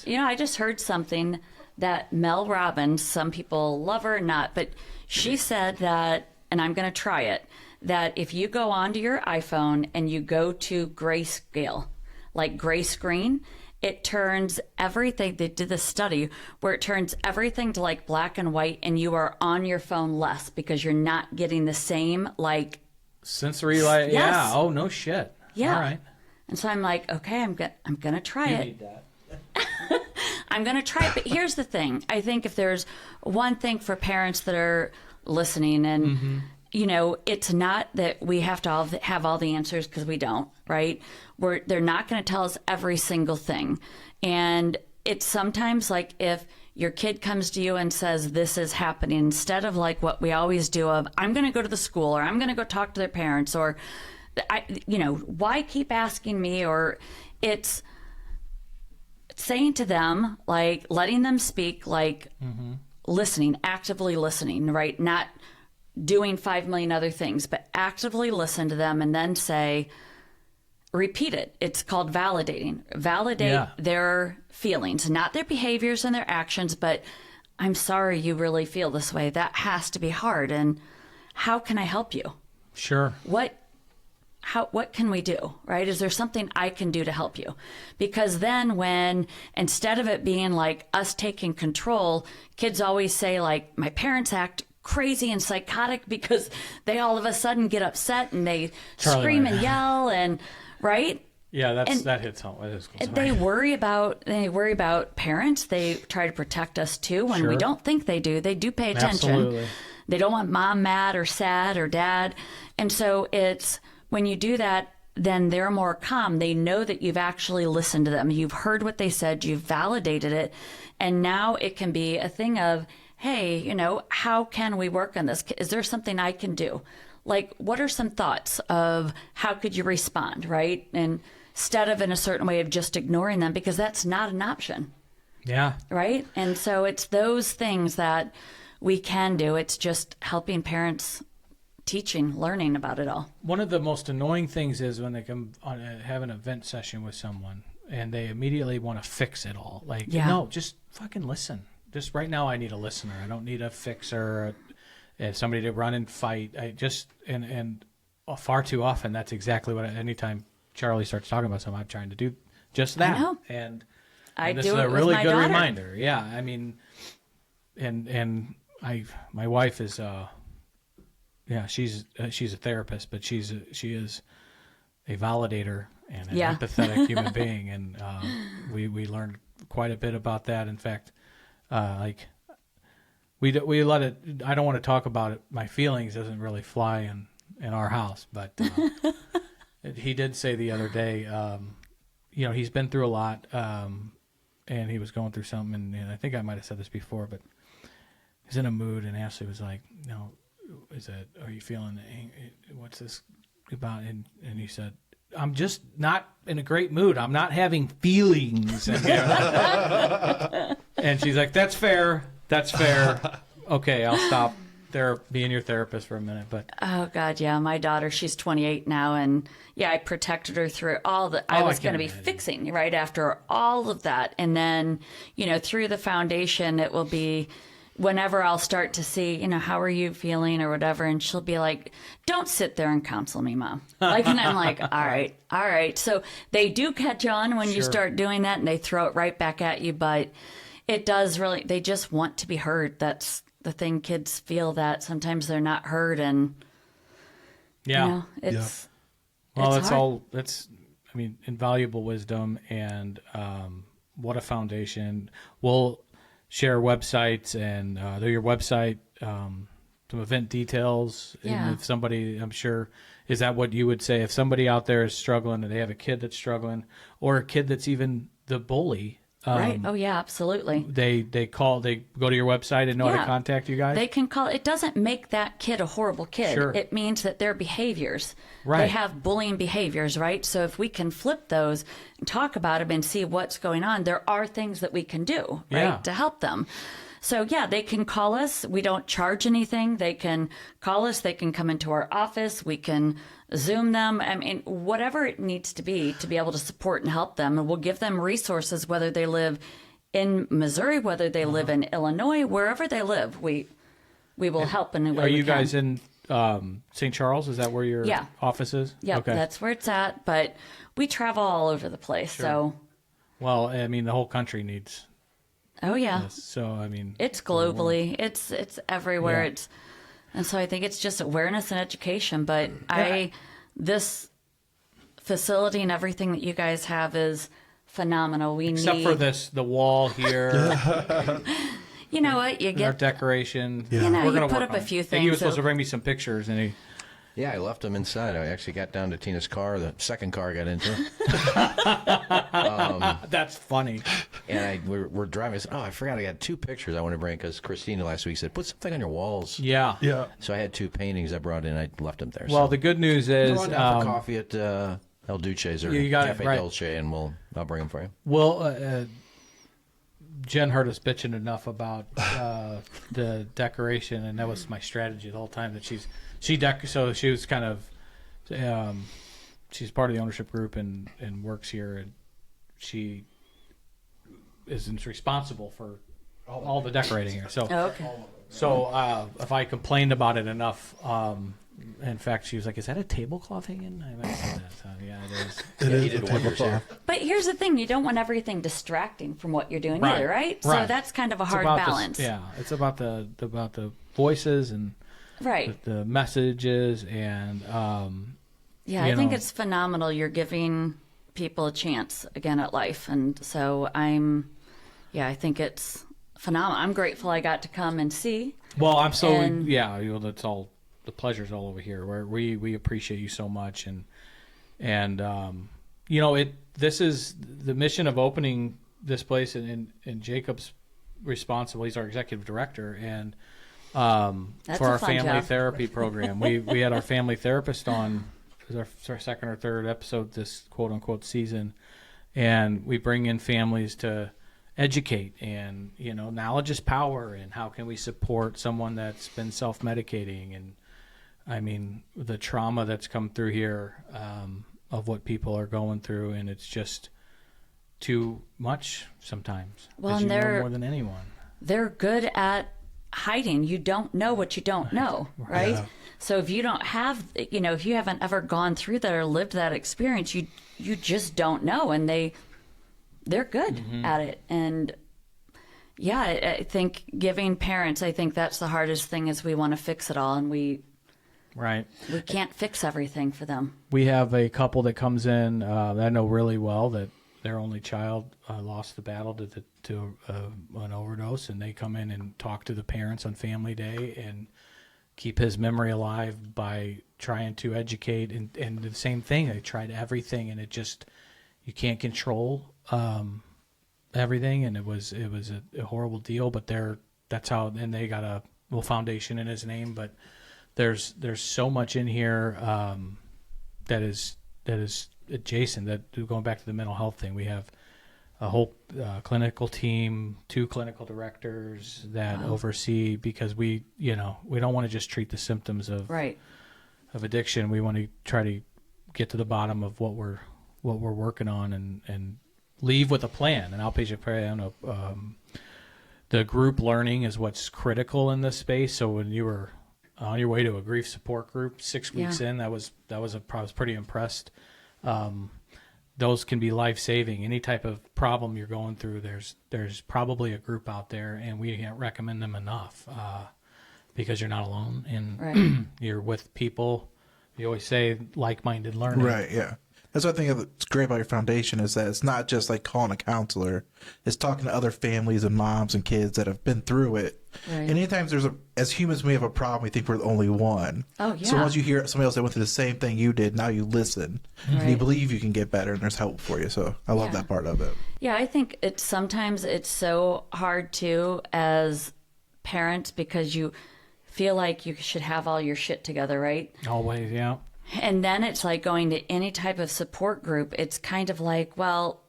You know, I just heard something that Mel Robbins, some people love her or not, but she said that, and I'm going to try it, that if you go onto your iPhone and you go to grayscale, like gray screen, it turns everything. They did this study where it turns everything to like black and white, and you are on your phone less because you're not getting the same like Sensory light. Yes. Yeah. Oh, no shit. Yeah. All right. And so I'm like, okay, I'm gonna try You it. need that. I'm gonna try it. But here's the thing. I think if there's one thing for parents that are listening, and you know, it's not that we have to all have all the answers, because we don't. Right? They're not going to tell us every single thing, and it's sometimes like if your kid comes to you and says this is happening, instead of like what we always do of I'm going to go to the school, or I'm going to go talk to their parents, or why keep asking me? Or it's saying to them, like letting them speak, like listening, actively listening, right? Not doing 5 million other things, but actively listen to them and then say, repeat it. It's called validating. Validate their feelings, not their behaviors and their actions, but I'm sorry you really feel this way. That has to be hard. And how can I help you? Sure. What can we do, right? Is there something I can do to help you? Because then when, instead of it being like us taking control, kids always say like, my parents act crazy and psychotic because they all of a sudden get upset and they scream and yell and, right? Yeah, that hits home. It is cool. They worry about parents. They try to protect us too when we don't think they do. They do pay attention. Absolutely. They don't want mom mad or sad or dad. And so it's, when you do that, then they're more calm. They know that you've actually listened to them. You've heard what they said. You've validated it. And now it can be a thing of, hey, how can we work on this? Is there something I can do? Like, what are some thoughts of how could you respond, right? And instead of in a certain way of just ignoring them, because that's not an option. Yeah. Right? And so it's those things that we can do. It's just helping parents, teaching, learning about it all. One of the most annoying things is when they come on have an event session with someone and they immediately want to fix it all. Like, no, just fucking listen. Just right now I need a listener. I don't need a fixer, somebody to run and fight. I just, and far too often that's exactly what, anytime Charlie starts talking about something, I'm trying to do just that. I know. And I this do is it a with really my good daughter. reminder. Yeah. I mean, my wife is, she's a therapist, but she is a validator and an empathetic human being, and we learned quite a bit about that. In fact, we let it. I don't want to talk about it. My feelings doesn't really fly in our house, but he did say the other day, he's been through a lot, and he was going through something, and I think I might have said this before, but he's in a mood, and Ashley was like, are you feeling, what's this about? And he said, I'm just not in a great mood. I'm not having feelings. And she's like, that's fair. Okay, I'll stop being your therapist for a minute. But oh God, yeah, my daughter, she's 28 now, and I protected her through all the. I was going to be fixing right after all of that, and then through the foundation, it will be, whenever I'll start to see, how are you feeling or whatever, and she'll be like, don't sit there and counsel me, Mom. Like, and I'm like, all right. So they do catch on when you start doing that, and they throw it right back at you. But it does really, they just want to be heard. That's the thing. Kids feel that sometimes they're not heard, and it's well, that's invaluable wisdom, and what a foundation. We'll share websites and your website, some event details. Yeah. And if somebody, I'm sure, is that what you would say? If somebody out there is struggling and they have a kid that's struggling, or a kid that's even the bully, right. Oh yeah, absolutely. They go to your website and know how to contact you guys? They can call. It doesn't make that kid a horrible kid. Sure. It means that their behaviors, right. They have bullying behaviors, right? So if we can flip those and talk about them and see what's going on, there are things that we can do, right, to help them. So yeah, they can call us. We don't charge anything. They can call us. They can come into our office. We can Zoom them. Whatever it needs to be able to support and help them. And we'll give them resources, whether they live in Missouri, whether they live in Illinois, wherever they live, we will help in a way. Are you guys in St. Charles? Is that where your office is? Yeah, okay. That's where it's at. But we travel all over the place. Sure. So, well, the whole country needs. Oh yeah. This. So it's globally. It's everywhere. Yeah. And so I think it's just awareness and education. But this facility and everything that you guys have is phenomenal. Except for the wall here. You know what? You get our decoration. Yeah. We're gonna put up a few things. He was supposed to bring me some pictures, and he. Yeah, I left them inside. I actually got down to Tina's car, the second car I got into. That's funny. And we're driving. I said, I forgot I got 2 pictures I want to bring, because Christina last week said, put something on your walls. Yeah. Yeah. So I had 2 paintings I brought in. I left them there. Well, the good news is... Go on down for coffee at El Duce's or Cafe Dolce, and I'll bring them for you. Well, Jen heard us bitching enough about the decoration, and that was my strategy the whole time, that so she was kind of she's part of the ownership group and works here, and she is responsible for all the decorating here. So so if I complained about it enough, in fact, she was like, "Is that a tablecloth hanging?" I might say that. So, yeah, it is. It He did wonders here. But here's the thing: you don't want everything distracting from what you're doing either, right? So that's kind of a hard balance. It's about the voices and the messages, and I think it's phenomenal. You're giving people a chance again at life, and so I think it's phenomenal. I'm grateful I got to come and see. Well, I'm so that's all. The pleasure's all over here. Where we appreciate you so much, and this is the mission of opening this place, and Jacob's responsible. He's our executive director, and for our family therapy program, we had our family therapist on. It was our second or third episode this quote unquote season, and we bring in families to educate, and knowledge is power, and how can we support someone that's been self-medicating, and the trauma that's come through here, of what people are going through, and it's just too much sometimes. Well, and they're know more than anyone. They're good at hiding. You don't know what you don't know, right? Yeah. So if you don't have, if you haven't ever gone through that or lived that experience, you just don't know, and they're good at it. And I think giving parents, I think that's the hardest thing, is we want to fix it all, and we can't fix everything for them. We have a couple that comes in that I know really well, that their only child lost the battle to an overdose, and they come in and talk to the parents on Family Day and keep his memory alive by trying to educate, and the same thing. They tried everything, and it just, you can't control everything, and it was a horrible deal. But that's how, and they got a little foundation in his name, but there's so much in here that is adjacent, that going back to the mental health thing. We have a whole clinical team, 2 clinical directors that oversee, because we don't want to just treat the symptoms of addiction. We want to try to get to the bottom of what we're working on, and leave with a plan, an outpatient plan, the group learning is what's critical in this space. So when you were on your way to a grief support group 6 weeks in, I was pretty impressed. Those can be life-saving. Any type of problem you're going through, there's probably a group out there, and we can't recommend them enough because you're not alone, and you're with people. You always say like-minded learning. Right, yeah. That's what I think is great about your foundation is that it's not just like calling a counselor. It's talking to other families and moms and kids that have been through it. Right. And anytime as humans, we have a problem, we think we're the only one. Oh, yeah. So once you hear somebody else that went through the same thing you did, now you listen. And you believe you can get better and there's help for you. So I love that part of it. Yeah, I think sometimes it's so hard too as parents because you feel like you should have all your shit together, right? Always, yeah. And then it's like going to any type of support group. It's kind of like, well,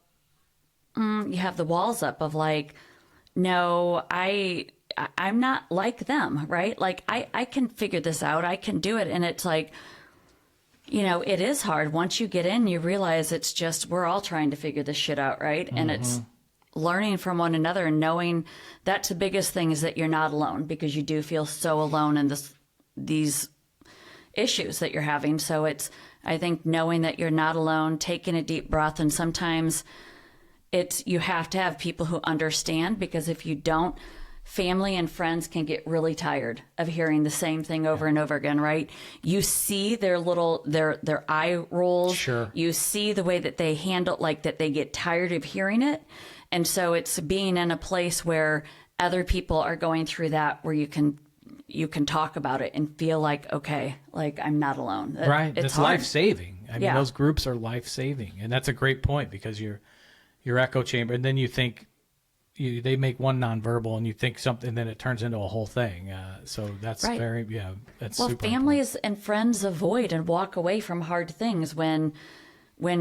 you have the walls up of like, no, I'm not like them, right? Like I can figure this out. I can do it. And it's like, it is hard. Once you get in, you realize it's just, we're all trying to figure this shit out, right? And it's learning from one another and knowing that's the biggest thing is that you're not alone because you do feel so alone in these issues that you're having. So it's, I think, knowing that you're not alone, taking a deep breath, and sometimes you have to have people who understand, because if you don't, family and friends can get really tired of hearing the same thing over and over again, right? You see their eye rolls. Sure. You see the way that they handle, like that they get tired of hearing it. And so it's being in a place where other people are going through that, where you can talk about it and feel like, okay, like I'm not alone. Right. It's hard. life-saving. I mean, those groups are life-saving. And that's a great point, because your echo chamber, and then you think, they make one nonverbal and you think something, and then it turns into a whole thing. So that's that's well, super families and friends avoid and walk away from hard things when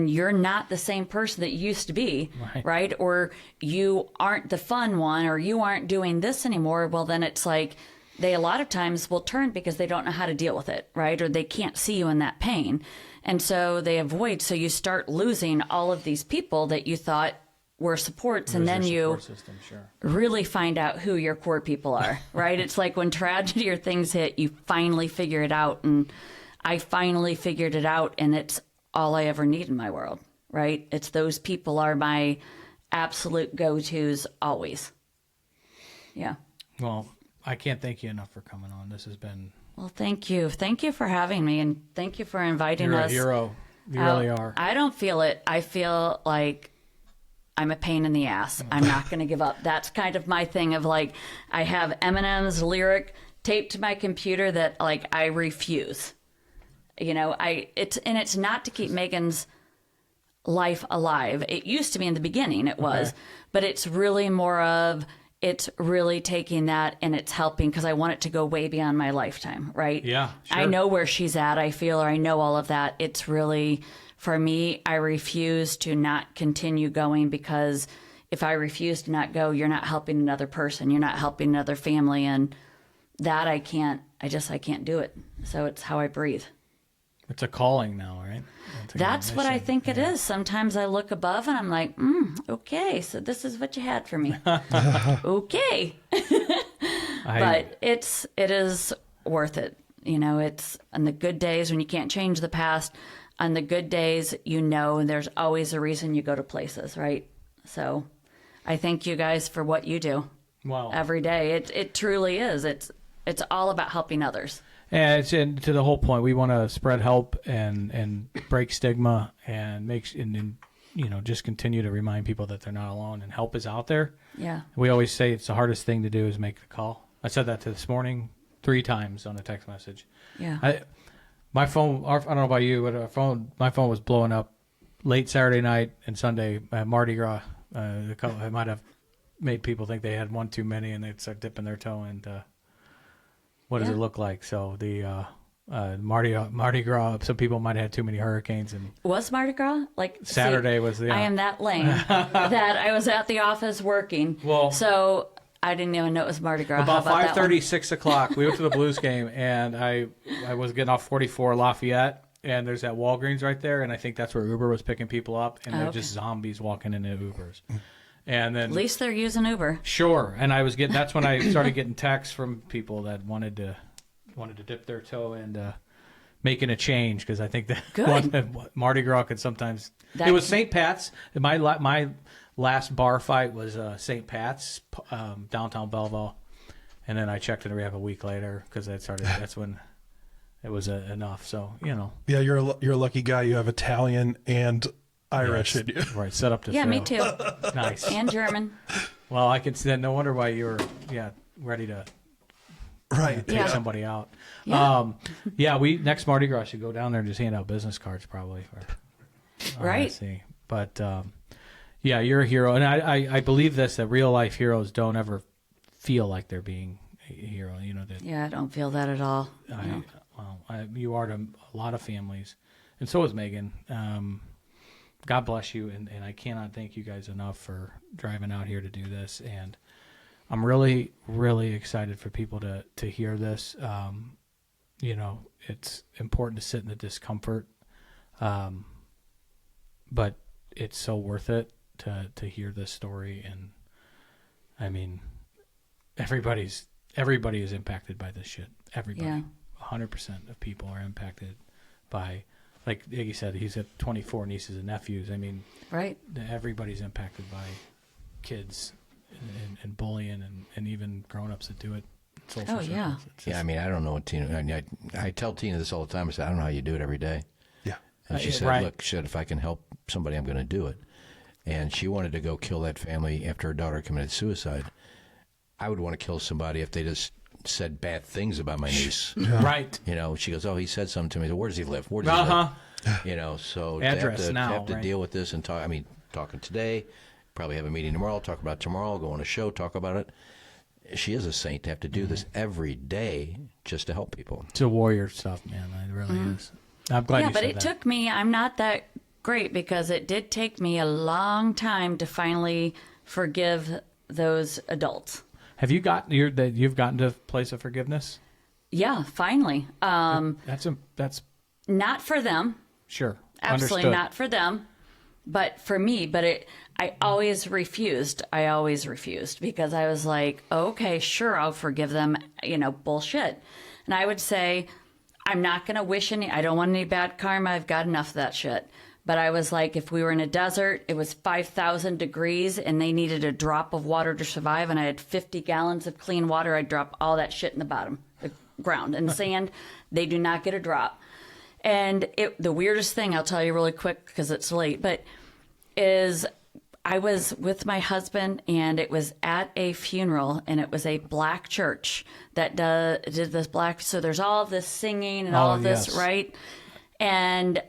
you're not the same person that you used to be, right? Or you aren't the fun one, or you aren't doing this anymore. Well, then it's like they a lot of times will turn because they don't know how to deal with it, right? Or they can't see you in that pain. And so they avoid. So you start losing all of these people that you thought were supports, and then you really find out who your core people are, right? It's like when tragedy or things hit, you finally figure it out. And I finally figured it out, and it's all I ever need in my world, right? It's those people are my absolute go-tos always. Yeah. Well, I can't thank you enough for coming on. This has been... Well, thank you. Thank you for having me, and thank you for inviting us. You're a hero. You really are. I don't feel it. I feel like I'm a pain in the ass. I'm not going to give up. That's kind of my thing of like, I have Eminem's lyric taped to my computer that like I refuse. It's not to keep Megan's life alive. It used to be in the beginning, it was, but it's really more of, it's really taking that and it's helping, because I want it to go way beyond my lifetime, right? Yeah, sure. I know where she's at. I feel her. I know all of that. It's really, for me, I refuse to not continue going, because if I refuse to not go, you're not helping another person. You're not helping another family. And that I can't do it. So it's how I breathe. It's a calling now, right? That's what I think it is. Sometimes I look above and I'm like, okay, so this is what you had for me. Okay. But it is worth it. It's on the good days when you can't change the past. On the good days, there's always a reason you go to places, right? So I thank you guys for what you do. Wow. Every day. It truly is. It's all about helping others. And to the whole point, we want to spread help and break stigma and just continue to remind people that they're not alone and help is out there. Yeah. We always say it's the hardest thing to do is make the call. I said that this morning 3 times on a text message. Yeah. My phone, I don't know about you, but my phone was blowing up late Saturday night and Sunday at Mardi Gras. I might have made people think they had one too many, and they'd start dipping their toe into what does it look like. So the Mardi Gras, some people might have had too many hurricanes. And was Mardi Gras? Saturday was the... I am that lame that I was at the office working. Well, so I didn't even know it was Mardi Gras. About 5:30, 6 o'clock, we went to the Blues game, and I was getting off 44 Lafayette, and there's that Walgreens right there, and I think that's where Uber was picking people up, and they're just zombies walking into Ubers. And then At least they're using Uber. sure, and I was getting. That's when I started getting texts from people that wanted to dip their toe into making a change, because I think that Good. Mardi Gras could sometimes. That it was can- St. Pat's. My last bar fight was St. Pat's, downtown Belleville, and then I checked into rehab a week later because that's when it was enough. So Yeah, you're a lucky guy. You have Italian and Irish in you. right, set up to Yeah, fail. me too. Nice. And German. Well, I could see that. No wonder why you were ready to Right. take Yeah. somebody out. Yeah. We next Mardi Gras should go down there and just hand out business cards probably for Right. RSC. But you're a hero, and I believe this, that real life heroes don't ever feel like they're being a hero. That Yeah, I don't feel that at all. No. you are to a lot of families, and so is Megan. God bless you, and I cannot thank you guys enough for driving out here to do this. And I'm really, really excited for people to hear this. It's important to sit in the discomfort, but it's so worth it to hear this story. And I mean, everybody is impacted by this shit. Everybody. Yeah. 100% of people are impacted by, like Iggy said, he's got 24 nieces and nephews. I mean, Right. everybody's impacted by kids and bullying and even grown-ups that do it. In social Oh, yeah. circles. It's Yeah, just- I mean, I don't know what Tina. I tell Tina this all the time. I said, I don't know how you do it every day. Yeah. And she Yeah, said, right. look, she said, if I can help somebody, I'm going to do it. And she wanted to go kill that family after her daughter committed suicide. I would want to kill somebody if they just said bad things about my niece. Right. She goes, oh, he said something to me. Where does he live? Where does he live? So Address to now, have to right? deal with this and talk. I mean, talking today, probably have a meeting tomorrow, talk about tomorrow, go on a show, talk about it. She is a saint to have to do this every day just to help people. It's a warrior stuff, man. It really is. I'm glad Yeah, you but said it that. took me, I'm not that great because it did take me a long time to finally forgive those adults. Have you you've gotten to a place of forgiveness? Yeah, finally. That's Not for them. sure. Absolutely Understood. not for them, but for me. But I always refused. Because I was like, okay, sure, I'll forgive them. Bullshit. And I would say, I'm not going to wish I don't want any bad karma. I've got enough of that shit. But I was like, if we were in a desert, it was 5,000 degrees and they needed a drop of water to survive, and I had 50 gallons of clean water, I'd drop all that shit in the bottom, the ground. And sand, they do not get a drop. And the weirdest thing, I'll tell you really quick because it's late, but is I was with my husband and it was at a funeral, and it was a black church that did this black. So there's all this singing and all of this, yes. right? And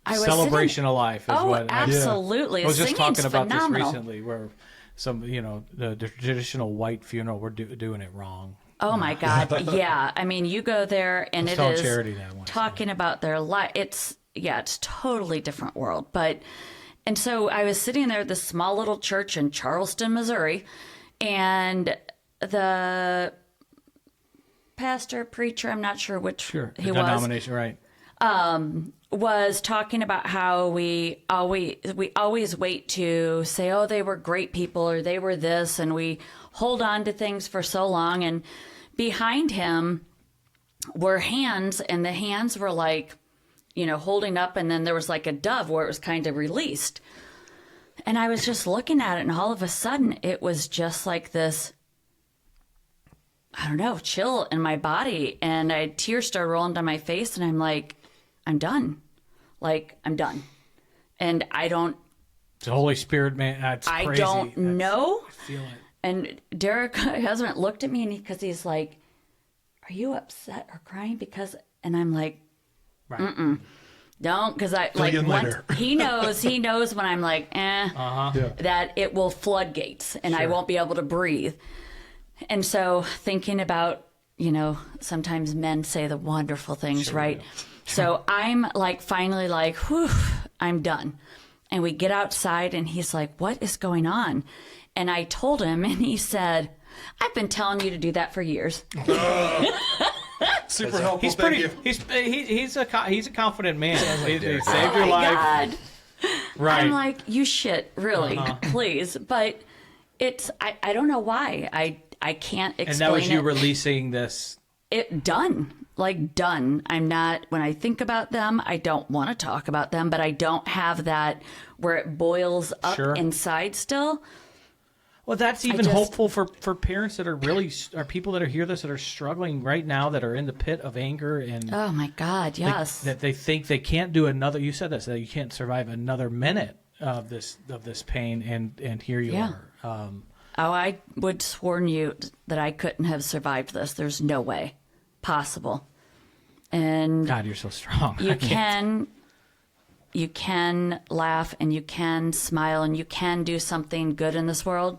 I was Celebration of life is what absolutely. I was just Singing's talking about phenomenal. this recently, where some the traditional white funeral, we're doing it wrong. Oh my God. Yeah. I mean, you go there and Let's it tell is Charity that once. talking about their life. It's totally different world. And so I was sitting there at this small little church in Charleston, Missouri, and the preacher, I'm not sure which Sure. he The was, denomination, right. was talking about how we always wait to say, oh, they were great people or they were this, and we hold on to things for so long. And behind him were hands, and the hands were like, holding up, and then there was like a dove where it was kind of released. And I was just looking at it, and all of a sudden it was just like this, I don't know, chill in my body, and tears started rolling down my face, and I'm like, I'm done. I'm done. And I don't... It's the Holy Spirit, man. That's crazy. I don't know. I feel it. And Derek, my husband, looked at me because he's like, are you upset or crying? And I'm like, Right. don't, because Again later. he knows when I'm like, that it will floodgates and I won't be able to breathe. And so thinking about, sometimes men say the wonderful things, right? So I'm finally whew, I'm done. And we get outside and he's like, what is going on? And I told him, and he said, I've been telling you to do that for years. Super helpful. He's Thank pretty. you. He's a confident man. He saved your Oh my life. God. Right. I'm like, you shit, really, please. But it's, I don't know why. I can't explain it. And that was you releasing this. Done. I'm not, when I think about them, I don't want to talk about them, but I don't have that where it boils up inside still. Well, that's even hopeful for parents that are really, are people that are hear this that are struggling right now, that are in the pit of anger and oh my God, yes, that they think they can't do another. You said this, that you can't survive another minute of this pain, and here you are. I would sworn you that I couldn't have survived this. There's no way possible. And God, you're so strong. You can laugh and you can smile and you can do something good in this world.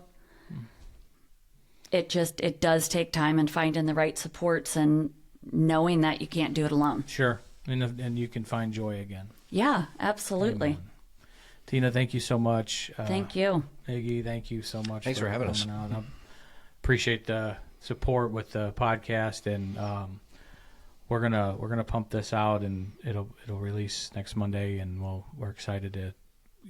It does take time and finding the right supports and knowing that you can't do it alone. Sure. And you can find joy again. Yeah, absolutely. Amen. Tina, thank you so much. Thank you. Iggy, thank you so much. Thanks for having us. Out. I appreciate the support with the podcast, and we're gonna pump this out, and it'll release next Monday, and we're excited to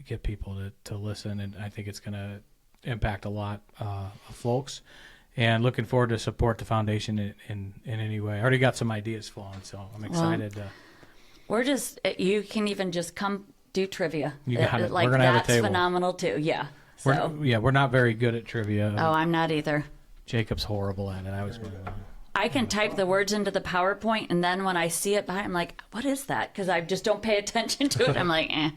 get people to listen, and I think it's gonna impact a lot of folks, and looking forward to support the foundation in any way. I already got some ideas flowing, so I'm excited. We're just, you can even just come do trivia. You got it. Like, we're gonna have a that's table. phenomenal too. Yeah. So. We're not very good at trivia. Oh, I'm not either. Jacob's horrible at it. I can type the words into the PowerPoint, and then when I see it behind, I'm like, what is that? Because I just don't pay attention to it. I'm like, eh.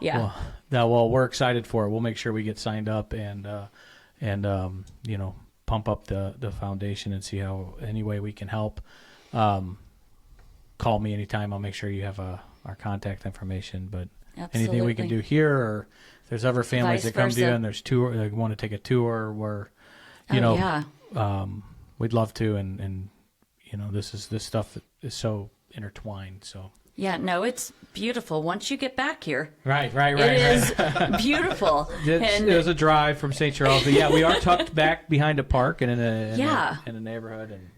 Yeah. Well, we're excited for it. We'll make sure we get signed up and pump up the foundation and see how any way we can help. Call me anytime. I'll make sure you have our contact information. But anything we can do here, or if there's other families that come to you and there's tour, they want to take a tour, where we'd love to, and this stuff is so intertwined. So yeah, no, it's beautiful once you get back here. Right. It is beautiful. It was a drive from St. Charles, but yeah, we are tucked back behind a park and in a neighborhood, and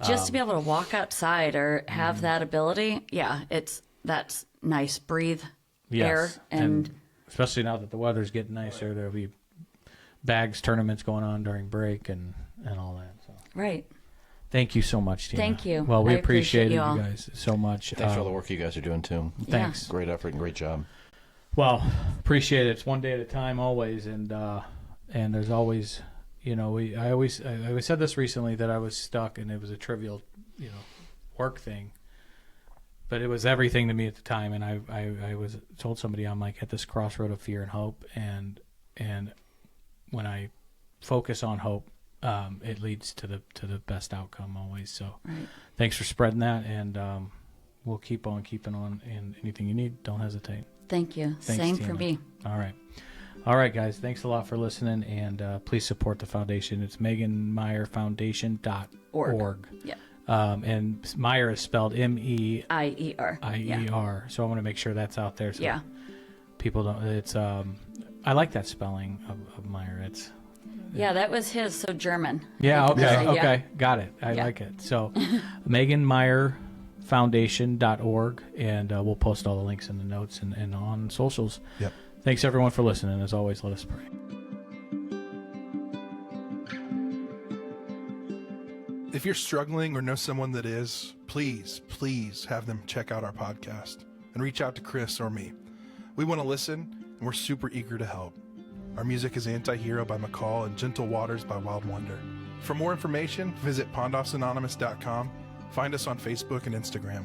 just to be able to walk outside or have that ability, that's nice. Breathe air, and especially now that the weather's getting nicer, there'll be bags tournaments going on during break and all that. So. Right. Thank you so much, Tina. Thank you. Well, we appreciate you you guys so much. Thanks for all the work you guys are doing too. Thanks. Great effort and great job. Well, appreciate it. It's one day at a time, always, and there's always, I always said this recently, that I was stuck, and it was a trivial, work thing, but it was everything to me at the time, and I was told somebody, I'm like at this crossroad of fear and hope, and when I focus on hope, it leads to the best outcome always. So Thanks for spreading that, and we'll keep on keeping on, and anything you need, don't hesitate. Thanks, Same Tina. for me. All right, guys, thanks a lot for listening, and please support the foundation. It's Megan Meier Foundation.org. Yeah. And Meier is spelled M-E-I-E-R. I-E-R. So I want to make sure that's out there, so yeah. people don't. It's I like that spelling of Meier. It's that was his, so German. Yeah, okay, Yeah. okay, got it. I like it. So Megan Meier Foundation.org, and we'll post all the links in the notes and on socials. Yep. Thanks everyone for listening. As always, let us pray. If you're struggling or know someone that is, please have them check out our podcast and reach out to Chris or me. We want to listen, and we're super eager to help. Our music is Anti-Hero by McCall and Gentle Waters by Wild Wonder. For more information, visit pondoffsanonymous.com. Find us on Facebook and Instagram.